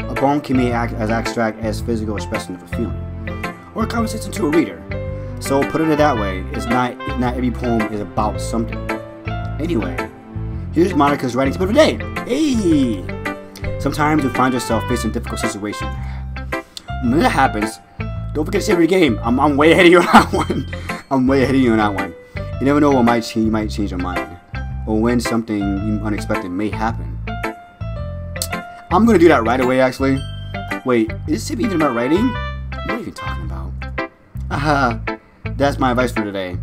A poem can be as abstract as physical expression of a feeling, or a conversation to a reader. So put it that way, it's not every poem is about something. Anyway, here's Monica's writing tip of the day. Hey! Sometimes you find yourself facing a difficult situation. When that happens, don't forget to save your game. I'm way ahead of you on that one. I'm way ahead of you on that one. You never know what you might change your mind, or when something unexpected may happen. I'm gonna do that right away, actually. Wait, is this tip even about writing? What are you even talking about? Aha. That's my advice for today.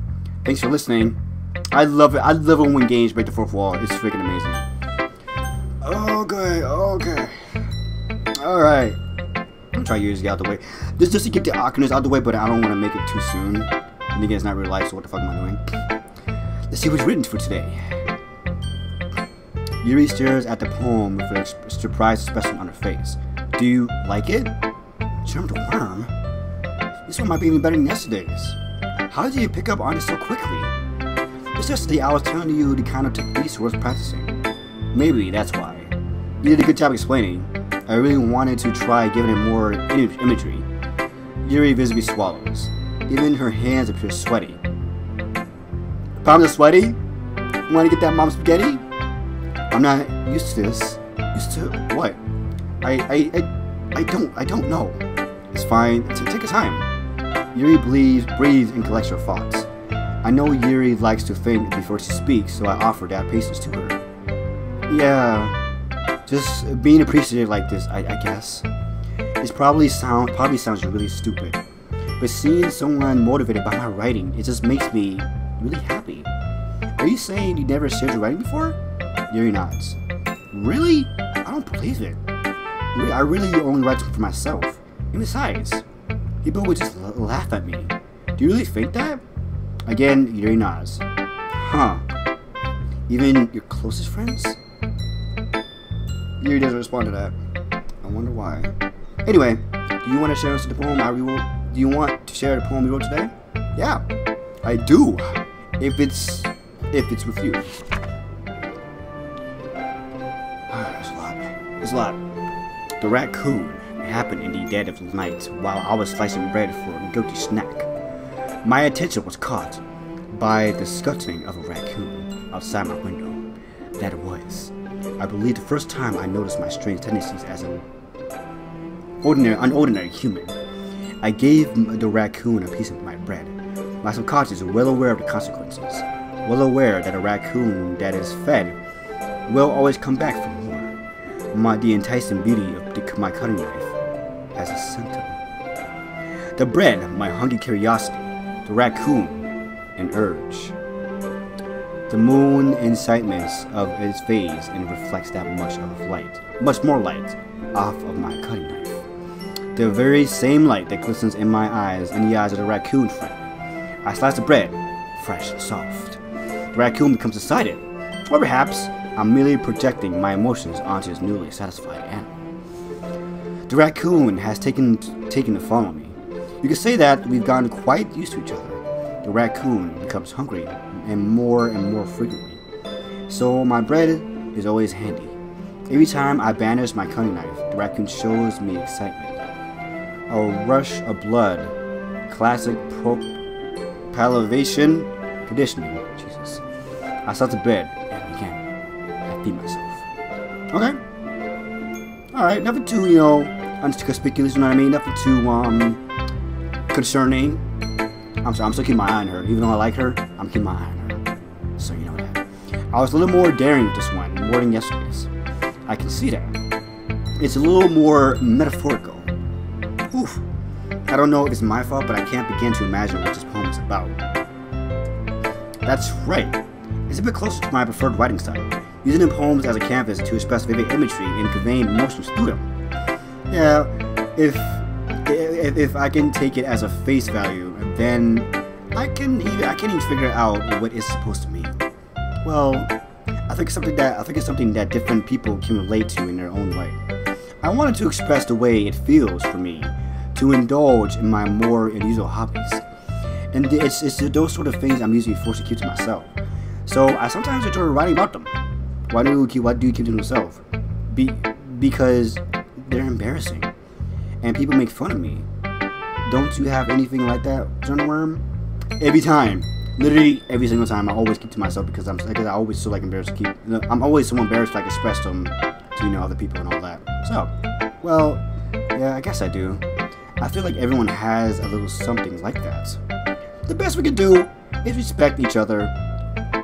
Thanks for listening. I love it. I love it when games break the fourth wall. It's freaking amazing. Okay. Alright. I'm trying to get this out the way. Just to get the awkwardness out the way, but I don't want to make it too soon. And again, it's not real life, so what the fuck am I doing? Let's see what's written for today. Yuri stares at the poem with a surprised expression on her face. Do you like it? Germ the worm? This one might be even better than yesterday's. How did you pick up on it so quickly? It's just that I was telling you the kind of techniques worth practicing. Maybe that's why. You did a good job explaining. I really wanted to try giving it more imagery. Yuri visibly swallows. Even her hands appear sweaty. Palms are sweaty? Want to get that mom spaghetti? I'm not used to this. Used to what? I don't know. It's fine. Take your time. Yuri breathes and collects her thoughts. I know Yuri likes to think before she speaks, so I offer that patience to her. Yeah, just being appreciative like this, I guess. It probably sounds really stupid, but seeing someone motivated by my writing, it just makes me really happy. Are you saying you never shared your writing before? Yuri nods. Really? I don't believe it. I really only write for myself. And besides, people would just laugh at me. Do you really think that? Again, Yuri nods. Huh. Even your closest friends? Yuri doesn't respond to that. I wonder why. Anyway, do you want to share us the poem I wrote? Do you want to share the poem we wrote today? Yeah, I do. If it's with you. There's a lot. The raccoon happened in the dead of the night while I was slicing bread for a guilty snack. My attention was caught by the scuttling of a raccoon outside my window. That was, I believe, the first time I noticed my strange tendencies as an unordinary human. I gave the raccoon a piece of my bread. My subconscious is well aware of the consequences, well aware that a raccoon that is fed will always come back for more. The enticing beauty of my cutting knife has a symptom. The bread, my hungry curiosity. The raccoon, an urge. The moon incitements of its phase and reflects that much more light, off of my cutting knife. The very same light that glistens in my eyes and the eyes of the raccoon friend. I slice the bread, fresh and soft. The raccoon becomes excited, or perhaps I'm merely projecting my emotions onto his newly satisfied animal. The raccoon has taken to follow me. You could say that we've gotten quite used to each other. The raccoon becomes hungry and more frequently. So my bread is always handy. Every time I banish my cutting knife, the raccoon shows me excitement. A rush of blood. Classic palivation conditioning. Jesus. I start to bed and again, I feed myself. Okay. Alright, nothing too, you know, inconspicuous, you know what I mean? Nothing too, concerning. I'm sorry, I'm still keeping my eye on her. Even though I like her, I'm keeping my eye on her. So you know that. I was a little more daring with this one, more than yesterday's. I can see that. It's a little more metaphorical. Oof. I don't know if it's my fault, but I can't begin to imagine what this poem is about. That's right. It's a bit closer to my preferred writing style, using the poems as a canvas to express vivid imagery and conveying emotions through them. Yeah, if I can take it as a face value, then I can even figure out what it's supposed to mean. Well, I think it's something that different people can relate to in their own way. I wanted to express the way it feels for me to indulge in my more unusual hobbies, and it's those sort of things I'm usually forced to keep to myself. So I sometimes enjoy writing about them. Why do you keep them to yourself? Because they're embarrassing, and people make fun of me. Don't you have anything like that, Journalworm? Every time, literally every single time, I always keep to myself because I always feel like embarrassed to keep. I'm always so embarrassed to like express them to other people and all that. So, well, yeah, I guess I do. I feel like everyone has a little something like that. The best we can do is respect each other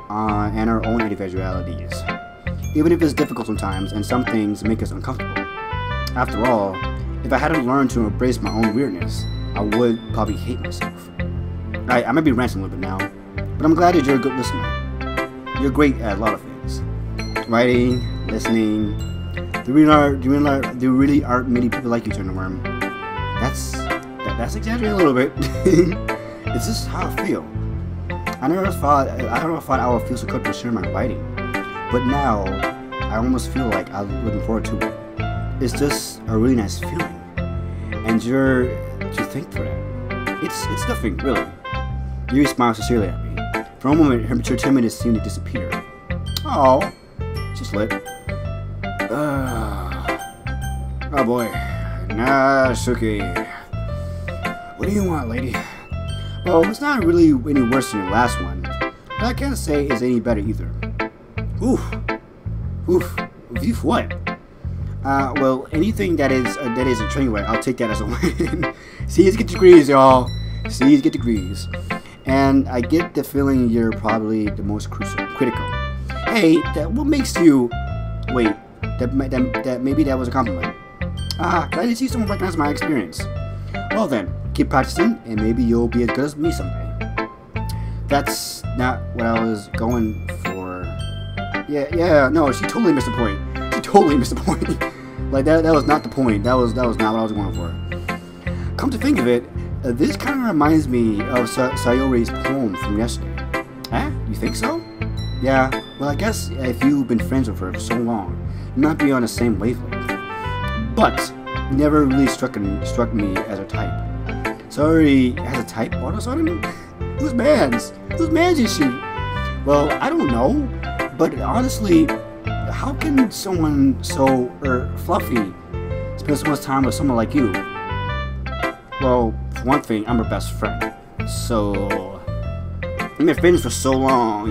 and our own individualities, even if it's difficult sometimes and some things make us uncomfortable. After all, if I hadn't learned to embrace my own weirdness, I would probably hate myself. I might be ranting a little bit now, but I'm glad that you're a good listener. You're great at a lot of things. Writing, listening. There really aren't many people like you, Journalworm. That's exaggerating a little bit. It's just how I feel. I never thought I would feel so comfortable sharing my writing, but now I almost feel like I'm looking forward to it. It's just a really nice feeling, and you're to thank for that. It's nothing really. You smile sincerely at me. For a moment, her timidness seemed to disappear. Oh, just lit. Oh boy. Nah, Suki. What do you want, lady? Well, it's not really any worse than your last one, but I can't say it's any better either. Oof. Oof, what? Well, anything that is a train wreck, I'll take that as a win. C's get degrees, y'all. C's get degrees. And I get the feeling you're probably the most critical. Hey, what makes you... Wait, that maybe that was a compliment. Glad to see someone recognize my experience. Well then, keep practicing, and maybe you'll be as good as me someday. That's not what I was going for. Yeah, no, she totally missed the point. She totally missed the point. Like, that was not the point. That was not what I was going for. Come to think of it, this kind of reminds me of Sayori's poem from yesterday. Huh? You think so? Yeah, well, I guess if you've been friends with her for so long, you might be on the same wavelength. But you never really struck me as her type. Sayori has a type all of a sudden? Whose man's is she? Well, I don't know, but honestly, how can someone so fluffy spend so much time with someone like you? Well, for one thing, I'm her best friend, so we've been friends for so long,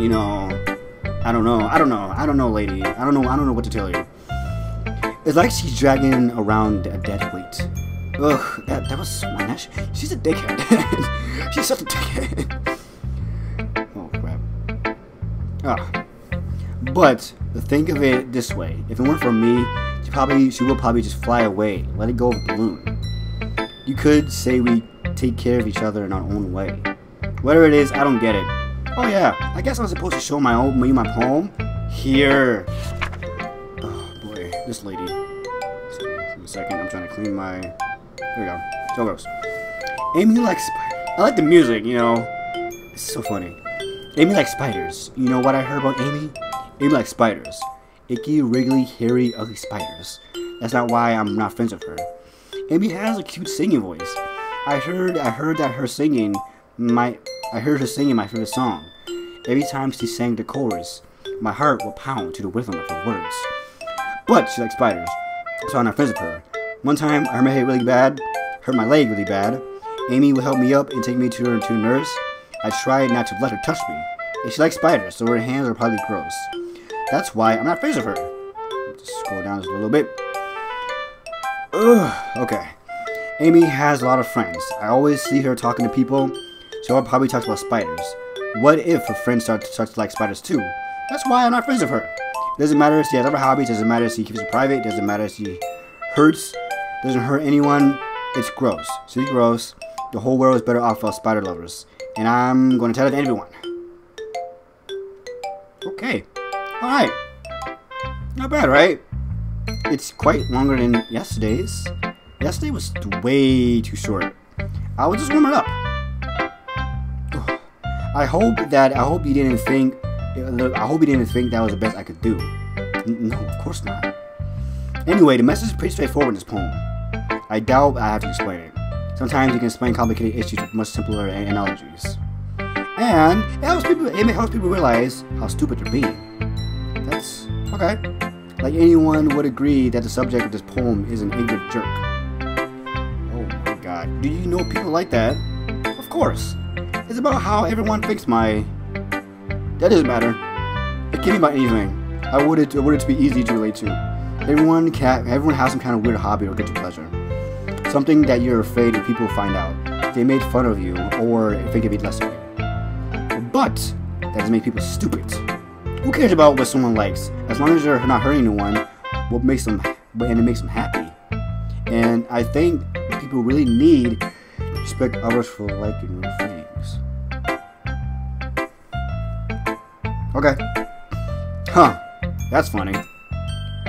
I don't know, lady. I don't know what to tell you. It's like she's dragging around a dead weight. Ugh, that was so nice. She's a dickhead. She's such a dickhead. Oh crap. Ah. But think of it this way: if it weren't for me, she would probably just fly away, let it go of the balloon. You could say we take care of each other in our own way. Whatever it is, I don't get it. Oh yeah, I guess I was supposed to show my poem. Here. Oh boy, this lady. Give me a second, I'm trying to clean my... There we go. So it goes. Amy likes spiders. I like the music, It's so funny. Amy likes spiders. You know what I heard about Amy? Amy likes spiders. Icky, wriggly, hairy, ugly spiders. That's not why I'm not friends with her. Amy has a cute singing voice. I heard her singing my favorite song. Every time she sang the chorus, my heart would pound to the rhythm of her words. But she likes spiders, so I'm not friends with her. One time, I hurt my head really bad, hurt my leg really bad. Amy would help me up and take me to a nurse. I tried not to let her touch me. And she likes spiders, so her hands are probably gross. That's why I'm not friends with her. Just scroll down just a little bit. Ugh, okay. Amy has a lot of friends. I always see her talking to people. She'll probably talk about spiders. What if her friends start to like spiders too? That's why I'm not friends with her. Doesn't matter if she has other hobbies. Doesn't matter if she keeps it private. Doesn't matter if she hurts. Doesn't hurt anyone. It's gross. She's gross. The whole world is better off of spider lovers. And I'm going to tell it to everyone. Okay. Alright. Not bad, right? It's quite longer than yesterday's. Yesterday was way too short. I was just warming up. I hope you didn't think that was the best I could do. No, of course not. Anyway, the message is pretty straightforward in this poem. I doubt I have to explain it. Sometimes you can explain complicated issues with much simpler analogies. And it helps people realize how stupid they're being. That's okay. Like anyone would agree that the subject of this poem is an ignorant jerk. Oh my god. Do you know people like that? Of course. It's about how everyone thinks my... That doesn't matter. It can be about anything. I want it to be easy to relate to. Everyone has some kind of weird hobby or guilty pleasure. Something that you're afraid that people will find out. They made fun of you or think of it less of you. But that doesn't make people stupid. Who cares about what someone likes? As long as they're not hurting anyone, and it makes them happy. And I think people really need to respect others for liking their things. Okay. Huh. That's funny.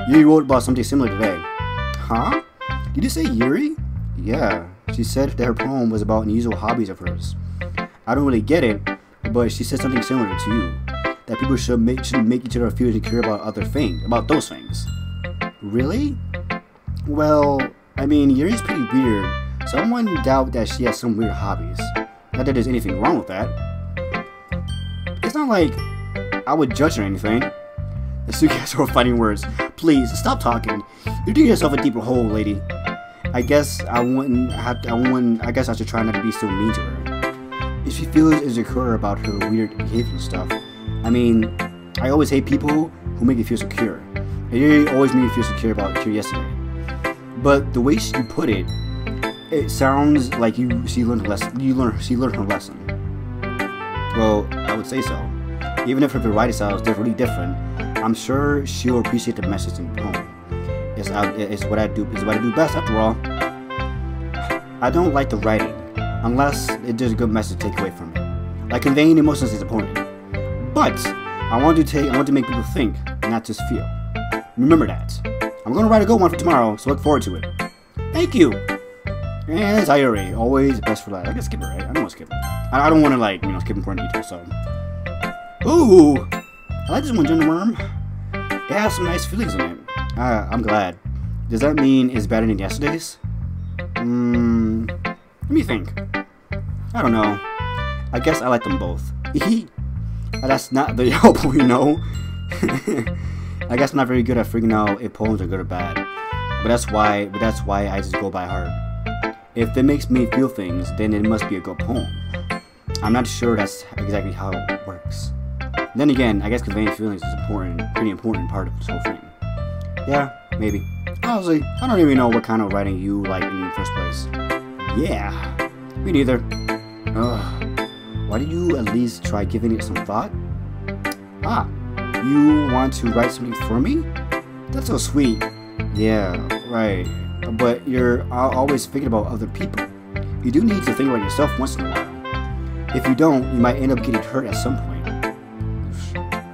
You wrote about something similar today. Huh? Did you say Yuri? Yeah. She said that her poem was about unusual hobbies of hers. I don't really get it, but she said something similar to you. That people shouldn't make each other feel insecure about those things. Really? Well, I mean, Yuri's pretty weird, so I wouldn't doubt that she has some weird hobbies. Not that there's anything wrong with that. It's not like I would judge her or anything. The guys are fighting words. Please, stop talking. You're digging yourself a deeper hole, lady. I guess I should try not to be so mean to her. If she feels insecure about her weird behavior and stuff, I mean, I always hate people who make me feel secure. And you always made me feel secure about curiosity. But the way she put it, it sounds like she learned her lesson. She learned her lesson. Well, I would say so. Even if her writing style is really different, I'm sure she'll appreciate the message in the poem. It's what I do best, after all. I don't like the writing, unless there's a good message to take away from it. Like conveying emotions is important. But I want to make people think, not just feel. Remember that. I'm going to write a good one for tomorrow, so look forward to it. Thank you. And Sayuri, always best for last. I can skip it, right? I don't want to skip it. I don't want to skip important details. So, ooh, I like this one, Gender Worm. It has some nice feelings in it. I'm glad. Does that mean it's better than yesterday's? Let me think. I don't know. I guess I like them both. That's not the help we know. I guess I'm not very good at figuring out if poems are good or bad. But that's why I just go by heart. If it makes me feel things, then it must be a good poem. I'm not sure that's exactly how it works. Then again, I guess conveying feelings is pretty important part of this whole thing. Yeah, maybe. Honestly, I don't even know what kind of writing you like in the first place. Yeah, me neither. Ugh. Why don't you at least try giving it some thought? Ah, you want to write something for me? That's so sweet. Yeah, right. But you're always thinking about other people. You do need to think about yourself once in a while. If you don't, you might end up getting hurt at some point.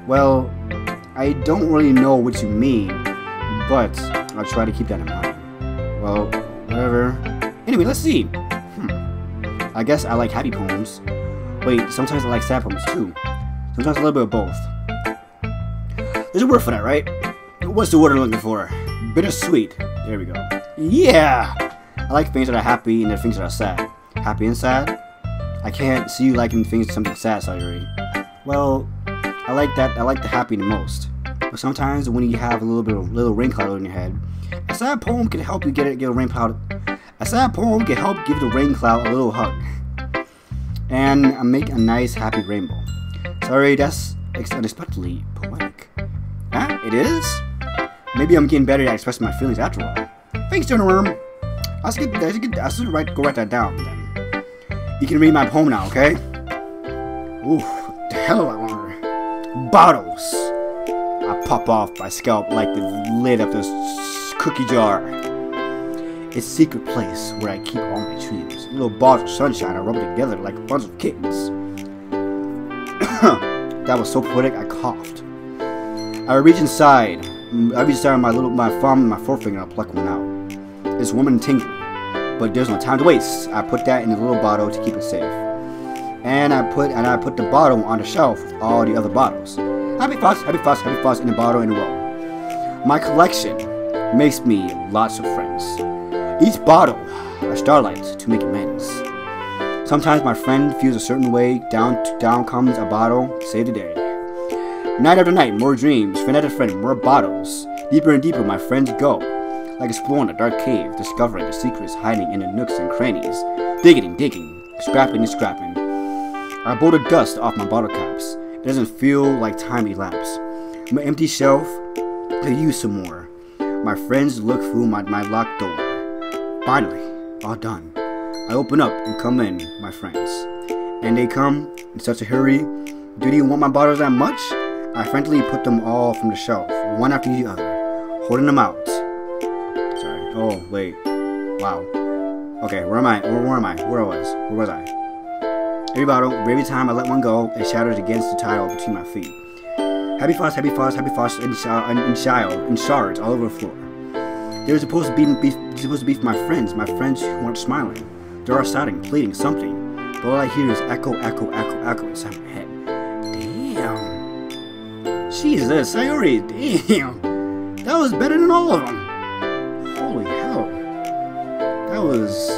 Well, I don't really know what you mean, but I'll try to keep that in mind. Well, whatever. Anyway, let's see. I guess I like happy poems. Wait, sometimes I like sad poems too. Sometimes a little bit of both. There's a word for that, right? What's the word I'm looking for? Bittersweet. There we go. Yeah! I like things that are happy and the things that are sad. Happy and sad? I can't see you liking something sad, Sayuri. Well, I like the happy the most. But sometimes when you have a little rain cloud on your head, a sad poem can help you get a rain cloud. A sad poem can help give the rain cloud a little hug. And make a nice happy rainbow. Sorry, that's unexpectedly poetic. Huh? It is? Maybe I'm getting better at expressing my feelings after all. Thanks, Journal Worm. I should go write that down then. You can read my poem now, okay? Ooh, the hell of a lot longer. Bottles. I pop off my scalp like the lid of this cookie jar. It's a secret place where I keep all my dreams. Little balls of sunshine I rub it together like a bunch of kittens. That was so poetic I coughed. I reach inside on my thumb and my forefinger and I pluck one out. It's warm and tingly, but there's no time to waste. I put that in a little bottle to keep it safe. And I put the bottle on the shelf with all the other bottles. Happy Fuss, Happy Fuss, Happy Fuss in a bottle in a row. My collection makes me lots of friends. Each bottle a starlight to make amends. Sometimes my friend feels a certain way. Down comes a bottle to save the day. Night after night, more dreams. Friend after friend, more bottles. Deeper and deeper my friends go. Like exploring a dark cave, discovering the secrets hiding in the nooks and crannies. Digging, scrapping and scrapping. I blow the dust off my bottle caps. It doesn't feel like time elapsed. My empty shelf could use some more. My friends look through my locked door. Finally, all done. I open up and come in, my friends. And they come in such a hurry. Do you want my bottles that much? I frantically put them all from the shelf, one after the other, holding them out. Sorry. Oh, wait. Wow. Okay, where am I? Where was I? Every time I let one go, it shatters against the tile between my feet. Happy Fuss, Happy Fuss, Happy Fuss, and shards all over the floor. They were supposed to be for my friends who weren't smiling. They are shouting, pleading, something. But all I hear is echo inside my head. Damn. Jesus, Sayori, damn. That was better than all of them. Holy hell. That was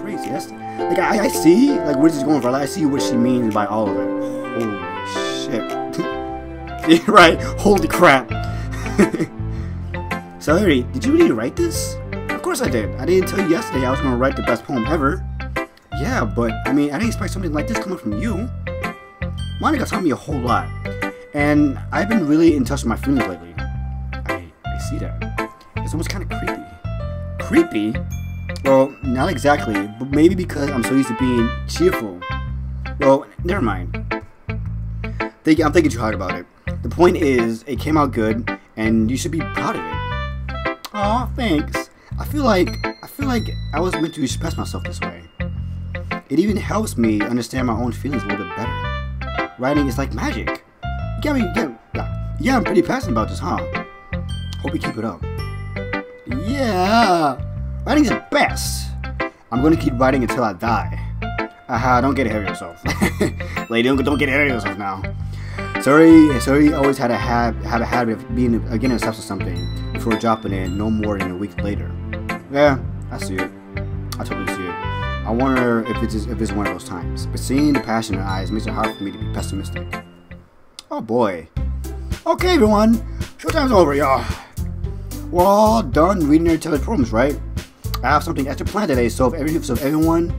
crazy. That's like I see like where this is going for. Like, I see what she means by all of it. Holy shit. Right. Holy crap. Sayori, did you really write this? Of course I did. I didn't tell you yesterday I was going to write the best poem ever. Yeah, but, I mean, I didn't expect something like this coming from you. Monica taught me a whole lot. And I've been really in touch with my feelings lately. I see that. It's almost kind of creepy. Creepy? Well, not exactly, but maybe because I'm so used to being cheerful. Well, never mind. I'm thinking too hard about it. The point is, it came out good, and you should be proud of it. Aw, thanks. I feel like I was meant to express myself this way. It even helps me understand my own feelings a little bit better. Writing is like magic. Yeah, I'm pretty passionate about this, huh? Hope you keep it up. Yeah, writing's the best. I'm gonna keep writing until I die. Aha, don't get ahead of yourself. Lady, don't get ahead of yourself now. Sorry, always had a habit of being again obsessed with something before dropping it no more than a week later. Yeah, I see it. I totally see it. I wonder if it's one of those times. But seeing the passion in her eyes makes it hard for me to be pessimistic. Oh boy. Okay, everyone. Showtime's over, y'all. We're all done reading each other's poems, right? I have something extra planned today, so if everyone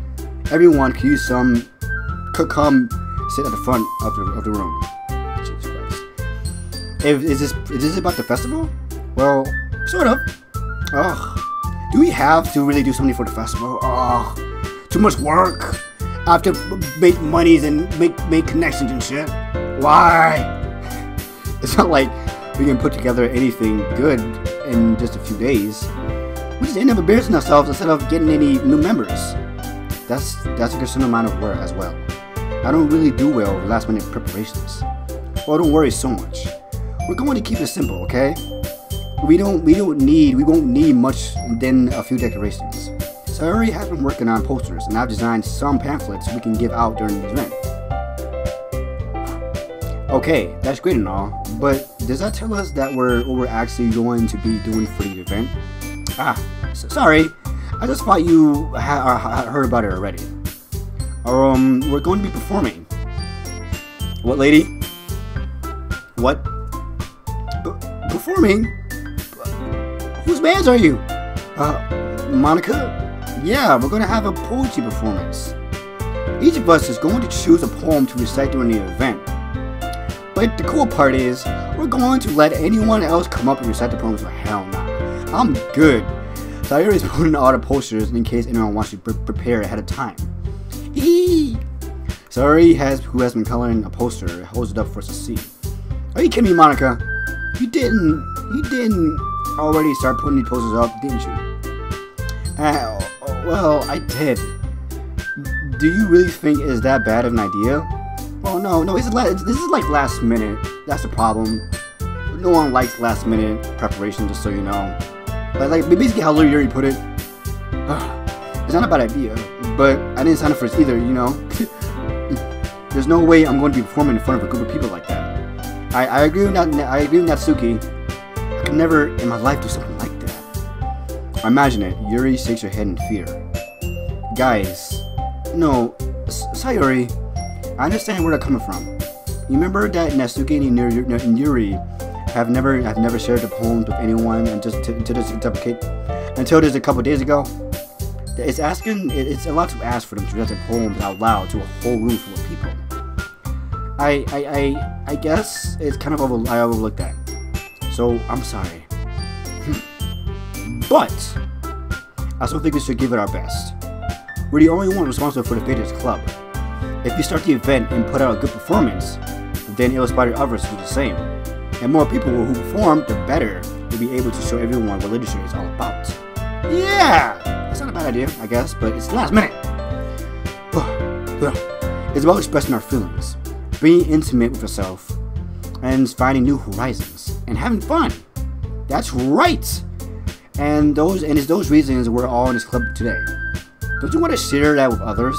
could come sit at the front of the room. Jesus Christ. Is this about the festival? Well, sort of. Ugh. Do we have to really do something for the festival? Ugh. Too much work. I have to make monies and make connections and shit. Why? It's not like we can put together anything good in just a few days. We just end up embarrassing ourselves instead of getting any new members. That's a considerable amount of work as well. I don't really do well with last minute preparations. Well, don't worry so much. We're going to keep it simple, okay? We won't need much than a few decorations. So I already have been working on posters, and I've designed some pamphlets we can give out during the event. Okay, that's great and all, but does that tell us that what we're actually going to be doing for the event? Sorry, I just thought you heard about it already. We're going to be performing. What, lady? What? Performing? Whose bands are you? Monica? Yeah, we're going to have a poetry performance. Each of us is going to choose a poem to recite during the event. But the cool part is, we're We're going to let anyone else come up and recite the poems? Hell nah. I'm good. Sayori's putting all the posters in case anyone wants to prepare ahead of time. Eee! Sayori, who has been coloring a poster, holds it up for us to see. Are you kidding me, Monica? You didn't already start putting these posters up, didn't you? Well, I did. Do you really think it's that bad of an idea? Oh no, this is like last minute. That's the problem. No one likes last minute preparation, just so you know. But like basically how Yuri put it, it's not a bad idea, but I didn't sign up for it either, you know. There's no way I'm going to be performing in front of a group of people like that. I agree with that. I agree with Natsuki. I could never in my life do something like that. Imagine it. Yuri shakes her head in fear. Guys, no, Sayori. I understand where they're coming from. You remember that Natsuki and Yuri have never shared the poems with anyone until just a couple days ago. It's a lot to ask for them to read their poems out loud to a whole room full of people. I guess it's kind of I overlooked that. So I'm sorry. But I still think we should give it our best. We're the only one responsible for the Faders Club. If you start the event and put out a good performance, then it'll inspire others to do the same. And more people who perform, the better we'll be able to show everyone what literature is all about. Yeah! That's not a bad idea, I guess, but it's last minute. It's about expressing our feelings, being intimate with yourself, and finding new horizons, and having fun. That's right! And it's those reasons we're all in this club today. Don't you want to share that with others?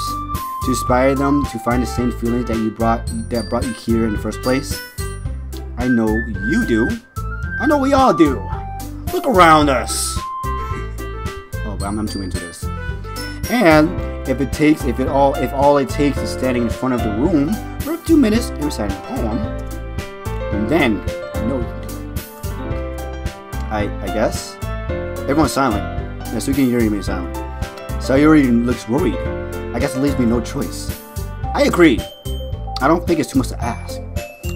To inspire them to find the same feelings that brought you here in the first place? I know you do. I know we all do. Look around us. Oh, but I'm too into this. And if all it takes is standing in front of the room for a few minutes and reciting a poem, and then I know you can do it. I guess. Everyone's silent. Natsuki and Yuri remain silent. Sayori looks worried. I guess it leaves me no choice. I agree. I don't think it's too much to ask.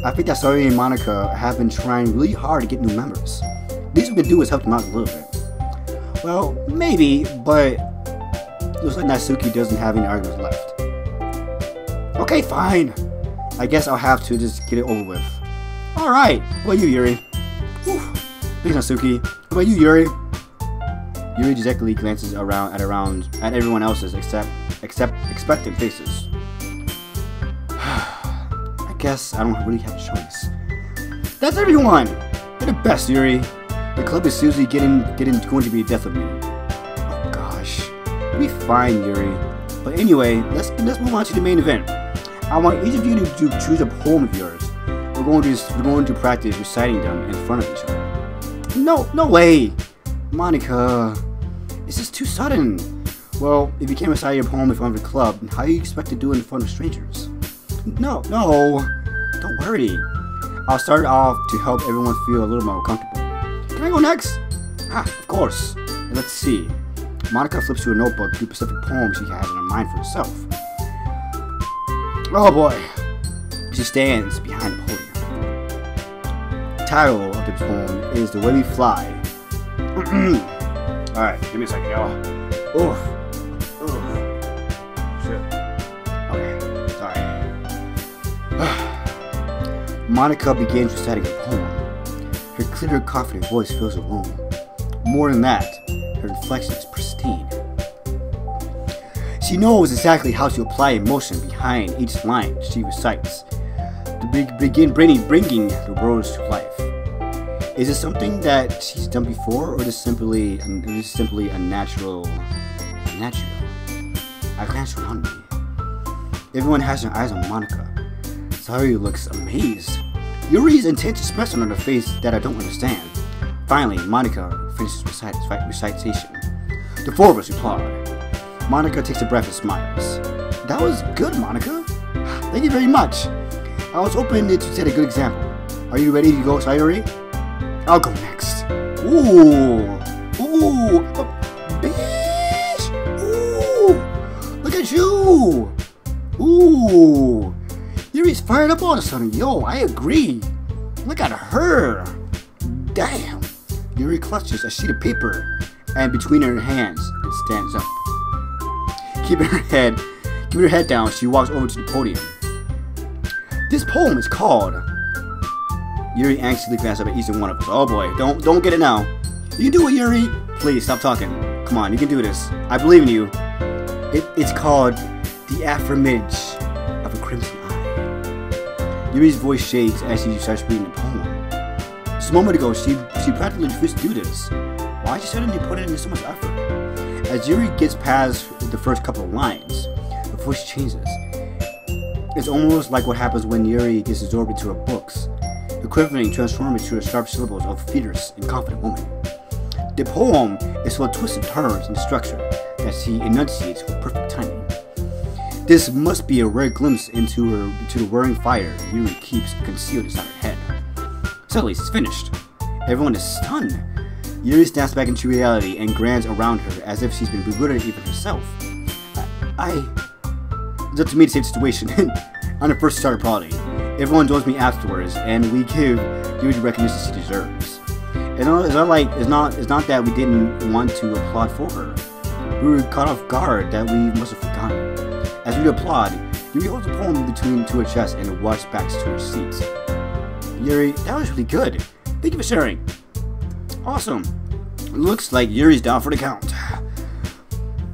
I think that Sayori and Monica have been trying really hard to get new members. Least we can do is help them out a little bit. Well, maybe, but looks like Natsuki doesn't have any arguments left. Okay, fine. I guess I'll have to just get it over with. Alright, what about you, Yuri? Whew. Thanks, Natsuki. What about you, Yuri? Yuri dejectedly glances around at everyone else's except expectant faces. I guess I don't really have a choice. That's everyone! You're the best, Yuri. The club is seriously going to be death of me. Oh gosh. You'll be fine, Yuri. But anyway, let's move on to the main event. I want each of you to choose a poem of yours. We're going to practice reciting them in front of each other. No way! Monica, this is too sudden. Well, if you can't recite your poem in front of the club, how do you expect to do it in front of strangers? No, don't worry. I'll start off to help everyone feel a little more comfortable. Can I go next? Of course. Let's see. Monica flips through a notebook to specific poems she has in her mind for herself. Oh boy. She stands behind the podium. The title of the poem is The Way We Fly. Alright, give me a second, y'all. Oof. Shit. Okay, sorry. Monica begins reciting a poem. Her clear, confident voice fills the room. More than that, her inflection is pristine. She knows exactly how to apply emotion behind each line she recites to begin bringing the words to life. Is it something that she's done before, or is it simply a natural? I glance around me. Everyone has their eyes on Monica. Sayori looks amazed. Yuri's intense expression on her face that I don't understand. Finally, Monica finishes recitation. The four of us reply. Monica takes a breath and smiles. That was good, Monica. Thank you very much. I was hoping that you set a good example. Are you ready to go, Sayori? I'll go next. Ooh, bitch! Ooh, look at you! Ooh, Yuri's fired up all of a sudden. Yo, I agree. Look at her! Damn! Yuri clutches a sheet of paper and between her hands and stands up. Keeping her head down, she walks over to the podium. This poem is called... Yuri anxiously glances up at each one of us. Oh boy, don't get it now. You can do it, Yuri! Please, stop talking. Come on, you can do this. I believe in you. It's called The Affirmage of a Crimson Eye. Yuri's voice shakes as she starts reading the poem. Just a moment ago, she practically refused to do this. Why did she suddenly put in so much effort? As Yuri gets past the first couple of lines, her voice changes. It's almost like what happens when Yuri gets absorbed into her books. The quivering transforms into the sharp syllables of a fierce and confident woman. The poem is full of twists and turns in the structure that she enunciates with perfect timing. This must be a rare glimpse into the whirring fire Yuri keeps concealed inside her head. Suddenly, it's finished. Everyone is stunned. Yuri snaps back into reality and grins around her as if she's been bewildered even herself. It's up to me to save the situation. I'm the first to start applauding. Everyone joins me afterwards, and we give Yuri the recognition she deserves. It's not that we didn't want to applaud for her. We were caught off guard that we must have forgotten. As we applaud, Yuri holds the poem between her chests and walks back to her seat. Yuri, that was really good. Thank you for sharing. Awesome. Looks like Yuri's down for the count.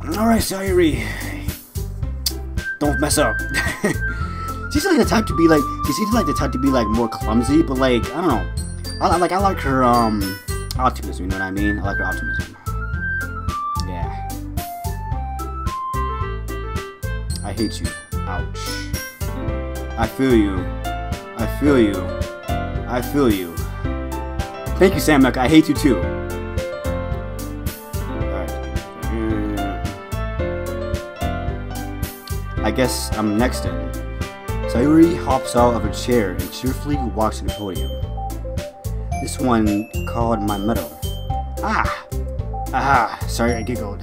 Alright, Sayuri. Don't mess up. She's like the type to be like, she seems like the type to be like more clumsy, but like, I don't know. I like her optimism, you know what I mean? I like her optimism. Yeah. I hate you. Ouch. I feel you. I feel you. I feel you. Thank you, Sam. I hate you too. Alright. I guess I'm next then. Sayuri hops out of her chair and cheerfully walks to the podium. This one called my medal. Sorry, I giggled.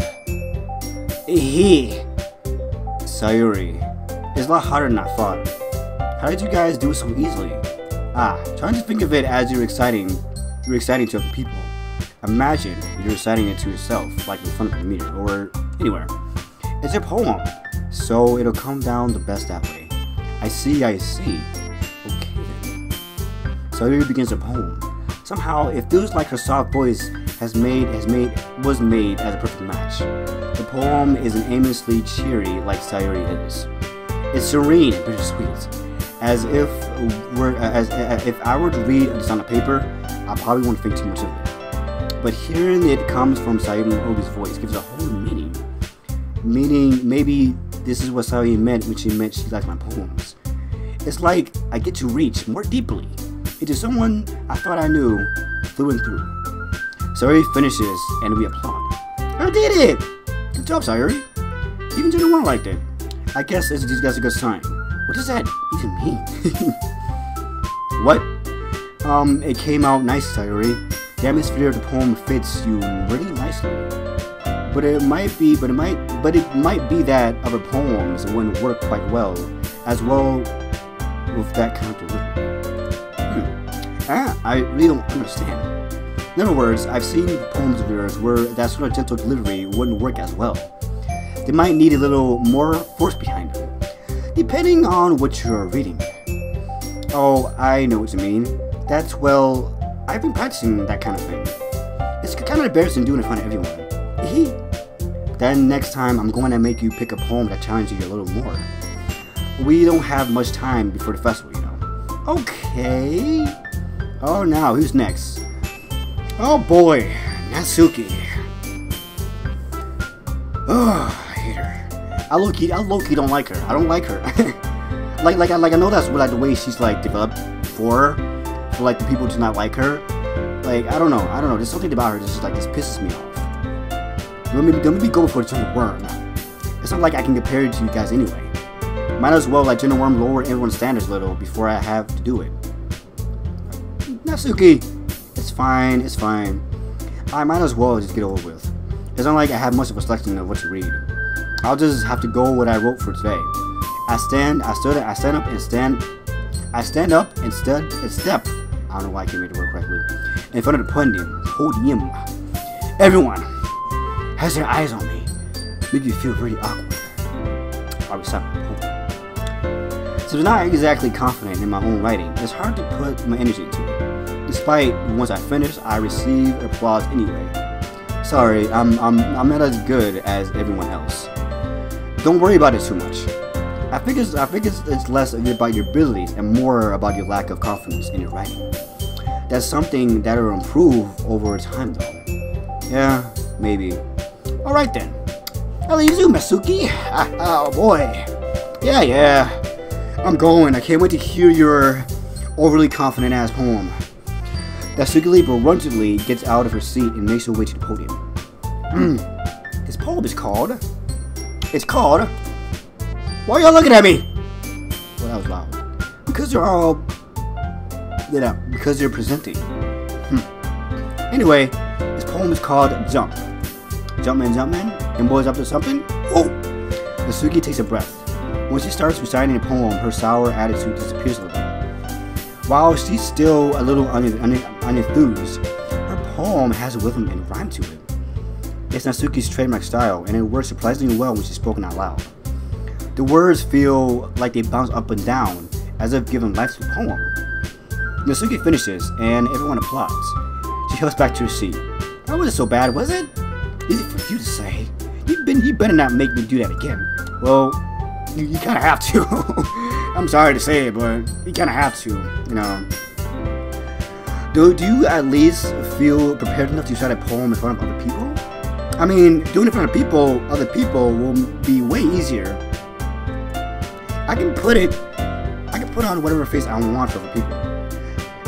Sayuri, it's a lot harder than I thought. How did you guys do it so easily? Trying to think of it as you're reciting to other people. Imagine you're reciting it to yourself, like in front of a mirror or anywhere. It's a poem, so it'll come down the best that way. I see. Okay then. Sayuri begins her poem. Somehow, it feels like her soft voice was made as a perfect match. The poem isn't aimlessly cheery like Sayuri is. It's serene and bittersweet, as if I were to read this on a paper, I probably wouldn't think too much of it. But hearing it comes from Sayuri's voice gives a whole meaning. Meaning, maybe this is what Sayuri meant when she liked my poems. It's like I get to reach more deeply into someone I thought I knew through and through. Sayuri finishes and we applaud. I did it! Good job, Sayuri. Even J.Sanders liked it. I guess that's a good sign. What does that even mean? What? It came out nice, Sayuri. The atmosphere of the poem fits you really nicely. But it might be that other poems wouldn't work quite well with that kind of delivery. I really don't understand. In other words, I've seen poems of yours where that sort of gentle delivery wouldn't work as well. They might need a little more force behind them, depending on what you're reading. Oh, I know what you mean. I've been practicing that kind of thing. It's kind of embarrassing doing it in front of everyone. Then next time, I'm going to make you pick a poem that challenges you a little more. We don't have much time before the festival, you know. Okay. Oh, now, who's next? Oh boy, Natsuki. Oh, I hate her. I low-key don't like her. I don't like her. like I know that's like the way she's like developed for like the people who do not like her. Like I don't know. There's something about her that's just like this pisses me off. Don't let me go before it's a worm. It's not like I can compare it to you guys anyway. Might as well like J.Sanders lower everyone's standards a little before I have to do it. Natsuki, it's fine. I might as well just get over with. It's not like I have much of a selection of what to read. I'll just have to go what I wrote for today. I stand up and step, I don't know why I can't read the word correctly. In front of the podium. Everyone has their eyes on me. Make you feel really awkward. I recite my poem. So I'm not exactly confident in my own writing. It's hard to put my energy into it. Despite once I finish, I receive applause anyway. Sorry, I'm not as good as everyone else. Don't worry about it too much. I think it's less about your abilities and more about your lack of confidence in your writing. That's something that will improve over time, though. Yeah, maybe. All right then. That leaves you, Masuki. Oh boy. Yeah. I'm going. I can't wait to hear your overly confident ass poem. Masuki begrudgingly gets out of her seat and makes her way to the podium. This poem is called. It's called. Why are y'all looking at me? Well, that was loud. Because they're all. Because they're presenting. Anyway, this poem is called Jump. Jumpman, and boys up to something. Oh! Masuki takes a breath. When she starts reciting the poem, her sour attitude disappears a little. While she's still a little unenthused, her poem has a rhythm and rhyme to it. It's Natsuki's trademark style, and it works surprisingly well when she's spoken out loud. The words feel like they bounce up and down, as if giving life to the poem. Natsuki finishes, and everyone applauds. She heads back to her seat. That wasn't so bad, was it? Easy for you to say. You better not make me do that again. Well, you kind of have to. I'm sorry to say it, but you kind of have to, you know. Do you at least feel prepared enough to recite a poem in front of other people? I mean, doing it in front of other people will be way easier. I can put on whatever face I want for other people.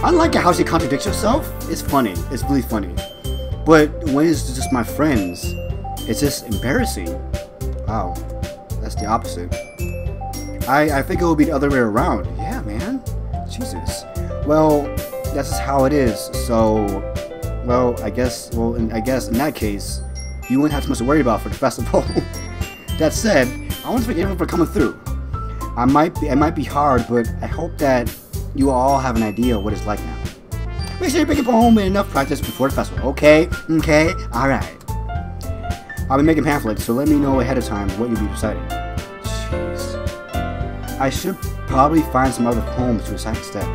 I like how she contradicts herself. It's funny. It's really funny. But when it's just my friends, it's just embarrassing. Wow, that's the opposite. I think it will be the other way around. Yeah, man. Jesus. Well, that's just how it is. So, well, I guess in that case, you wouldn't have too much to worry about for the festival. That said, I want to thank everyone for coming through. It might be hard, but I hope that you all have an idea of what it's like now. Make sure you bring it home and enough practice before the festival. Okay? Alright. I'll be making pamphlets, so let me know ahead of time what you'll be reciting. Jeez. I should probably find some other poems to recite instead.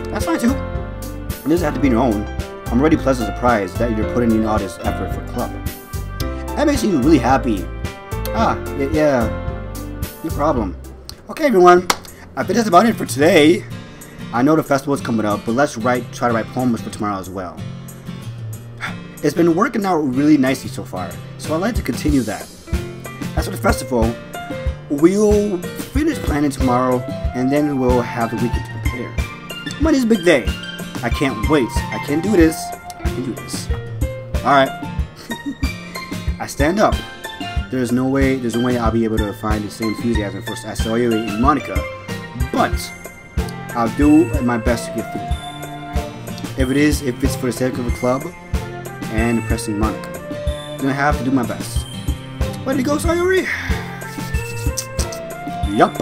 That's fine too. It doesn't have to be your own. I'm already pleasantly surprised that you're putting in all this effort for the club. That makes me really happy. Yeah. No problem. Okay, everyone. I think that's about it for today. I know the festival is coming up, but let's try to write poems for tomorrow as well. It's been working out really nicely so far, so I'd like to continue that. As for the festival, we'll finish planning tomorrow, and then we'll have the weekend to prepare. Monday's a big day. I can't wait. I can do this. Alright. I stand up. There's no way I'll be able to find the same enthusiasm for Sayori and Monica, but I'll do my best to get through. If it's for the sake of the club and impressing Monica, then I have to do my best. Ready to go, Sayori? Yup.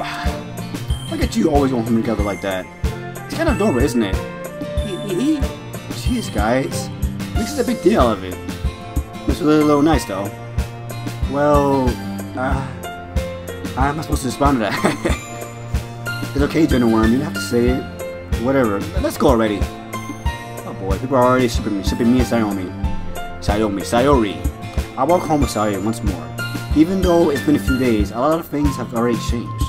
Look at you always going home together like that. It's kind of adorable, isn't it? Jeez, guys. Makes a big deal of it. It's a little nice, though. Well, how am I supposed to respond to that? It's okay, General Worm. You don't have to say it. Whatever. Let's go already. Oh boy, people are already shipping me and Sayori. I walk home with Sayori once more. Even though it's been a few days, a lot of things have already changed.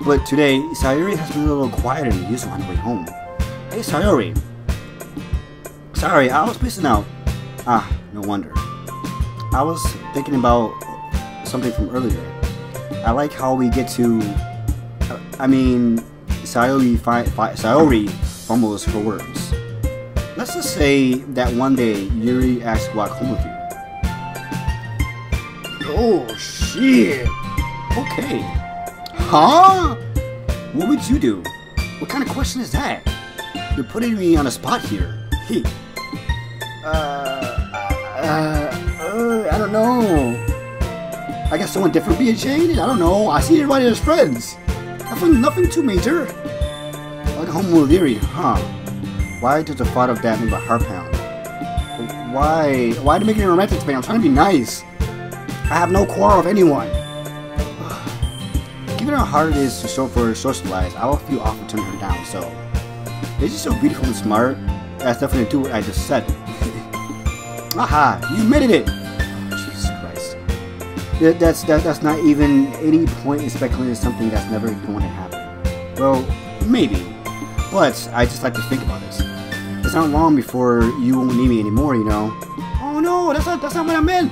But today, Sayori has been a little quieter than usual on the way home. Hey, Sayori. Sorry, I was missing out. No wonder. I was thinking about something from earlier. I like how we get to... Sayori fumbles for words. Let's just say that one day Yuri asked to walk home with you. Oh, shit. Okay. Huh? What would you do? What kind of question is that? You're putting me on a spot here. I don't know. I guess someone different be a change? I don't know. I see everybody as friends. Nothing too major. Like home with Yuri, huh? Why does the thought of that make my heart pound? Why? Why do you make it romantic to me? I'm trying to be nice. I have no quarrel with anyone. Given how hard it is to socialize, I will feel awful turning her down. So, is she so beautiful and smart? That's definitely do what I just said. Aha! You admitted it. Oh, Jesus Christ. That's not even any point in speculating something that's never going to happen. Well, maybe, but I just like to think about this. It's not long before you won't need me anymore, you know. Oh no, that's not what I meant.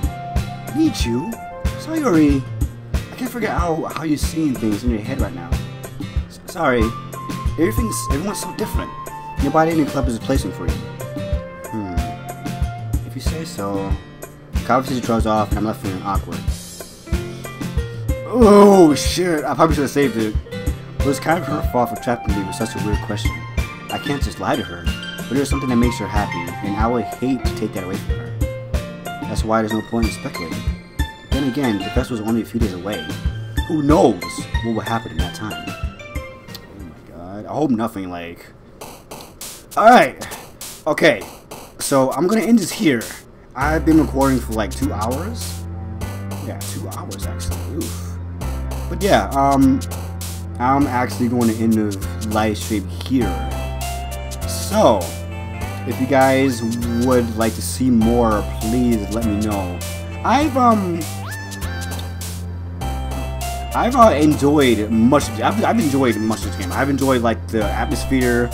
Need you? Sorry. I can't figure out how you're seeing things in your head right now. Sorry. Everyone's so different. Nobody in the club is a placement for you. If you say so. The conversation draws off and I'm left feeling awkward. Oh shit, I probably should have saved it. It was kind of her fault for trapping me with such a weird question. I can't just lie to her, but there's something that makes her happy, and I would hate to take that away from her. That's why there's no point in speculating. Then again, the festival's only a few days away. Who knows what will happen in that time? Oh my god, I hope nothing, like... Alright, okay, so I'm gonna end this here. I've been recording for like 2 hours. Yeah, 2 hours actually, oof. But yeah, I'm actually going to end the live stream here. So, if you guys would like to see more, please let me know. I've enjoyed much. I've enjoyed much of this game. I've enjoyed like the atmosphere.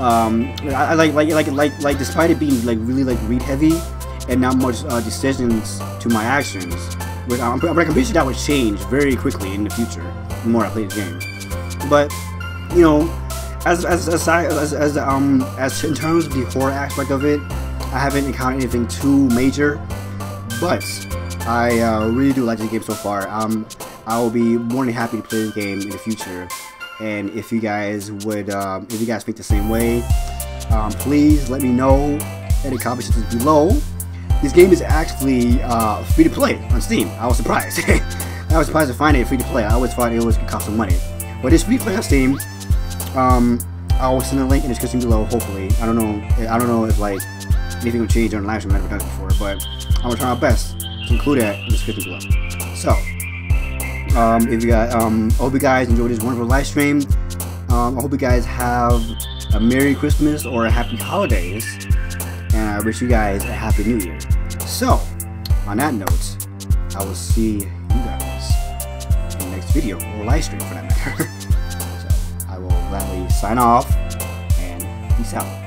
I like despite it being like really like read heavy and not much decisions to my actions. But I'm pretty sure that would change very quickly in the future the more I play the game. But you know, as in terms of the horror aspect of it, I haven't encountered anything too major. But I really do like the game so far. I will be more than happy to play this game in the future. And if you guys would, if you guys think the same way, please let me know in the comment sections below. This game is actually free to play on Steam. I was surprised. I was surprised to find it free to play. I always thought it was gonna cost some money, but it's free to play on Steam. I'll send a link in the description below. Hopefully, I don't know if like anything will change on the live stream. I've never done it before, but I'm gonna try my best to include that in the description below. So, if you guys, I hope you guys enjoyed this wonderful live stream. I hope you guys have a Merry Christmas or a Happy Holidays, and I wish you guys a Happy New Year. So, on that note, I will see you guys in the next video, or live stream for that matter. So, I will gladly sign off, and peace out.